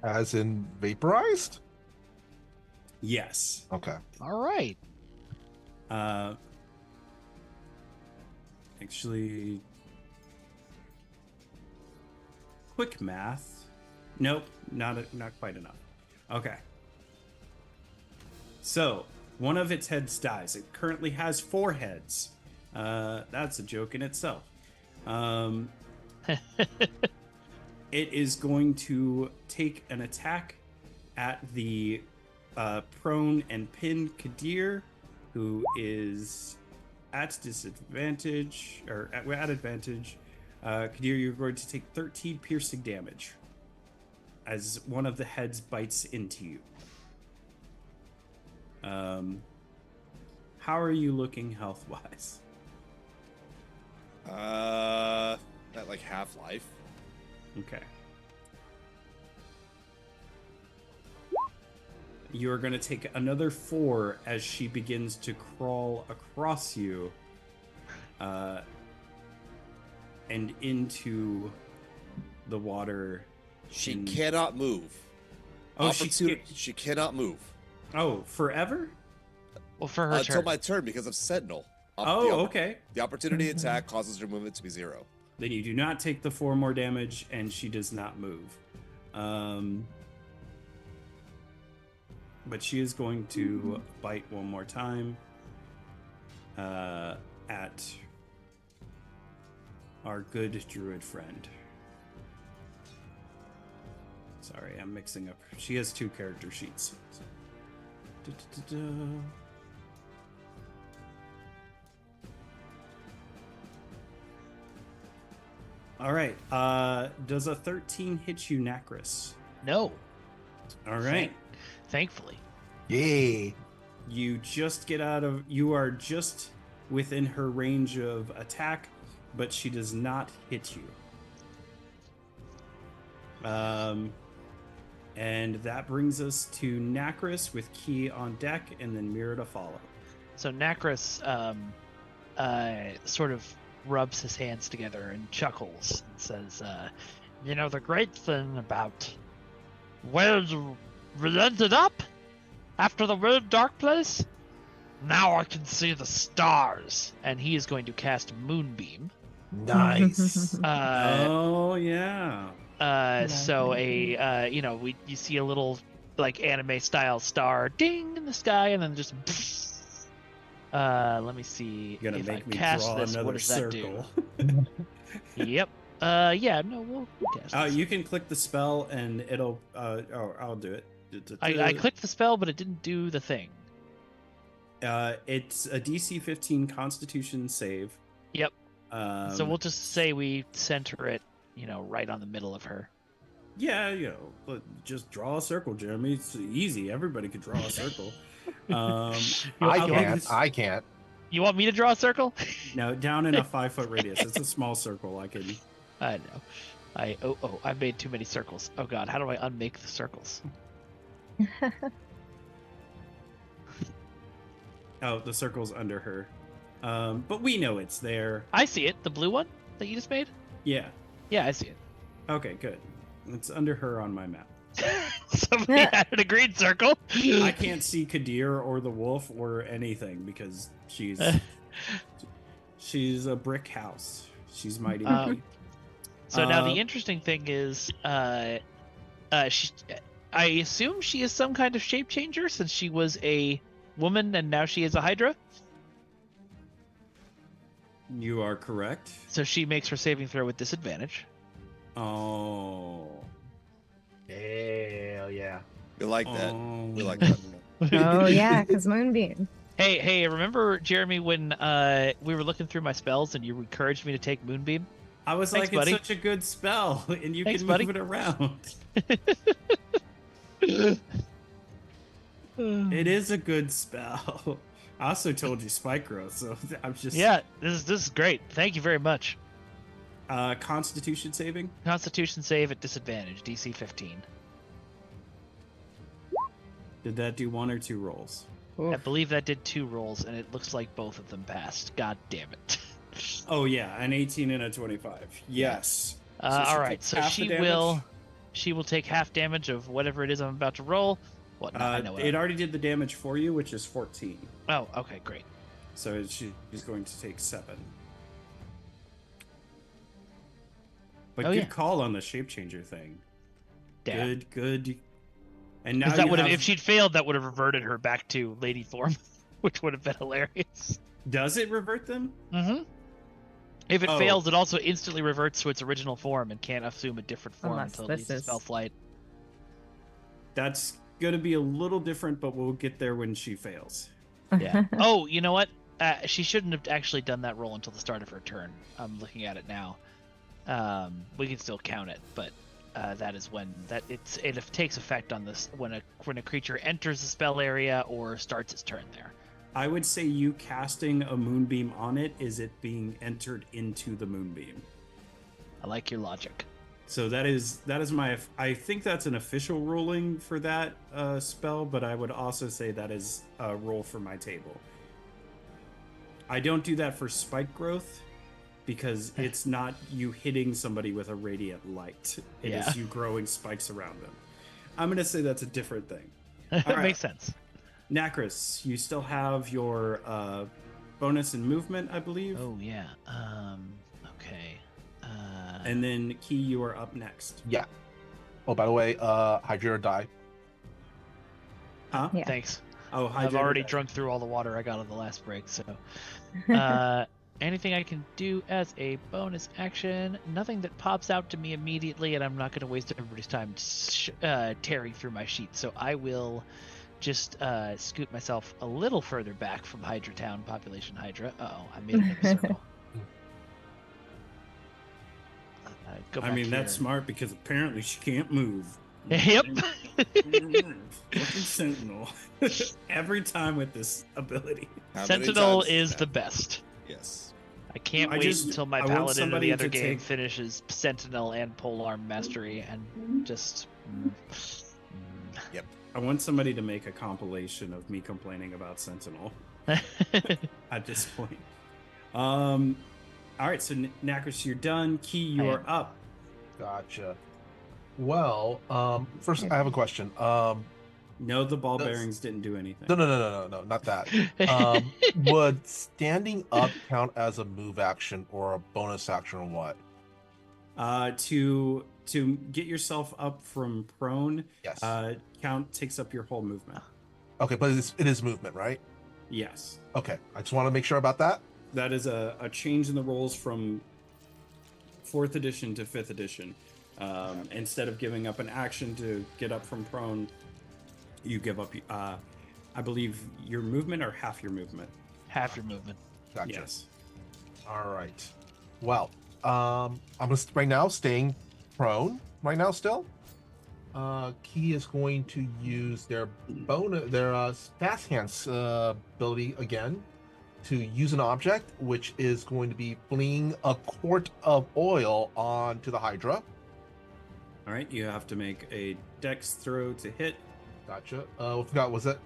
As in vaporized? Yes. Okay. All right. Actually, quick math. Nope, not quite enough. Okay. So, one of its heads dies. It currently has 4 heads. That's a joke in itself. It is going to take an attack at the prone and pinned Kadir, who is at disadvantage, or at advantage. Kadir, you're going to take 13 piercing damage as one of the heads bites into you. How are you looking health-wise? At like half life. Okay. You're going to take another 4 as she begins to crawl across you and into the water. She cannot move. Oh, she cannot move. Oh, forever? Well, for her Until turn. my turn because of Sentinel. Okay. The opportunity attack causes her movement to be 0. Then you do not take the 4 more damage, and she does not move. But she is going to bite one more time at our good druid friend. Sorry, I'm mixing up. She has 2 character sheets. All right. Does a 13 hit you, Nacris? No. All right. Thankfully. Yay. You are just within her range of attack, but she does not hit you. And that brings us to Nacris with Key on deck and then Mira to follow. So Nacris sort of rubs his hands together and chuckles and says, the great thing about where we ended up after the weird dark place, now I can see the stars. And he is going to cast Moonbeam. Nice. Oh, yeah. So you see a little like anime style star ding in the sky, and then just let me see You're gonna if I make me cast draw this. another What does circle. that do? Yep. We'll cast this. You can click the spell and it'll. I'll do it. I clicked the spell, but it didn't do the thing. It's a DC 15 Constitution save. Yep. So we'll just say we center it, right on the middle of her. Yeah, just draw a circle, Jeremy. It's easy. Everybody could draw a circle. I can't. You want me to draw a circle? No, down in a 5-foot radius. It's a small circle. I can. I know. I made too many circles. Oh God, how do I unmake the circles? Oh, the circle's under her. But we know it's there. I see it. The blue one that you just made? Yeah. Yeah, I see it. Okay, good. It's under her on my map. Somebody added a green circle. I can't see Kadir or the wolf or anything because she's a brick house. She's mighty. So now the interesting thing is, I assume she is some kind of shape changer since she was a woman and now she is a Hydra. You are correct. So she makes her saving throw with disadvantage. Oh. Hell yeah. We like that. Oh. We like that. Oh yeah, because Moonbeam. Hey, remember, Jeremy, when we were looking through my spells and you encouraged me to take Moonbeam? I was Thanks, like, buddy. it's such a good spell, and you Thanks, can buddy. move it around. It is a good spell. I also told you spike growth, so I'm just... Yeah, this is great. Thank you very much. Constitution saving? Constitution save at disadvantage, DC 15. Did that do 1 or 2 rolls? I believe that did 2 rolls, and it looks like both of them passed. God damn it. Oh, yeah, an 18 and a 25. Yes. So she all right, takes so half the damage? she will take half damage of whatever it is I'm about to roll. What? No, I know what it already did the damage for you, which is 14. Oh, okay, great. So she's going to take 7. But good call on the shape changer thing. Damn. Good. And now Because that you would have, have... if she'd failed, that would have reverted her back to lady form, which would have been hilarious. Does it revert them? Mm-hmm. If it fails, it also instantly reverts to its original form and can't assume a different form Unless until it this leaves the is- spell flight. That's going to be a little different, but we'll get there when she fails. Yeah. Oh, you know what? She shouldn't have actually done that roll until the start of her turn. I'm looking at it now. We can still count it, but that is when it takes effect on this when a creature enters the spell area or starts its turn there. I would say you casting a moonbeam on it is it being entered into the moonbeam. I like your logic. So that is my... I think that's an official ruling for that spell, but I would also say that is a roll for my table. I don't do that for spike growth because it's not you hitting somebody with a radiant light. It is you growing spikes around them. I'm going to say that's a different thing. That makes sense. Nacris, you still have your bonus in movement, I believe. Oh, yeah. Okay. And then Key, you are up next. Yeah. Oh, by the way, Hydra die. Huh? Yeah. Thanks. Oh, I've already drunk through all the water I got on the last break, so... anything I can do as a bonus action? Nothing that pops out to me immediately, and I'm not going to waste everybody's time tearing through my sheet. So I will just scoot myself a little further back from Hydra Town, population Hydra. Uh-oh, I made another circle. Go I back mean, here. that's smart because apparently she can't move. Yep. Fucking Sentinel. Every time with this ability. How many Sentinel times is has the it best. happened? Yes. I can't I wait just- until my I want paladin in somebody the other to game take- finishes Sentinel and Polearm Mastery and just. I want somebody to make a compilation of me complaining about Sentinel at this point. All right, so Knackers, you're done. Key, you're up. Gotcha. Well, first I have a question. No, the ball Does- bearings didn't do anything. No, not that. Would standing up count as a move action or a bonus action or what? To get yourself up from prone, Yes. count takes up your whole movement. Okay, but it is movement, right? Yes. Okay, I just want to make sure about that. That is a change in the rules from 4th edition to 5th edition. Instead of giving up an action to get up from prone, you give up, I believe, your movement or half your movement. Half your movement. Gotcha. Yes. All right. Well, I'm gonna right now staying prone right now still. Key is going to use their fast hands ability again to use an object, which is going to be fling a quart of oil onto the Hydra. All right, you have to make a dex throw to hit. Gotcha. I forgot. Was that?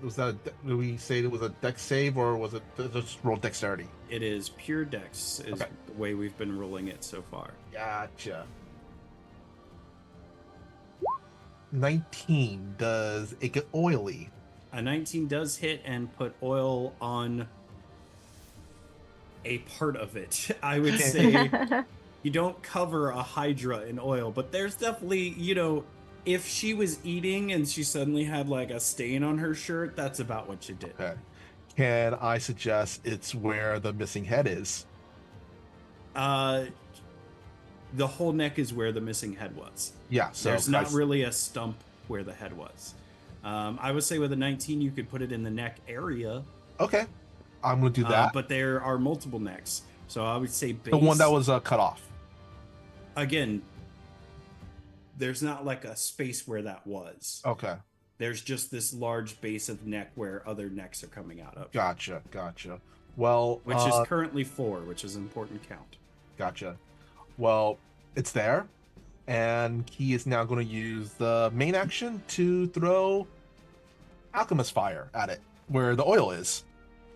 Did we say it was a dex save or was it just roll dexterity? It is pure dex, is Okay. the way we've been rolling it so far. Gotcha. 19. Does it get oily? A 19 does hit and put oil on a part of it. I would say you don't cover a Hydra in oil, but there's definitely, if she was eating and she suddenly had like a stain on her shirt, that's about what you did. Okay. Can I suggest it's where the missing head is? The whole neck is where the missing head was. Yeah. So There's not really a stump where the head was. I would say with a 19, you could put it in the neck area. Okay. I'm gonna do that. But there are multiple necks. So I would say base. The one that was cut off. Again, there's not like a space where that was. Okay. There's just this large base of neck where other necks are coming out of. Gotcha. Well, Which is currently 4, which is an important count. Gotcha. Well, it's there, and he is now going to use the main action to throw Alchemist Fire at it, where the oil is.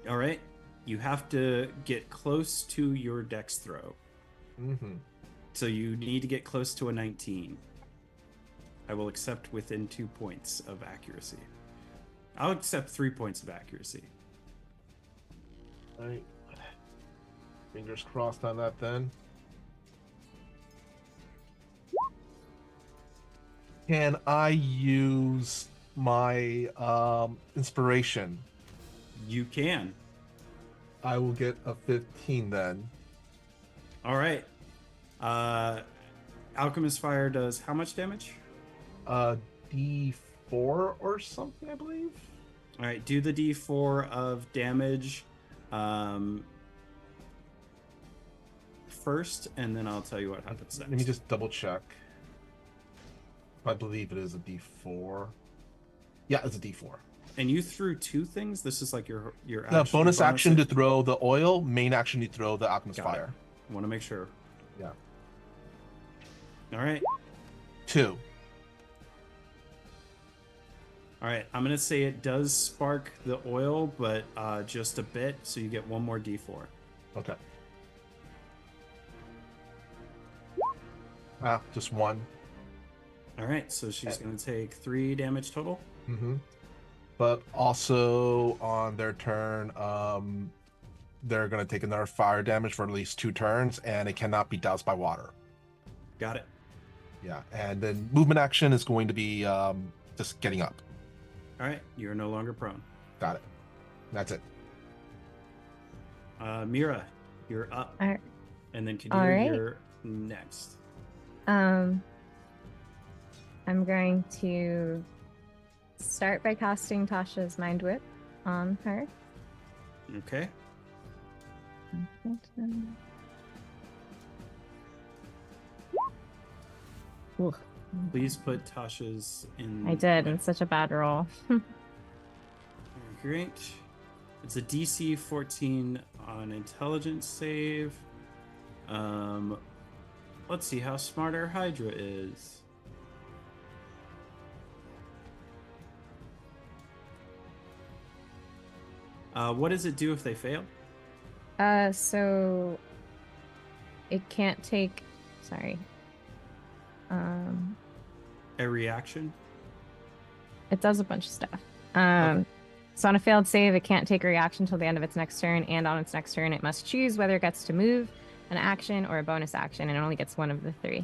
All right. You have to get close to your dex throw. Mm-hmm. So you need to get close to a 19. I will accept within 2 points of accuracy. I'll accept 3 points of accuracy. All right. Fingers crossed on that then. Can I use my inspiration? You can. I will get a 15 then. All right. Alchemist Fire does how much damage? D4 or something, I believe. All right, do the D4 of damage first, and then I'll tell you what happens next. Let me just double check. I believe it is a D4. Yeah, it's a D4. And you threw 2 things? This is like your The bonus action to throw the oil, main action to throw the Alchemist Got it. Fire. I want to make sure. Yeah. All right. 2. All right, I'm going to say it does spark the oil, but just a bit, so you get 1 more D4. Okay. Just 1. All right, so she's going to take 3 damage total. Mm-hmm. But also on their turn, they're going to take another fire damage for at least 2 turns, and it cannot be doused by water. Got it. Yeah, and then movement action is going to be just getting up. All right, you're no longer prone. Got it. That's it. Mira, you're up. All right. And then All right. you're next. I'm going to start by casting Tasha's Mind Whip on her. Okay. Ooh, Please put Tasha's in. I did. It's such a bad roll. Great. It's a DC 14 on intelligence save. Let's see how smart our Hydra is. What does it do if they fail? So it can't take. Sorry. A reaction? It does a bunch of stuff. Okay. So on a failed save, it can't take a reaction till the end of its next turn, and on its next turn, it must choose whether it gets to move, an action, or a bonus action, and it only gets one of the three.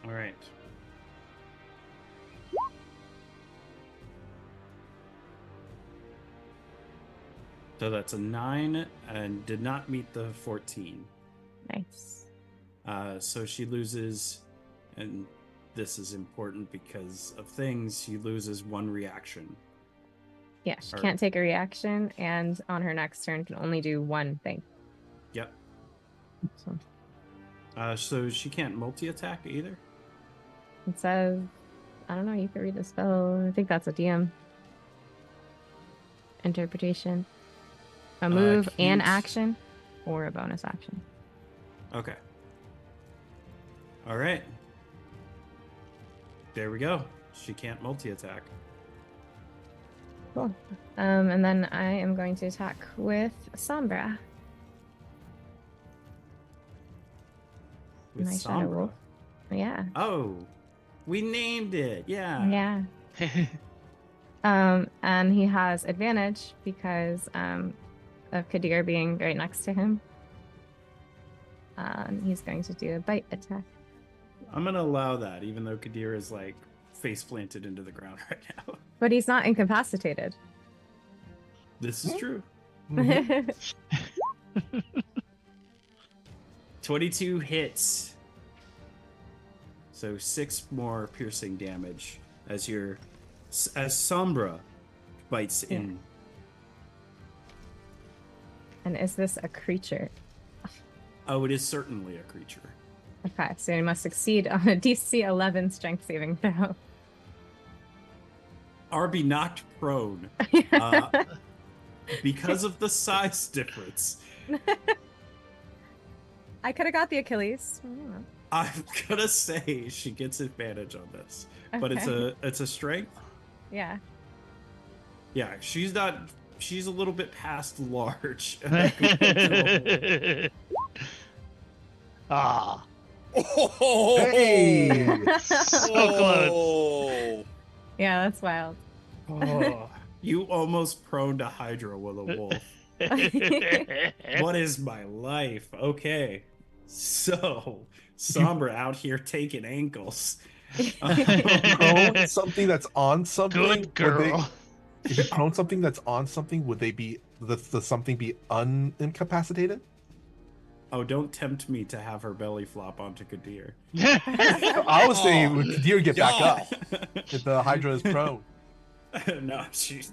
All right. So that's a 9 and did not meet the 14. Nice. So she loses, and this is important because of things, she loses 1 reaction. Yeah, she Or- can't take a reaction, and on her next turn can only do one thing. Yep. So So she can't multi-attack either? it says, I don't know, you can read the spell. I think that's a DM interpretation. A move, an can't- action, or a bonus action. Okay. All right. There we go. She can't multi-attack. Cool. And then I am going to attack with Sombra. With Nice shadow Sombra. wolf. Yeah. Oh, we named it. Yeah. Yeah. And he has advantage because of Kadir being right next to him. He's going to do a bite attack. I'm going to allow that, even though Kadir is like face planted into the ground right now. But he's not incapacitated. This is true. Mhm. 22 hits. So 6 more piercing damage as Sombra bites Yeah. in. And is this a creature? Oh, it is certainly a creature. Okay, so he must succeed on a DC 11 strength saving throw. Or be knocked prone because of the size difference. I could have got the Achilles. I don't know. I'm gonna say she gets advantage on this, but Okay. it's a strength. Yeah. Yeah, she's a little bit past large. Ah, Hey! so close. Oh, Yeah, that's wild. Oh, you almost prone to Hydra with a wolf. What is my life? Okay, so Sombra out here taking ankles. Prone something that's on something. Good girl. If you prone something that's on something, would they be the something be unincapacitated? Oh, don't tempt me to have her belly flop onto Kadir. I was saying, would Kadir get back y'all. up if the Hydra is prone? No,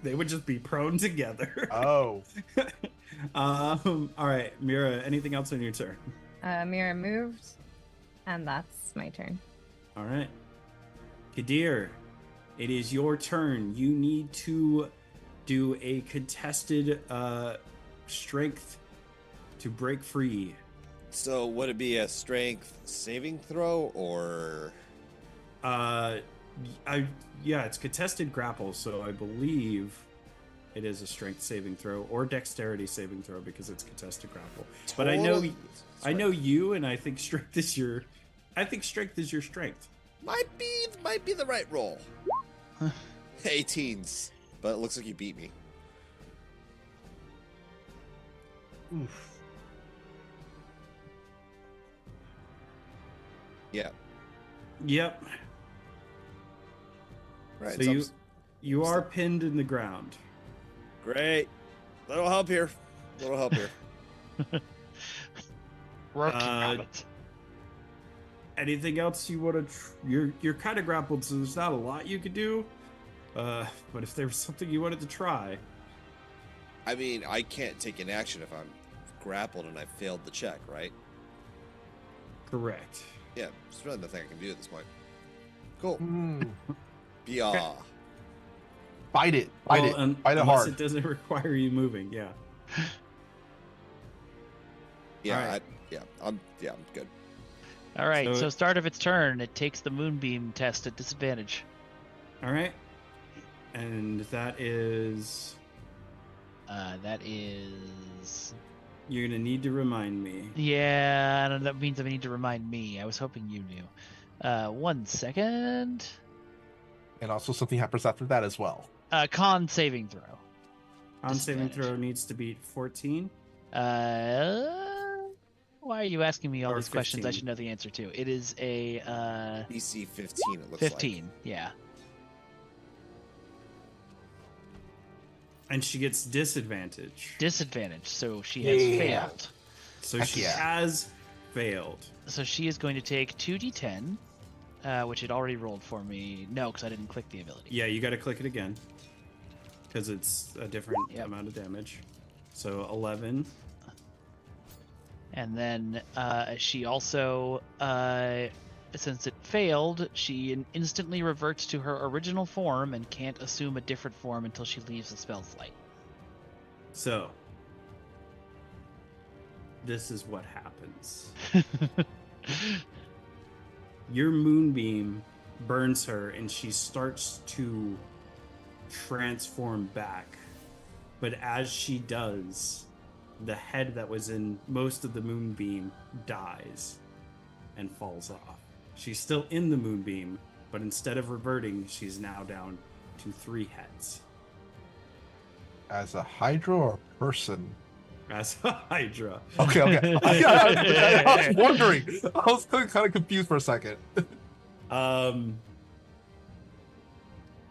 they would just be prone together. Oh, All right, Mira, anything else on your turn? Mira moved, and that's my turn. All right. Kadir, it is your turn. You need to do a contested strength to break free. So would it be a strength saving throw or? Yeah, it's contested grapple, so I believe it is a strength saving throw or dexterity saving throw because it's contested grapple. But I know you, and I think strength is your strength. Might be the right roll. 18s, but it looks like you beat me. oof. Yeah. Yep. Right. So you are pinned in the ground. Great. Little help here. Working on it. Anything else you want to? You're kind of grappled, so there's not a lot you could do. But if there was something you wanted to try, I mean, I can't take an action if I'm grappled and I failed the check, right? Correct. Yeah, there's really nothing I can do at this point. Cool. Hmm. Yeah. Fight it. Fight it. Fight it unless hard. it doesn't require you moving. Yeah. Yeah, Alright. I'm good. All right. So- So start of its turn, it takes the moonbeam test at disadvantage. All right. And that is. That is. You're gonna need to remind me. Yeah, and that means I need to remind me. I was hoping you knew. 1 second. And also something happens after that as well. Con saving throw. On saving Disadvantage. throw needs to beat 14. Why are you asking me all Or these questions? I 15. should know the answer to. It is a DC 15, it looks 15. Yeah. And she gets disadvantage. Disadvantage. So she has Yeah. failed. So Heck she yeah. has failed. So she is going to take 2d10, which it already rolled for me. No, because I didn't click the ability. Yeah, you got to click it again. Because it's a different Yep. amount of damage. So 11. And then she also, since it failed, she instantly reverts to her original form and can't assume a different form until she leaves the spell slate. So. This is what happens. Your moonbeam burns her and she starts to transform back. But as she does, the head that was in most of the moonbeam dies and falls off. She's still in the moonbeam, but instead of reverting, she's now down to 3 heads. As a Hydra or a person? As a Hydra. Okay. I was wondering. I was kind of confused for a second.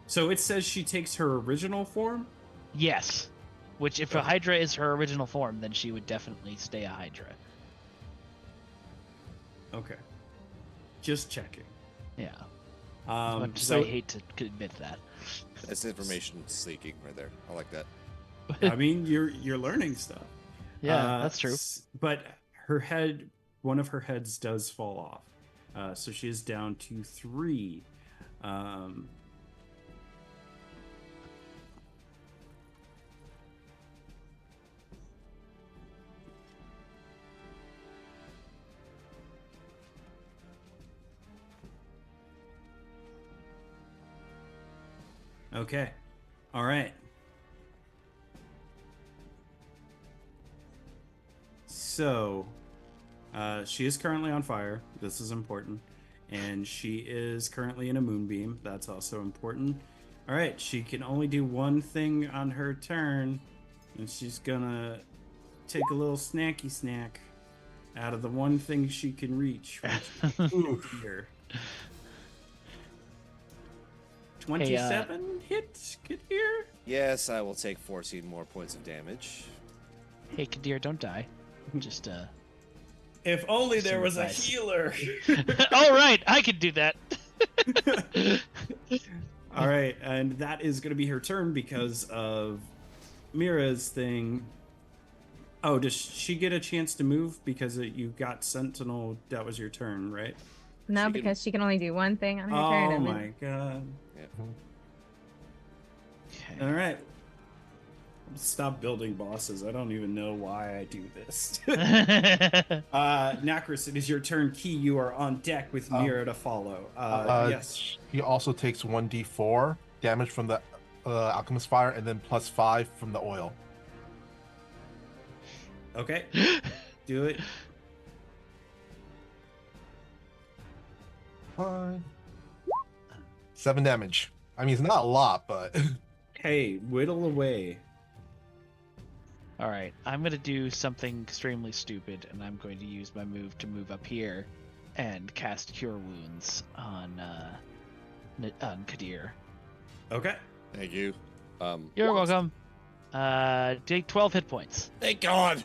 So it says she takes her original form? Yes. Which, if a Hydra is her original form, then she would definitely stay a Hydra. Okay. Just checking. Yeah. As much as so I hate to admit that. That's information seeking right there. I like that. I mean, you're learning stuff. Yeah, that's true. But her head, one of her heads does fall off. So she is down to 3. Okay. All right. So, she is currently on fire. This is important. And she is currently in a moonbeam. That's also important. All right. She can only do one thing on her turn. And she's gonna take a little snacky snack out of the one thing she can reach. Here. 27 hit. Get here. Yes, I will take 14 more points of damage. Hey, Kadir, don't die. Just, If only there Some was advice. a healer. All right, I can do that. All right, and that is going to be her turn because of Mira's thing. Oh, does she get a chance to move because you got Sentinel? That was your turn, right? No, She can- because she can only do one thing on her turn. Oh and my god! Okay. All right, stop building bosses. I don't even know why I do this. Nacris, it is your turn. Key, you are on deck with Mira to follow. Yes. He also takes 1d4 damage from the alchemist fire, and then +5 from the oil. Okay. Do it. 5, 7 damage. I mean, it's not a lot, but Hey, whittle away. All right, I'm going to do something extremely stupid, and I'm going to use my move to move up here and cast Cure Wounds on Kadir. Okay. Thank you. You're welcome. Take 12 hit points. Thank God.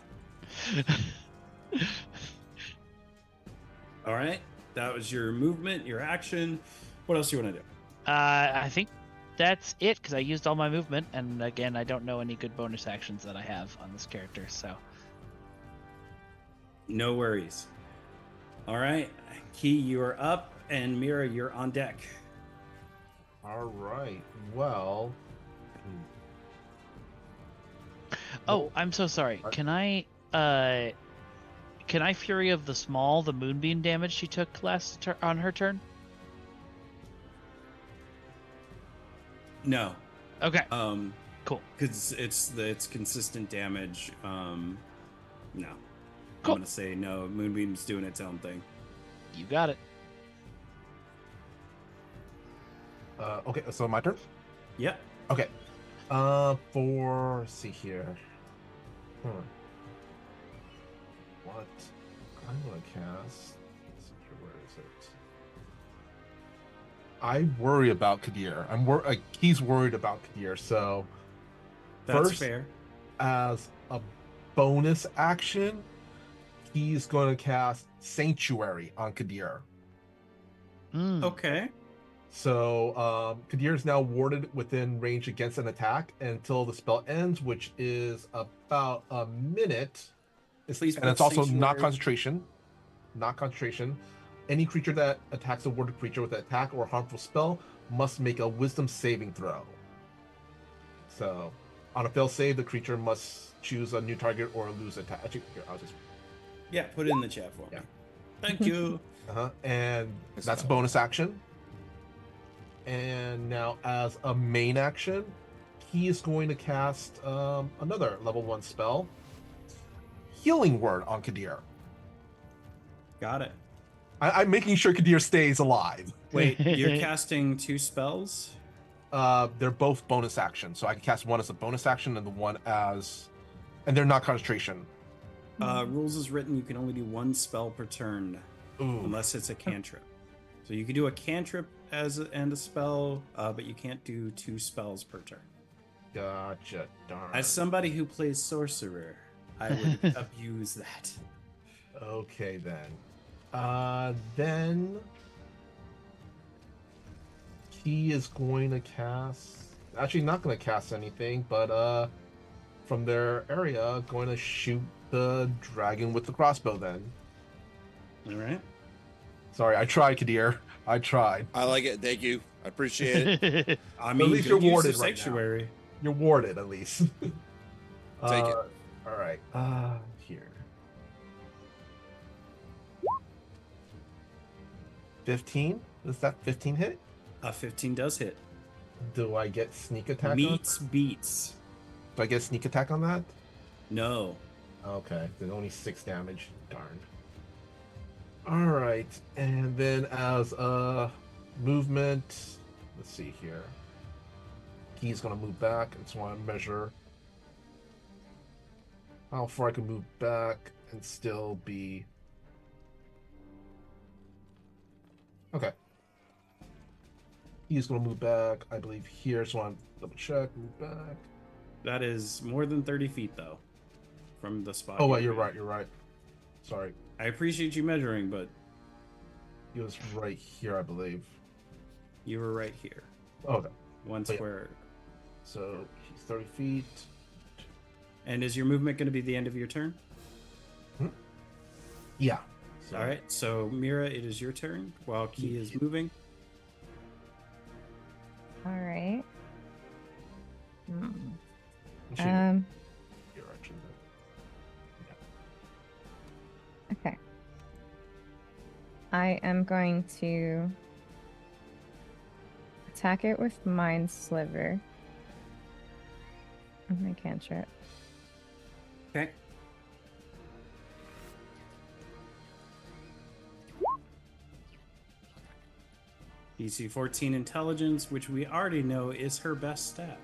All right. That was your movement, your action. What else do you want to do? I think that's it because I used all my movement, and again, I don't know any good bonus actions that I have on this character. So No worries. All right, Key, you are up, and Mira, you're on deck. All right. Well. oh, I'm so sorry. Can I Fury of the Small the moonbeam damage she took on her turn? No. Okay. Cool. Because it's consistent damage. No. Cool. I'm gonna say no. Moonbeam's doing its own thing. You got it. Okay, so my turn? Yep. Okay. Let's see here. What I'm gonna cast. Let's see here, where is it? I worry about Kadir. He's worried about Kadir, so That's first, fair. as a bonus action, he's going to cast Sanctuary on Kadir. Okay. So Kadir is now warded within range against an attack until the spell ends, which is about a minute. Please And put it's also Sanctuary- not concentration. Not concentration. Any creature that attacks a warded creature with an attack or harmful spell must make a Wisdom saving throw. So, on a fail save, the creature must choose a new target or lose attack. Actually, here, I'll just. Yeah, put it in the chat for me. Thank you. And that's a bonus action. And now, as a main action, he is going to cast another level 1 spell, Healing Word on Kadir. Got it. I'm making sure Kadir stays alive. Wait, you're casting 2 spells? They're both bonus actions, so I can cast one as a bonus action and the one as, and they're not concentration. Rules is written, you can only do 1 spell per turn, unless it's a cantrip. So you can do a cantrip and a spell, but you can't do 2 spells per turn. Gotcha. Darn. As somebody who plays sorcerer, I would abuse that. Okay then. Then he is going to cast. Actually, not going to cast anything, but from their area, going to shoot the dragon with the crossbow. Then. All right. Sorry, I tried, Kadir. I tried. I like it. Thank you. I appreciate it. I mean, at least you're good use warded of right Sanctuary. now. You're warded at least. Take it. All right. Here. 15? Does that 15 hit? 15 does hit. Do I get sneak attack? Meets beats. Do I get sneak attack on that? No. Okay, then only 6 damage. Darn. All right, and then as a movement, let's see here. He's gonna move back, and so I want to measure how far I can move back and still be. Okay. He's gonna move back, I believe, here. So I'm double check, move back. That is more than 30 feet, though, from the spot. Oh, wait, you're right. Sorry. I appreciate you measuring, but He was right here, I believe. you were right here. Okay. 1 yeah. square. So he's 30 feet. And is your movement going to be the end of your turn? Yeah. So, All right. So, Mira, it is your turn while Key is moving. All right. Here, actually. Okay. I am going to attack it with Mind Sliver. My cantrip. Okay. DC 14 intelligence, which we already know is her best stat.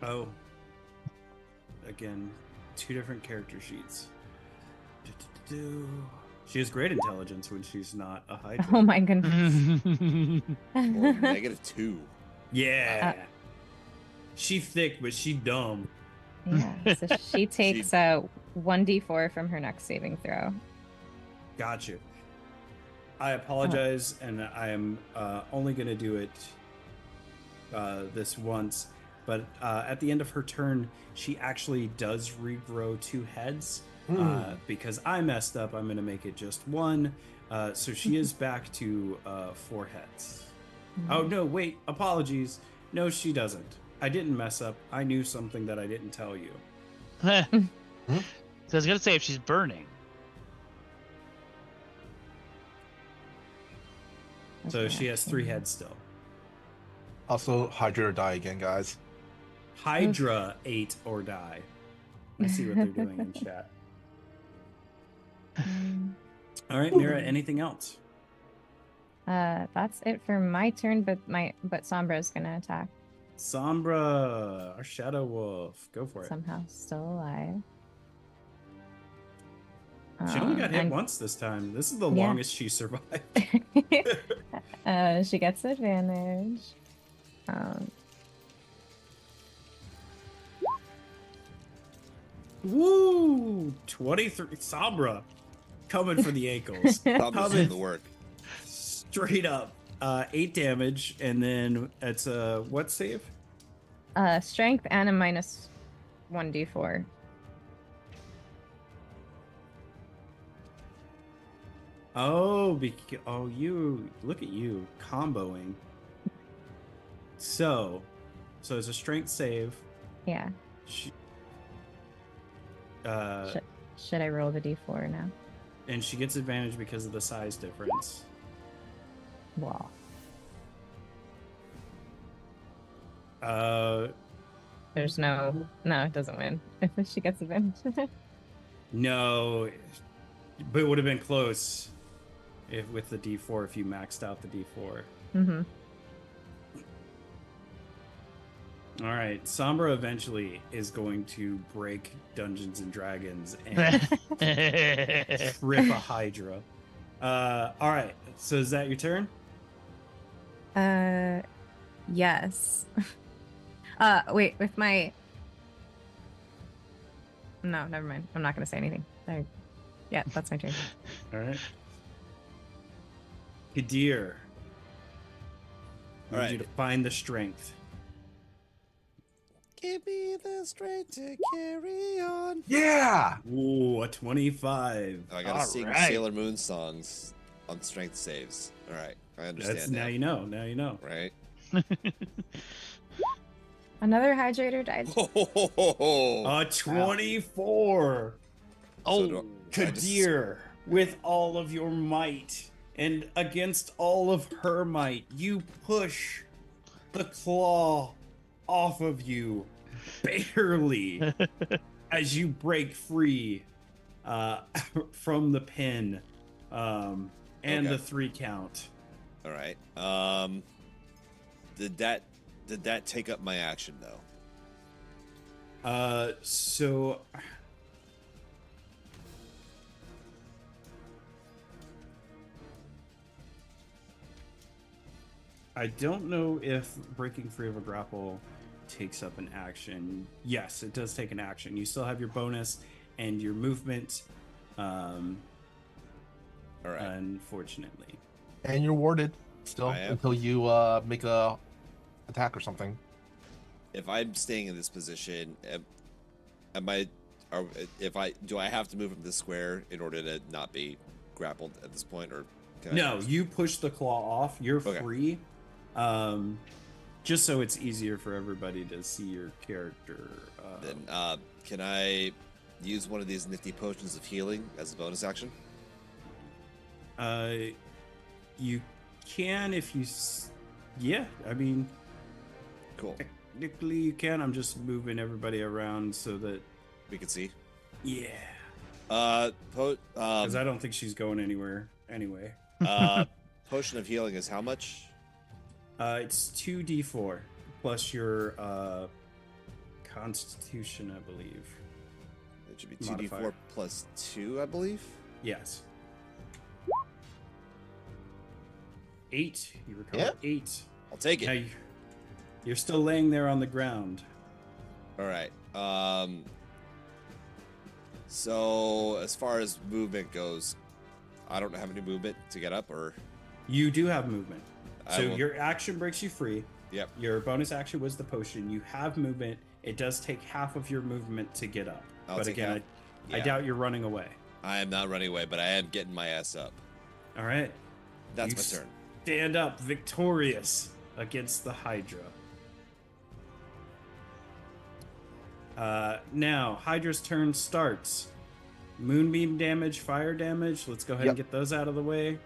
Oh. Again, 2 different character sheets. She has great intelligence when she's not a Hydra. Oh my goodness. Or -2. Yeah. She thick, but she dumb. Yeah, so she takes a 1d4 from her next saving throw. Got you. I apologize, and I am only going to do it this once. But at the end of her turn, she actually does regrow 2 heads. Because I messed up, I'm going to make it just 1. So she is back to 4 heads. Oh, no, wait. Apologies. No, she doesn't. I didn't mess up. I knew something that I didn't tell you. So I was gonna say if she's burning. So she has 3 heads still. Also, Hydra or die again, guys. Hydra 8 or die. I see what they're doing in chat. All right, Mira, anything else? That's it for my turn, but Sombra's gonna attack. Sombra, our shadow wolf. Go for it. Somehow still alive. She only got hit and- once this time. This is the Yeah. longest she survived. She gets advantage. Woo! 23. Sombra coming for the ankles. Thomas doing the work. Straight up. 8 damage, and then it's a what save? Strength and a minus 1d4. Oh, you look at you comboing. So it's a strength save. Yeah. Should I roll the d4 now? And she gets advantage because of the size difference. Wow. There's no, it doesn't win if she gets advantage. No, but it would have been close if with the D4 if you maxed out the D4. Mm-hmm. All right, Sombra eventually is going to break Dungeons and Dragons and rip a Hydra. All right, so is that your turn? Yes. Wait, with my... No, never mind. I'm not going to say anything. Yeah, that's my turn. All right. Kadir. I need you to find the strength. Give me the strength to carry on. Yeah. Ooh, a 25. Oh, I gotta sing right. Sailor Moon songs on strength saves. All right, I understand. That's now you know. Now you know. Right. Another hydrator died. A 24. So Kadir, with all of your might and against all of her might, you push the claw off of you barely as you break free from the pin and the 3 count. All right. Did that take up my action though? So I don't know if breaking free of a grapple takes up an action. Yes, it does take an action. You still have your bonus and your movement. All right. Unfortunately. And you're warded still I am. until you make a attack or something. If I'm staying in this position, do I have to move from this square in order to not be grappled at this point, or can No, you push the claw off. You're Okay. free. Just so it's easier for everybody to see your character. Then can I use one of these nifty potions of healing as a bonus action? You can if you. Yeah, I mean, Cool. technically you can. I'm just moving everybody around so that. We can see. Yeah. Because I don't think she's going anywhere anyway. potion of healing is how much? It's 2d4 plus your constitution, I believe. It should be 2d4 Modifier. plus 2, I believe. Yes. 8. You recover Yeah. 8. I'll take it. Now you're still laying there on the ground. All right. So as far as movement goes, I don't have any movement to get up, or You do have movement. I So will- your action breaks you free. Yep. Your bonus action was the potion. You have movement. It does take half of your movement to get up. I'll but take again, half. I Yeah. doubt you're running away. I am not running away, but I am getting my ass up. All right. That's You my turn. Stand up victorious against the Hydra. Now, Hydra's turn starts. Moonbeam damage, fire damage. Let's go ahead and Yep. get those out of the way.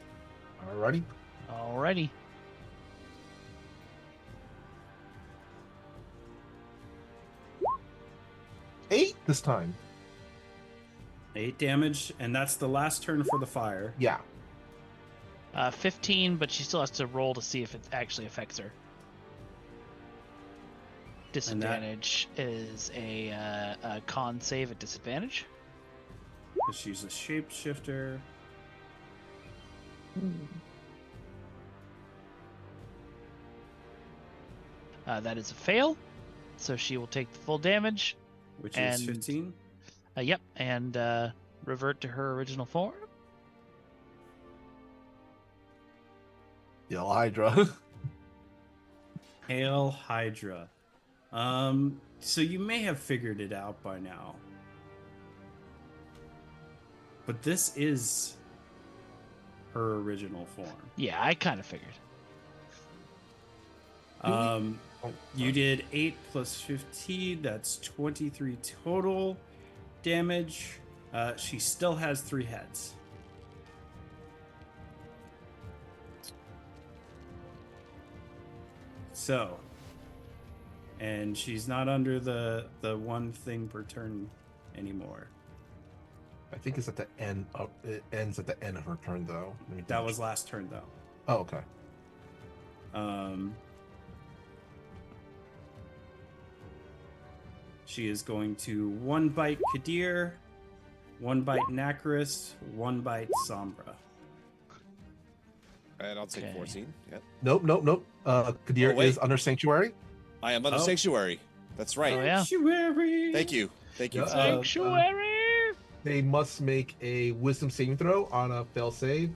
Alrighty. Alrighty. Eight this time. 8 damage, and that's the last turn for the fire. Yeah. 15, but she still has to roll to see if it actually affects her. Disadvantage is a con save at disadvantage. 'Cause she's a shapeshifter. That is a fail, so she will take the full damage. Which is And- 15. Yep, and revert to her original form. Yell Hydra. Hail Hydra. So you may have figured it out by now. But this is her original form. Yeah, I kind of figured. You did 8 plus 15, that's 23 total damage. She still has 3 heads. So, and she's not under the one thing per turn anymore. I think it's at the end of it ends at the end of her turn though. Let me That double was check. last turn though. Oh, okay. She is going to 1 bite Kadir, 1 bite Nacris, 1 bite Sombra. And I'll take Okay. 14. Yep. Nope. Kadir Oh, wait. is under sanctuary. I am under Oh. sanctuary. That's right. Oh, yeah. Sanctuary. Thank you. Thank you. Yeah, for that. Sanctuary. They must make a wisdom saving throw on a fail save.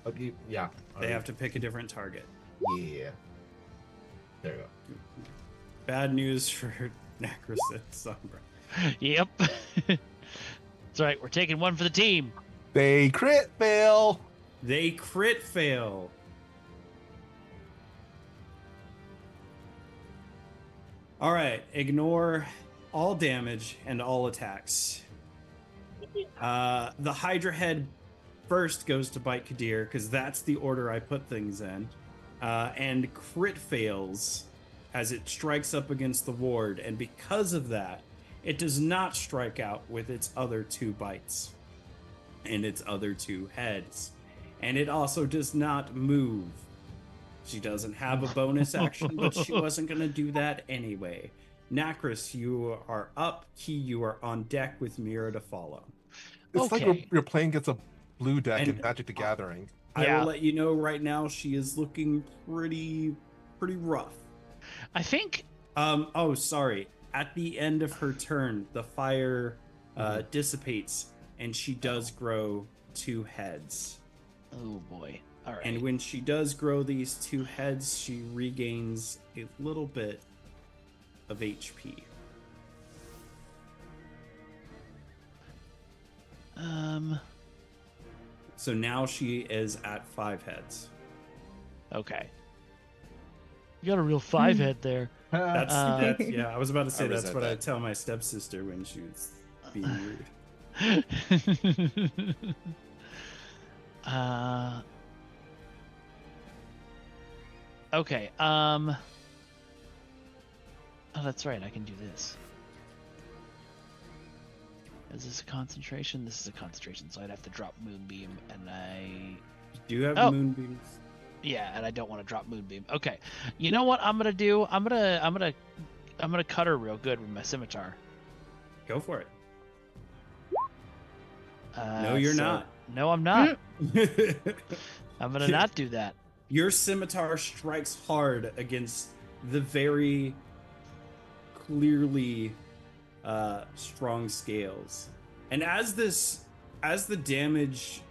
Yeah. They have to pick a different target. Yeah. There you go. Bad news for Nacris and Sombra. Yep. That's right. We're taking one for the team. They crit fail. They crit fail. All right, ignore all damage and all attacks. The Hydra head first goes to bite Kadir because that's the order I put things in, and crit fails as it strikes up against the ward, and because of that, it does not strike out with its other 2 bites and its other 2 heads. And it also does not move. She doesn't have a bonus action, but she wasn't going to do that anyway. Nacris, you are up. Key, you are on deck with Mira to follow. It's like Okay. you're playing against a blue deck in And- Magic the Gathering. I Yeah. will let you know right now she is looking pretty rough. I think. Oh, sorry. At the end of her turn, the fire dissipates and she does grow 2 heads. Oh boy. All right. And when she does grow these 2 heads, she regains a little bit of HP. So now she is at 5 heads. Okay. You got a real 5 head there. That's, Uh, that's yeah. I was about to say I that's resent what I that. tell my stepsister when she was being rude. Okay. Oh, that's right. I can do this. Is this a concentration? This is a concentration, so I'd have to drop Moonbeam, and Do you have Oh. moonbeams? yeah, and I don't want to drop Moonbeam. Okay. You know what I'm gonna do? I'm gonna cut her real good with my scimitar. Go for it. No, you're not. No, I'm not. I'm gonna not do that. Your scimitar strikes hard against the very clearly strong scales, and as the damage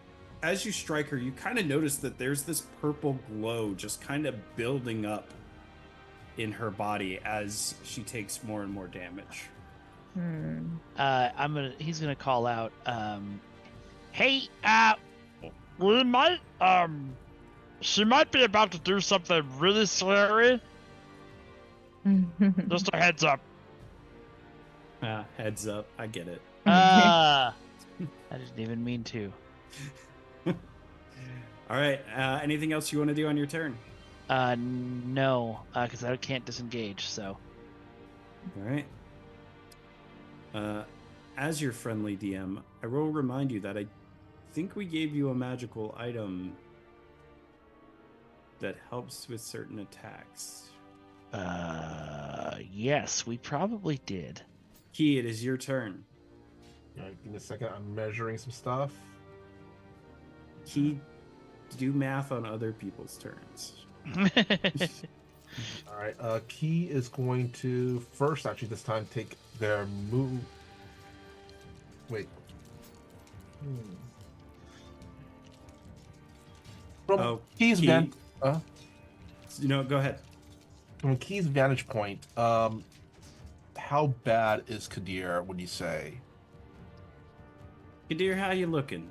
as you strike her, you kind of notice that there's this purple glow just kind of building up in her body as she takes more and more damage. He's gonna call out, hey, we might, she might be about to do something really scary. Just a heads up. Heads up, I get it. I didn't even mean to. All right. Anything else you want to do on your turn? No, because I can't disengage. So. All right. As your friendly DM, I will remind you that I think we gave you a magical item that helps with certain attacks. Yes, we probably did. Key, it is your turn. All right, give me a second. I'm measuring some stuff. Key, do math on other people's turns. All right. Key is going to first, actually, this time take their move. Wait. From Key's Key. go ahead. From Key's vantage point, how bad is Kadir? Would you say? Kadir, how you looking?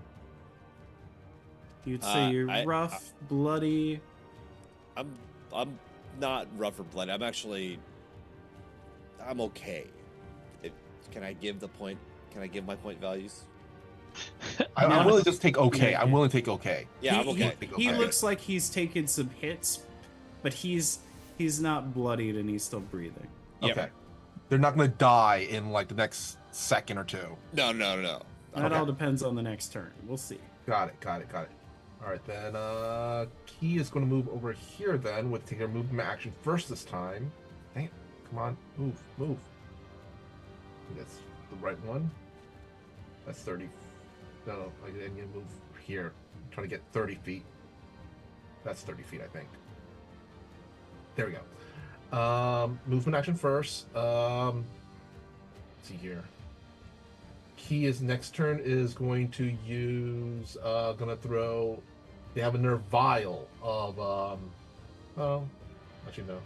You'd say you're rough, bloody. I'm not rough or bloody. I'm okay. Can I give my point values? I'm willing to just take okay. Yeah, I'm willing to take okay. Yeah, I'm okay. He looks like he's taken some hits, but he's not bloodied and he's still breathing. Yeah. Okay. They're not going to die in like the next second or two. No. That all depends on the next turn. We'll see. Got it. All right, then Key is going to move over here then with taking her movement action first this time. Dang it. Come on. Move. That's the right one. That's 30. No, I need to move here. I'm trying to get 30 feet. That's 30 feet, I think. There we go. Movement action first. Let's see here. Key is next turn is going to use gonna throw. They have a nerve vial of actually no.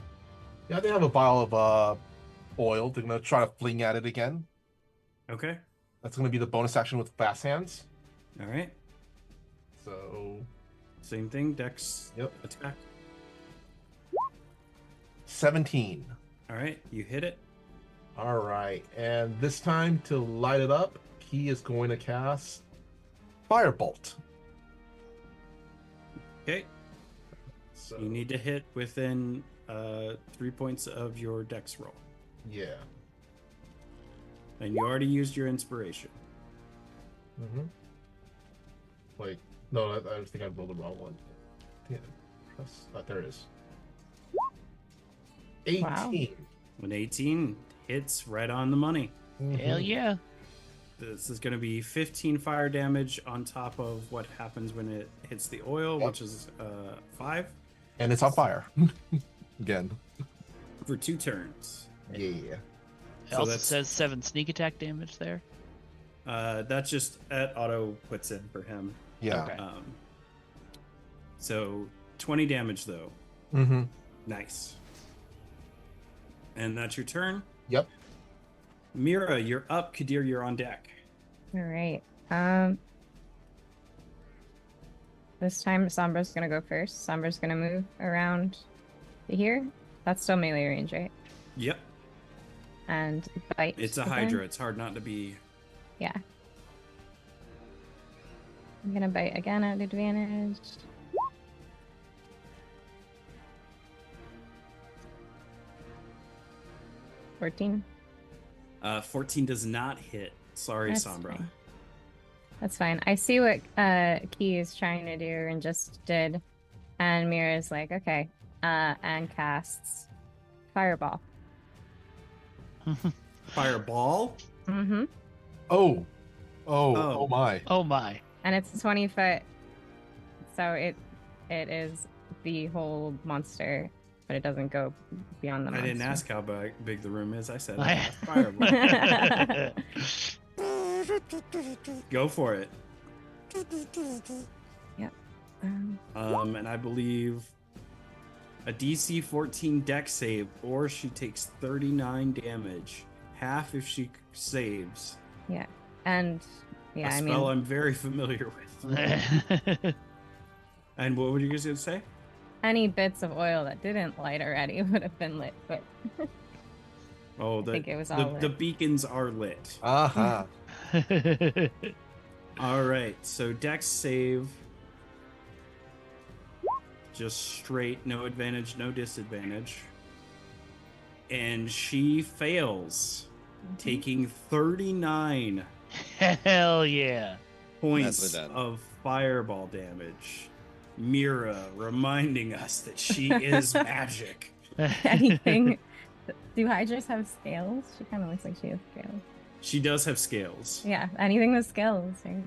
Yeah, they have a vial of oil. They're gonna try to fling at it again. Okay. That's gonna be the bonus action with fast hands. All right. So Same thing. Dex. Yep. Attack. 17. All right. You hit it. All right, and this time to light it up, Key is going to cast Firebolt. Okay. So You need to hit within 3 points of your Dex roll, yeah. and you already used your inspiration. Mm-hmm. Wait, no, I think I rolled the wrong one. Yeah, there it is. 18. Wow. An 18 hits right on the money. Hell yeah. This is going to be 15 fire damage on top of what happens when it hits the oil, Yep. which is 5 And it's on fire. Again. for 2 turns. Yeah. It So also that's- says 7 sneak attack damage there. That's just that auto puts in for him. Yeah. Okay. So 20 damage though. Mm-hmm. Nice. And that's your turn. Yep. Mira, you're up. Kadir, you're on deck. All right. This time Sombra's gonna go first. Sombra's gonna move around to here. That's still melee range, right? Yep. And bite. It's a again. Hydra. It's hard not to be. Yeah. I'm gonna bite again at advantage. $14. 14 does not hit. Sorry, That's Sombra. fine. That's fine. I see what Key is trying to do and just did. And Mira's like, okay. And casts Fireball. Fireball. Mm-hmm. Oh Oh. my. Oh my. And it's 20 foot. So it is the whole monster, but it doesn't go beyond the I monster. didn't ask how big the room is. I said I- fireball. Go for it. And I believe a DC 14 deck save, or she takes 39 damage, half if she saves. Yeah. And yeah, A I spell mean, I'm very familiar with. And what were you guys gonna say? any bits of oil that didn't light already would have been lit, but Oh, I think it was all the lit. beacons are lit. Uh-huh. All right, so dex save. Just straight, no advantage, no disadvantage. And she fails, taking 39 Hell yeah. points Nicely done. of fireball damage. Mira reminding us that she is magic. Anything. Do Hydras have scales? She kind of looks like she has scales. She does have scales. Yeah, anything with scales, right?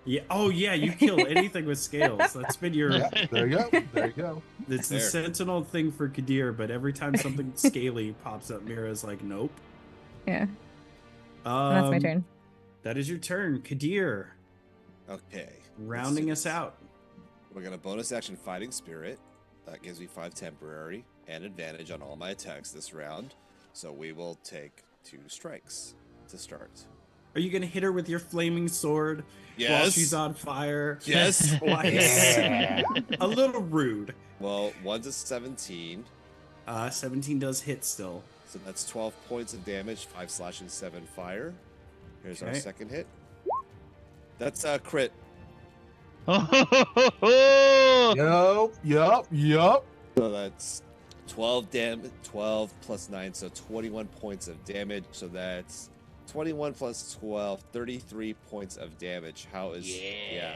Yeah. Oh, yeah. You kill anything with scales. That's been your. Yeah, there you go. There you go. It's the There. sentinel thing for Kadir, but every time something scaly pops up, Mira's like, nope. Yeah. And that's my turn. That is your turn, Kadir. Okay. Rounding us out. We're gonna bonus action Fighting Spirit. That gives me 5 temporary and advantage on all my attacks this round. So we will take 2 strikes to start. Are you gonna hit her with your flaming sword while Yes. she's on fire? Yes. Twice. Yeah. A little rude. Well, 1's a 17, 17 does hit still. so that's 12 points of damage, 5 slashing, 7 fire. Here's our Okay. second hit. That's a crit. Yup. So that's 12 plus 9, so 21 points of damage. So that's 21 plus 12, 33 points of damage. How is Yeah.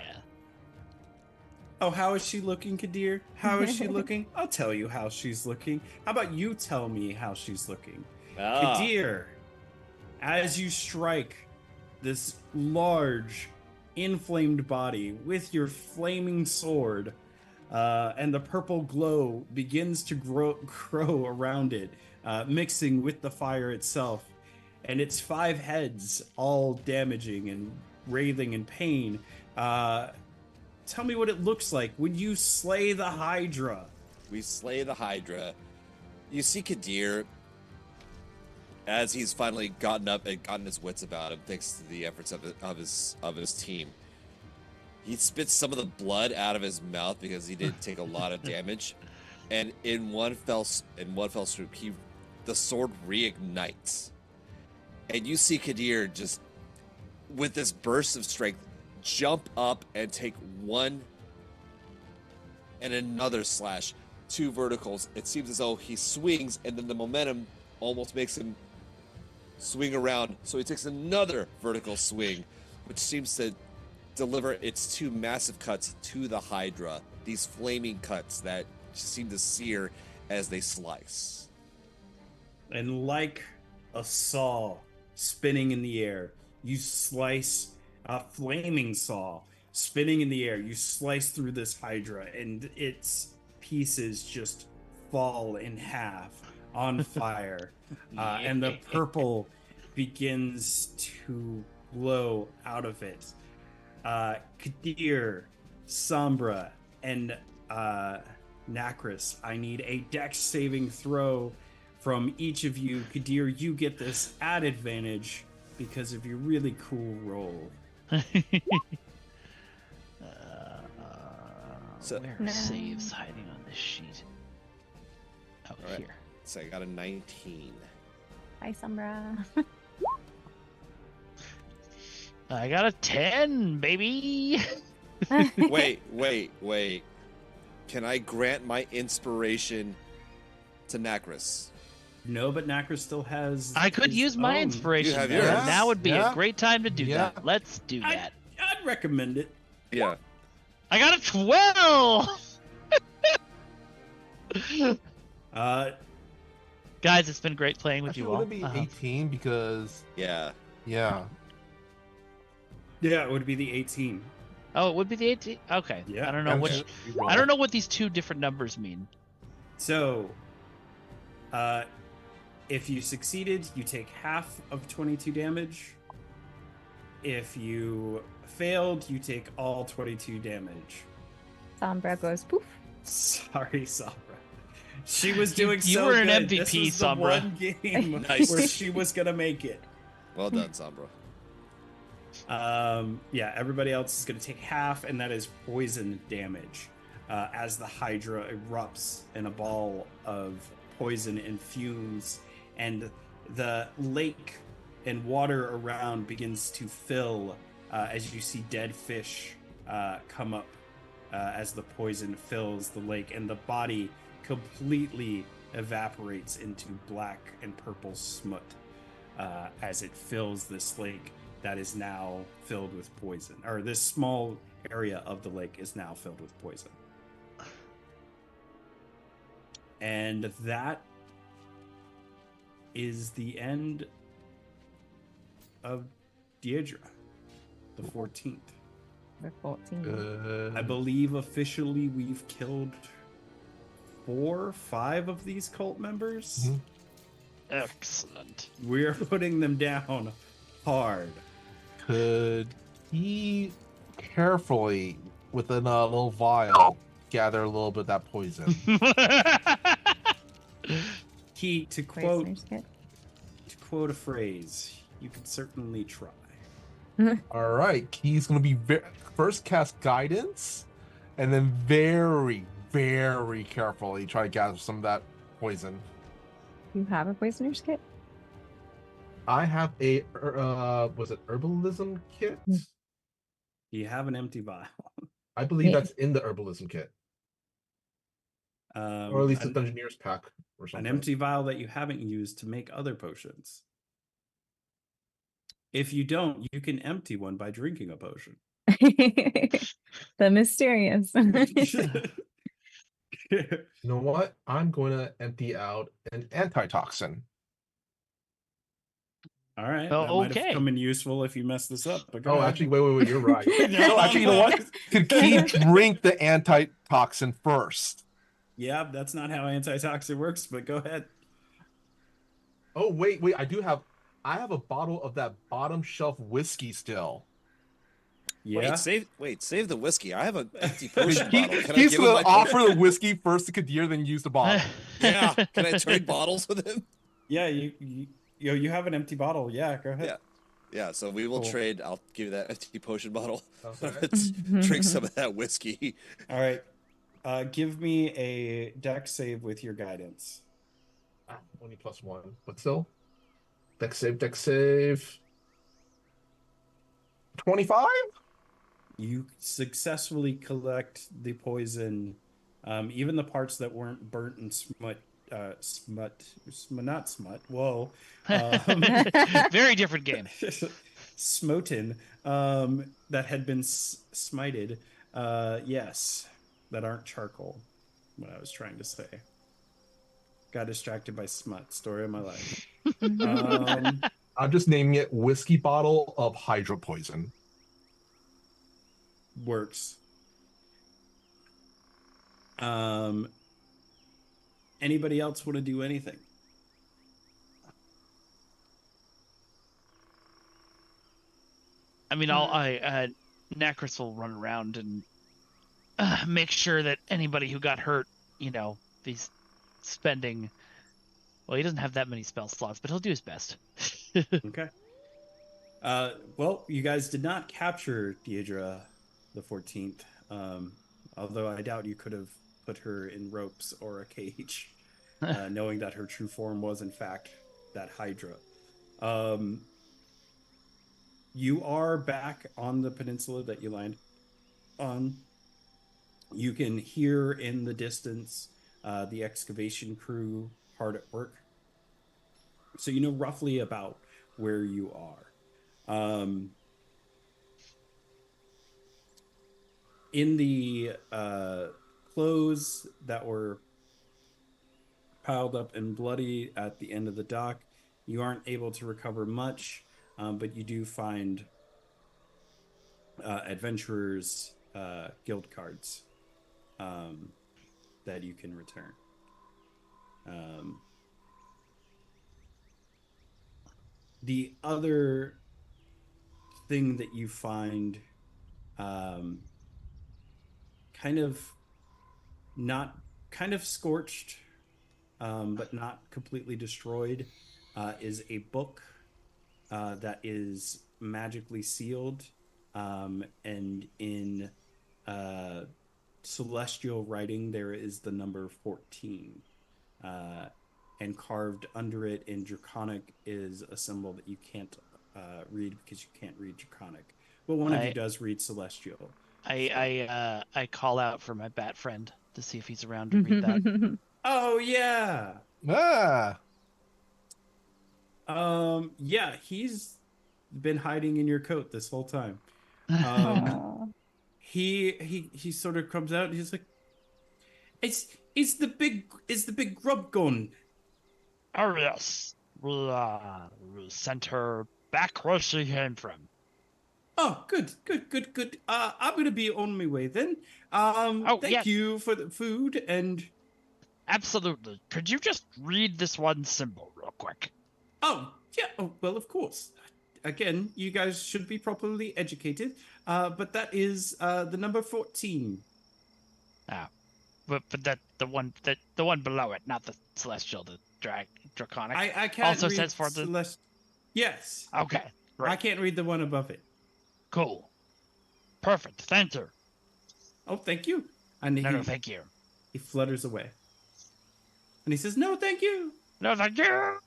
Oh, how is she looking, Kadir? How is she looking? I'll tell you how she's looking. How about you tell me how she's looking? Ah, Kadir, as you strike this large, inflamed body with your flaming sword, and the purple glow begins to grow around it, mixing with the fire itself. And its 5 heads all damaging and writhing in pain. Tell me what it looks like when you slay the Hydra. we slay the Hydra. You see Kadir as he's finally gotten up and gotten his wits about him, thanks to the efforts of his team. He spits some of the blood out of his mouth because he did take a lot of damage, and in one fell swoop, the sword reignites, and you see Kadir just with this burst of strength jump up and take one and another slash, 2 verticals. It seems as though he swings, and then the momentum almost makes him swing around, so he takes another vertical swing, which seems to deliver its 2 massive cuts to the Hydra, these flaming cuts that seem to sear as they slice. And like a saw spinning in the air, you slice a flaming saw spinning in the air. You slice through this Hydra, and its pieces just fall in half on fire. And the purple begins to glow out of it. Kadir, Sombra, and Nacris, I need a dex saving throw from each of you. Kadir, you get this at advantage because of your really cool roll. So- Where are No. saves hiding on this sheet? Oh, All right. here. So I got a 19. Hi, Sombra. I got a 10, baby. Wait. Can I grant my inspiration to Nacris? No, but Nacris still has. I could his use my own. inspiration. You have there. yours. Now would be Yeah. a great time to do Yeah. that. Let's do that. I'd recommend it. Yeah. I got a 12. Guys, it's been great playing with Actually, you all. would it be 18 because Yeah. yeah. Yeah, it would be the 18. Oh, it would be the 18. Okay. Yeah. I don't know which. I don't know what these 2 different numbers mean. So, if you succeeded, you take half of 22 damage. If you failed, you take all 22 damage. Sombra goes poof. Sorry, Sombra. She was You- doing you so were an good. MVP, This was the Sombra. one game Nice. where she was gonna make it. Well done, Sombra. Yeah, everybody else is going to take half, and that is poison damage as the Hydra erupts in a ball of poison and fumes, and the lake and water around begins to fill as you see dead fish come up as the poison fills the lake, and the body completely evaporates into black and purple smut as it fills this lake that is now filled with poison, or this small area of the lake is now filled with poison. And that is the end of Deirdre, the 14th. The 14. I believe officially we've killed 4, 5 of these cult members. Mhm. Excellent. We're putting them down hard. Could he carefully, within a little vial, gather a little bit of that poison? He, to Poisoner's kit. quote a phrase, you could certainly try. All right, he's going to be first cast guidance, and then very, very carefully try to gather some of that poison. You have a poisoner's kit? I have a was it herbalism kit? Do you have an empty vial? I believe Yeah. that's in the herbalism kit, or at least the an, Dungeoneer's pack or something. an empty vial that you haven't used to make other potions. If you don't, you can empty one by drinking a potion. The mysterious. You know what? I'm going to empty out an antitoxin. All right. Oh, that might okay. have come in useful if you mess this up. But go Oh, ahead. actually, wait, you're right. No, No, actually, you know what? Could he drink the antitoxin first? Yeah, that's not how antitoxin works, but go ahead. Oh, wait, I have a bottle of that bottom shelf whiskey still. Yeah. Save the whiskey. I have an empty potion He- bottle. Can I he's give him gonna my offer potion? the whiskey first to Kadir, then use the bottle. Yeah. Can I trade bottles with him? Yeah, you have an empty bottle. Yeah, go ahead. Yeah. Yeah, so we will Cool. trade. I'll give you that empty potion bottle. Okay. Let's drink some of that whiskey. All right. Give me a dex save with your guidance. Only +1, but still. Dex save. 25? You successfully collect the poison, even the parts that weren't burnt and not smut. Whoa. Very different game. Smoten, that had been smited. Yes, that aren't charcoal. What I was trying to say. Got distracted by smut. Story of my life. I'm just naming it whiskey bottle of Hydra poison. Works. Anybody else want to do anything? I mean, Nacris will run around and make sure that anybody who got hurt, he's spending. Well, he doesn't have that many spell slots, but he'll do his best. Okay. Well, you guys did not capture Deirdre the 14th, although I doubt you could have put her in ropes or a cage, knowing that her true form was, in fact, that Hydra. You are back on the peninsula that you landed on. You can hear in the distance the excavation crew hard at work. So you know roughly about where you are. In the clothes that were piled up and bloody at the end of the dock, you aren't able to recover much, but you do find adventurers' guild cards that you can return. The other thing that you find kind kind of not kind of scorched, but not completely destroyed, is a book that is magically sealed, and in uh, celestial writing there is the number 14, and carved under it in Draconic is a symbol that you can't read because you can't read Draconic. But one of you I does read Celestial. I call out for my bat friend to see if he's around to read that. Oh yeah. Ah, Yeah, he's been hiding in your coat this whole time. Aw. He sort of comes out and he's like, it's the big grub gone. Oh yes, we sent her back where she came from. Oh, good. I'm gonna be on my way then. Oh Thank yes, you for the food and absolutely. Could you just read this one symbol real quick? oh yeah, oh well of course. Again, you guys should be properly educated. But that is the number 14. Ah, but the one below it, not the celestial, the draconic. I can't Also read says for the. Celeste. Yes. Okay, I right, can't read the one above it. cool, perfect. Thank you. Oh, thank you. And No, thank you. he flutters away. And he says, "No, thank you." No, thank you.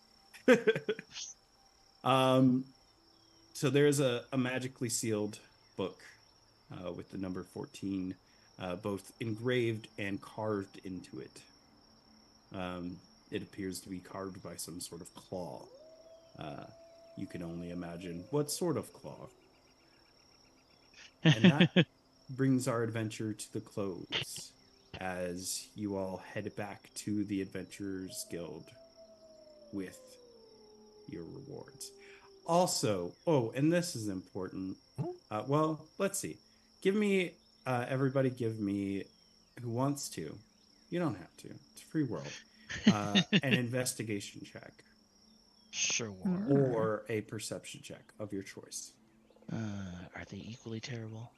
um, so there's a magically sealed book with the number 14 both engraved and carved into it. It appears to be carved by some sort of claw. You can only imagine what sort of claw. And that brings our adventure to the close as you all head back to the Adventurers Guild with your rewards. Also, oh, and this is important. Well, let's see. Give me, everybody, give me, who wants to. You don't have to. It's a free world. An investigation check Sure. or a perception check of your choice. Are they equally terrible?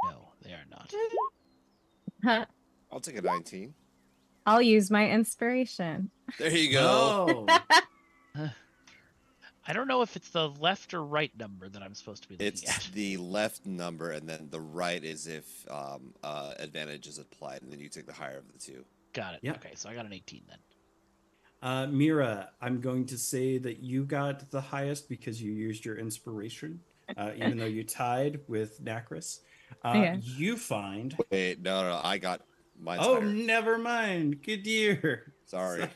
No, they are not. Huh. I'll take a 19. I'll use my inspiration. There you go. Oh, I don't know if it's the left or right number that I'm supposed to be looking It's at. the left number, and then the right is if advantage is applied, and then you take the higher of the two. Got it. Yeah. Okay, so I got an 18 then. Mira, I'm going to say that you got the highest because you used your inspiration, even though you tied with Nacris. Okay. You find. Wait, no, I got mine's Oh, higher. never mind. Good year. Sorry.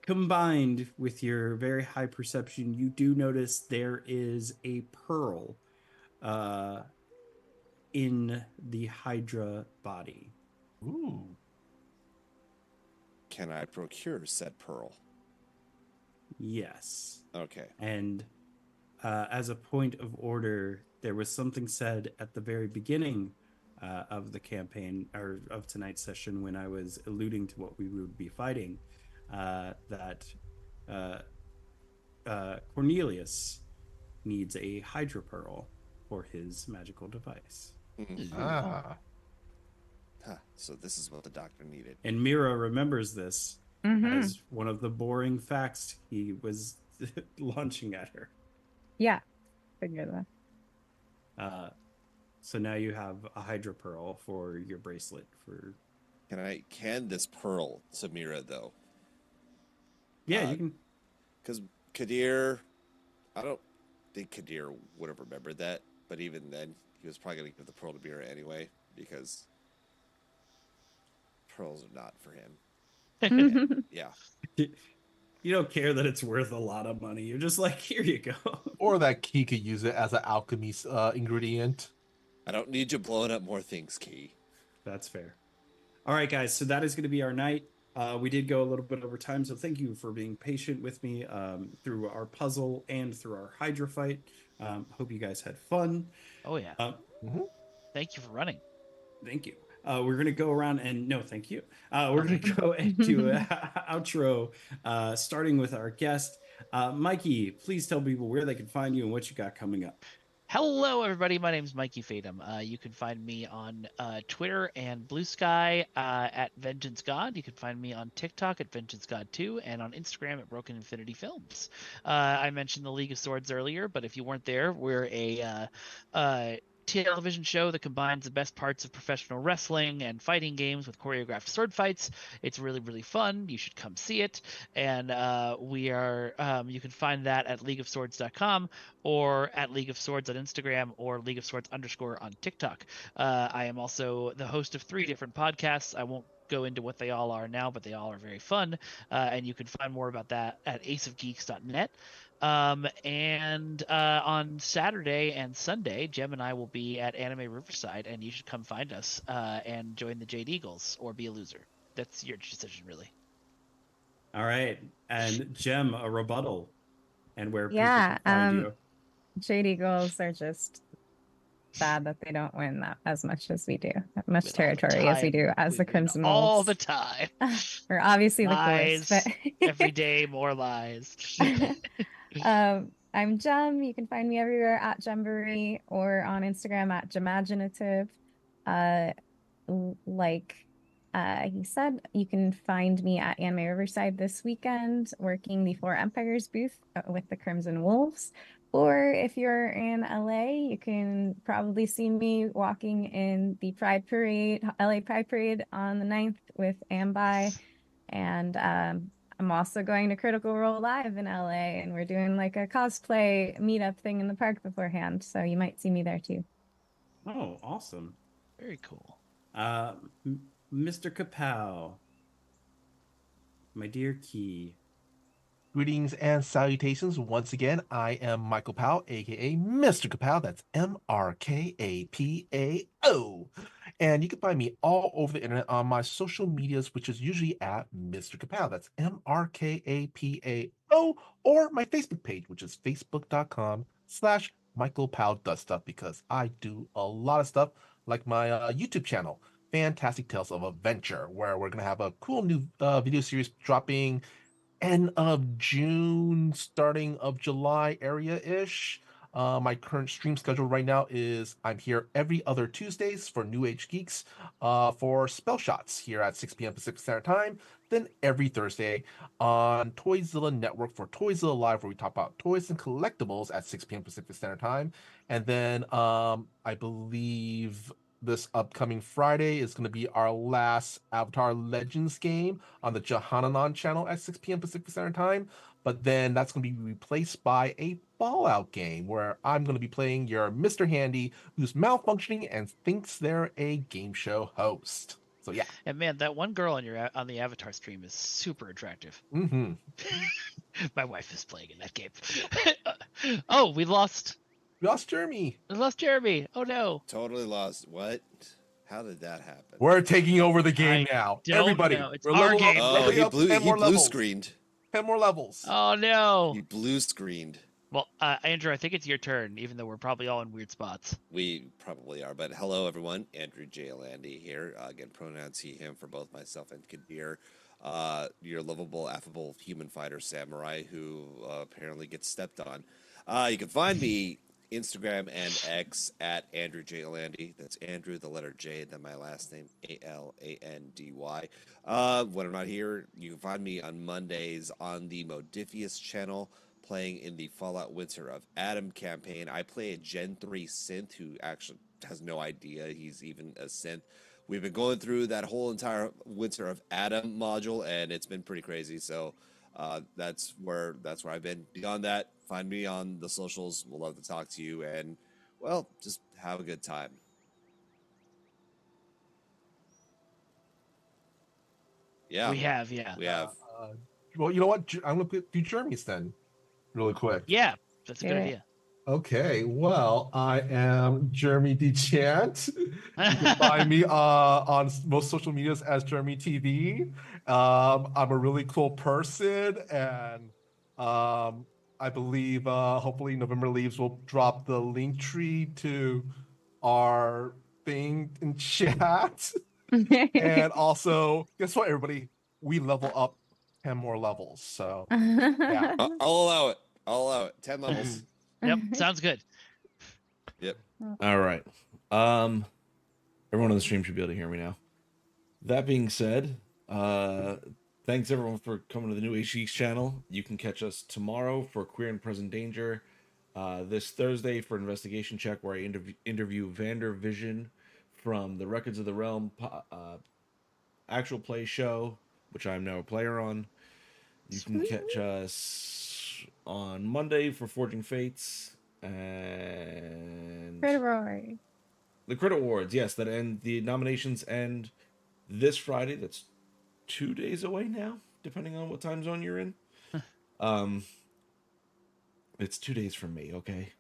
Combined with your very high perception, you do notice there is a pearl in the Hydra body. ooh. Can I procure said pearl? Yes. Okay. And as a point of order, there was something said at the very beginning of the campaign or of tonight's session when I was alluding to what we would be fighting, that Cornelius needs a Hydra pearl for his magical device. Ah. Huh, so this is what the doctor needed. And Mira remembers this Mhm. as one of the boring facts he was launching at her. Yeah. Figure that. So now you have a Hydra pearl for your bracelet. For Can I can this pearl to Mira though? yeah, you can. Because Kadir, I don't think Kadir would have remembered that, but even then, he was probably going to give the pearl to Mira anyway, because pearls are not for him. Yeah. You don't care that it's worth a lot of money. You're just like, here you go. Or that Key could use it as an alchemy ingredient. I don't need you blowing up more things, Key. That's fair. All right, guys. So that is going to be our night. We did go a little bit over time, so thank you for being patient with me through our puzzle and through our Hydra fight. Hope you guys had fun. Oh yeah. Thank you for running. Thank you. We're going to go around and no, thank you. We're going to go into an outro, starting with our guest. Mikey, please tell people where they can find you and what you got coming up. Hello, everybody. My name is Mikey Fatum. You can find me on Twitter and Blue Sky at Vengeance God. You can find me on TikTok at Vengeance God 2 and on Instagram at Broken Infinity Films. I mentioned the League of Swords earlier, but if you weren't there, we're a television show that combines the best parts of professional wrestling and fighting games with choreographed sword fights. It's really, really fun. You should come see it. And we are, you can find that at leagueofswords.com or at League of Swords on Instagram or League of Swords _ on TikTok. I am also the host of 3 different podcasts. I won't go into what they all are now, but they all are very fun. And you can find more about that at aceofgeeks.net. And on Saturday and Sunday, Jem and I will be at Anime Riverside, and you should come find us and join the Jade Eagles or be a loser. That's your decision, really. All right. And Jem, a rebuttal and where people Yeah, can find you. Jade Eagles are just sad that they don't win that as much as we do, as much Win all the territory as we time. do as We the win Crimson all Wolves. the time. We're obviously the Lies. coolest, but Every day, more lies. I'm Jem. You can find me everywhere at Jembury or on Instagram at Jemaginative. Like he said, you can find me at Anime Riverside this weekend working the Four Empires booth with the Crimson Wolves. Or if you're in LA, you can probably see me walking in the Pride Parade, LA Pride Parade on the 9th with Ambi. And I'm also going to Critical Role Live in LA, and we're doing like a cosplay meetup thing in the park beforehand. So you might see me there too. Oh, awesome. Very cool. Mr. Kapow, my dear Key. Greetings and salutations. Once again, I am Michael Powell, aka Mr. Kapow. That's MrKapao. And you can find me all over the internet on my social medias, which is usually at Mr. Kapow. That's MrKapao. Or my Facebook page, which is facebook.com/Michael Powell Does Stuff, because I do a lot of stuff like my YouTube channel, Fantastic Tales of Adventure, where we're going to have a cool new video series dropping end of June, starting of July area-ish. My current stream schedule right now is I'm here every other Tuesdays for New Age Geeks for Spellshots here at 6 p.m. Pacific Standard Time. Then every Thursday on Toyzilla Network for Toyzilla Live, where we talk about toys and collectibles at 6 p.m. Pacific Standard Time. And then I believe this upcoming Friday is going to be our last Avatar Legends game on the Jahananon channel at 6 p.m. Pacific Standard Time. But then that's going to be replaced by a Fallout game where I'm going to be playing your Mr. Handy who's malfunctioning and thinks they're a game show host. So yeah. And man, that one girl on the Avatar stream is super attractive. Mm-hmm. My wife is playing in that game. Oh, we lost Jeremy. We lost Jeromy. Oh no. Totally lost. What? How did that happen? We're taking over the game now. don't Everybody, know. It's we're our leveling game. up, Oh, leveling he up blue 10 more levels. screened. 10 more levels. Oh no. He blue screened. Well, Andrew, I think it's your turn, even though we're probably all in weird spots. We probably are, but hello everyone. Andrew J. Landy here. Again, pronouns he, him for both myself and Kadir. Your lovable, affable human fighter samurai who apparently gets stepped on. You can find me Instagram and X at Andrew J. Landy. That's Andrew, the letter J, then my last name, Alandy. When I'm not here, you can find me on Mondays on the Modifius channel, playing in the Fallout Winter of Adam campaign. I play a Gen 3 synth who actually has no idea he's even a synth. We've been going through that whole entire Winter of Adam module, and it's been pretty crazy. So that's where I've been. Beyond that, find me on the socials. We'll love to talk to you, and well, just have a good time. Yeah, We have. Well, you know what? I'm going to do Jeremy's then, really quick. Yeah, that's a good Yeah. idea. Okay, well, I am Jeromy DeChant. You can find me on most social medias as JeromyTV. I'm a really cool person, and I believe hopefully November Leaves will drop the link tree to our thing in chat. And also, guess what, everybody? We level up 10 more levels. So I'll allow it. I'll allow it. 10 levels. Yep, sounds good. Yep. All right. Everyone on the stream should be able to hear me now. That being said, thanks everyone for coming to the new Geeks channel. You can catch us tomorrow for Queer and Present Danger. This Thursday for Investigation Check, where I interview Vander Vision from the Records of the Realm actual play show, which I'm now a player on. You can catch us on Monday for Forging Fates and the Crit Awards. Yes, that end. The nominations end this Friday. That's 2 days away now, depending on what time zone you're in. It's 2 days from me, okay?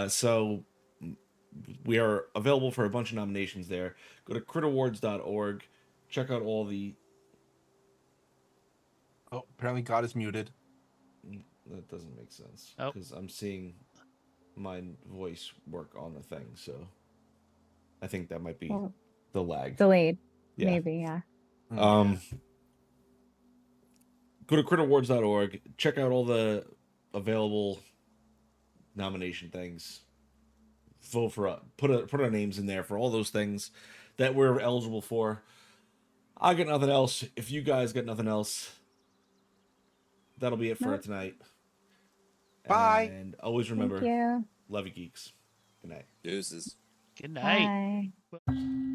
So we are available for a bunch of nominations there. Go to critawards.org. Check out all the... Oh, apparently God is muted. That doesn't make sense. Oh. Because I'm seeing my voice work on the thing, so I think that might be the lag. Delayed. Yeah. Maybe, yeah. Go to critawards.org. Check out all the available nomination things. Vote for put our names in there for all those things that we're eligible for. I got nothing else. If you guys got nothing else, that'll be it for tonight. Bye. And always remember, Thank you. love you, geeks. Good night. Deuces. Good night. Bye.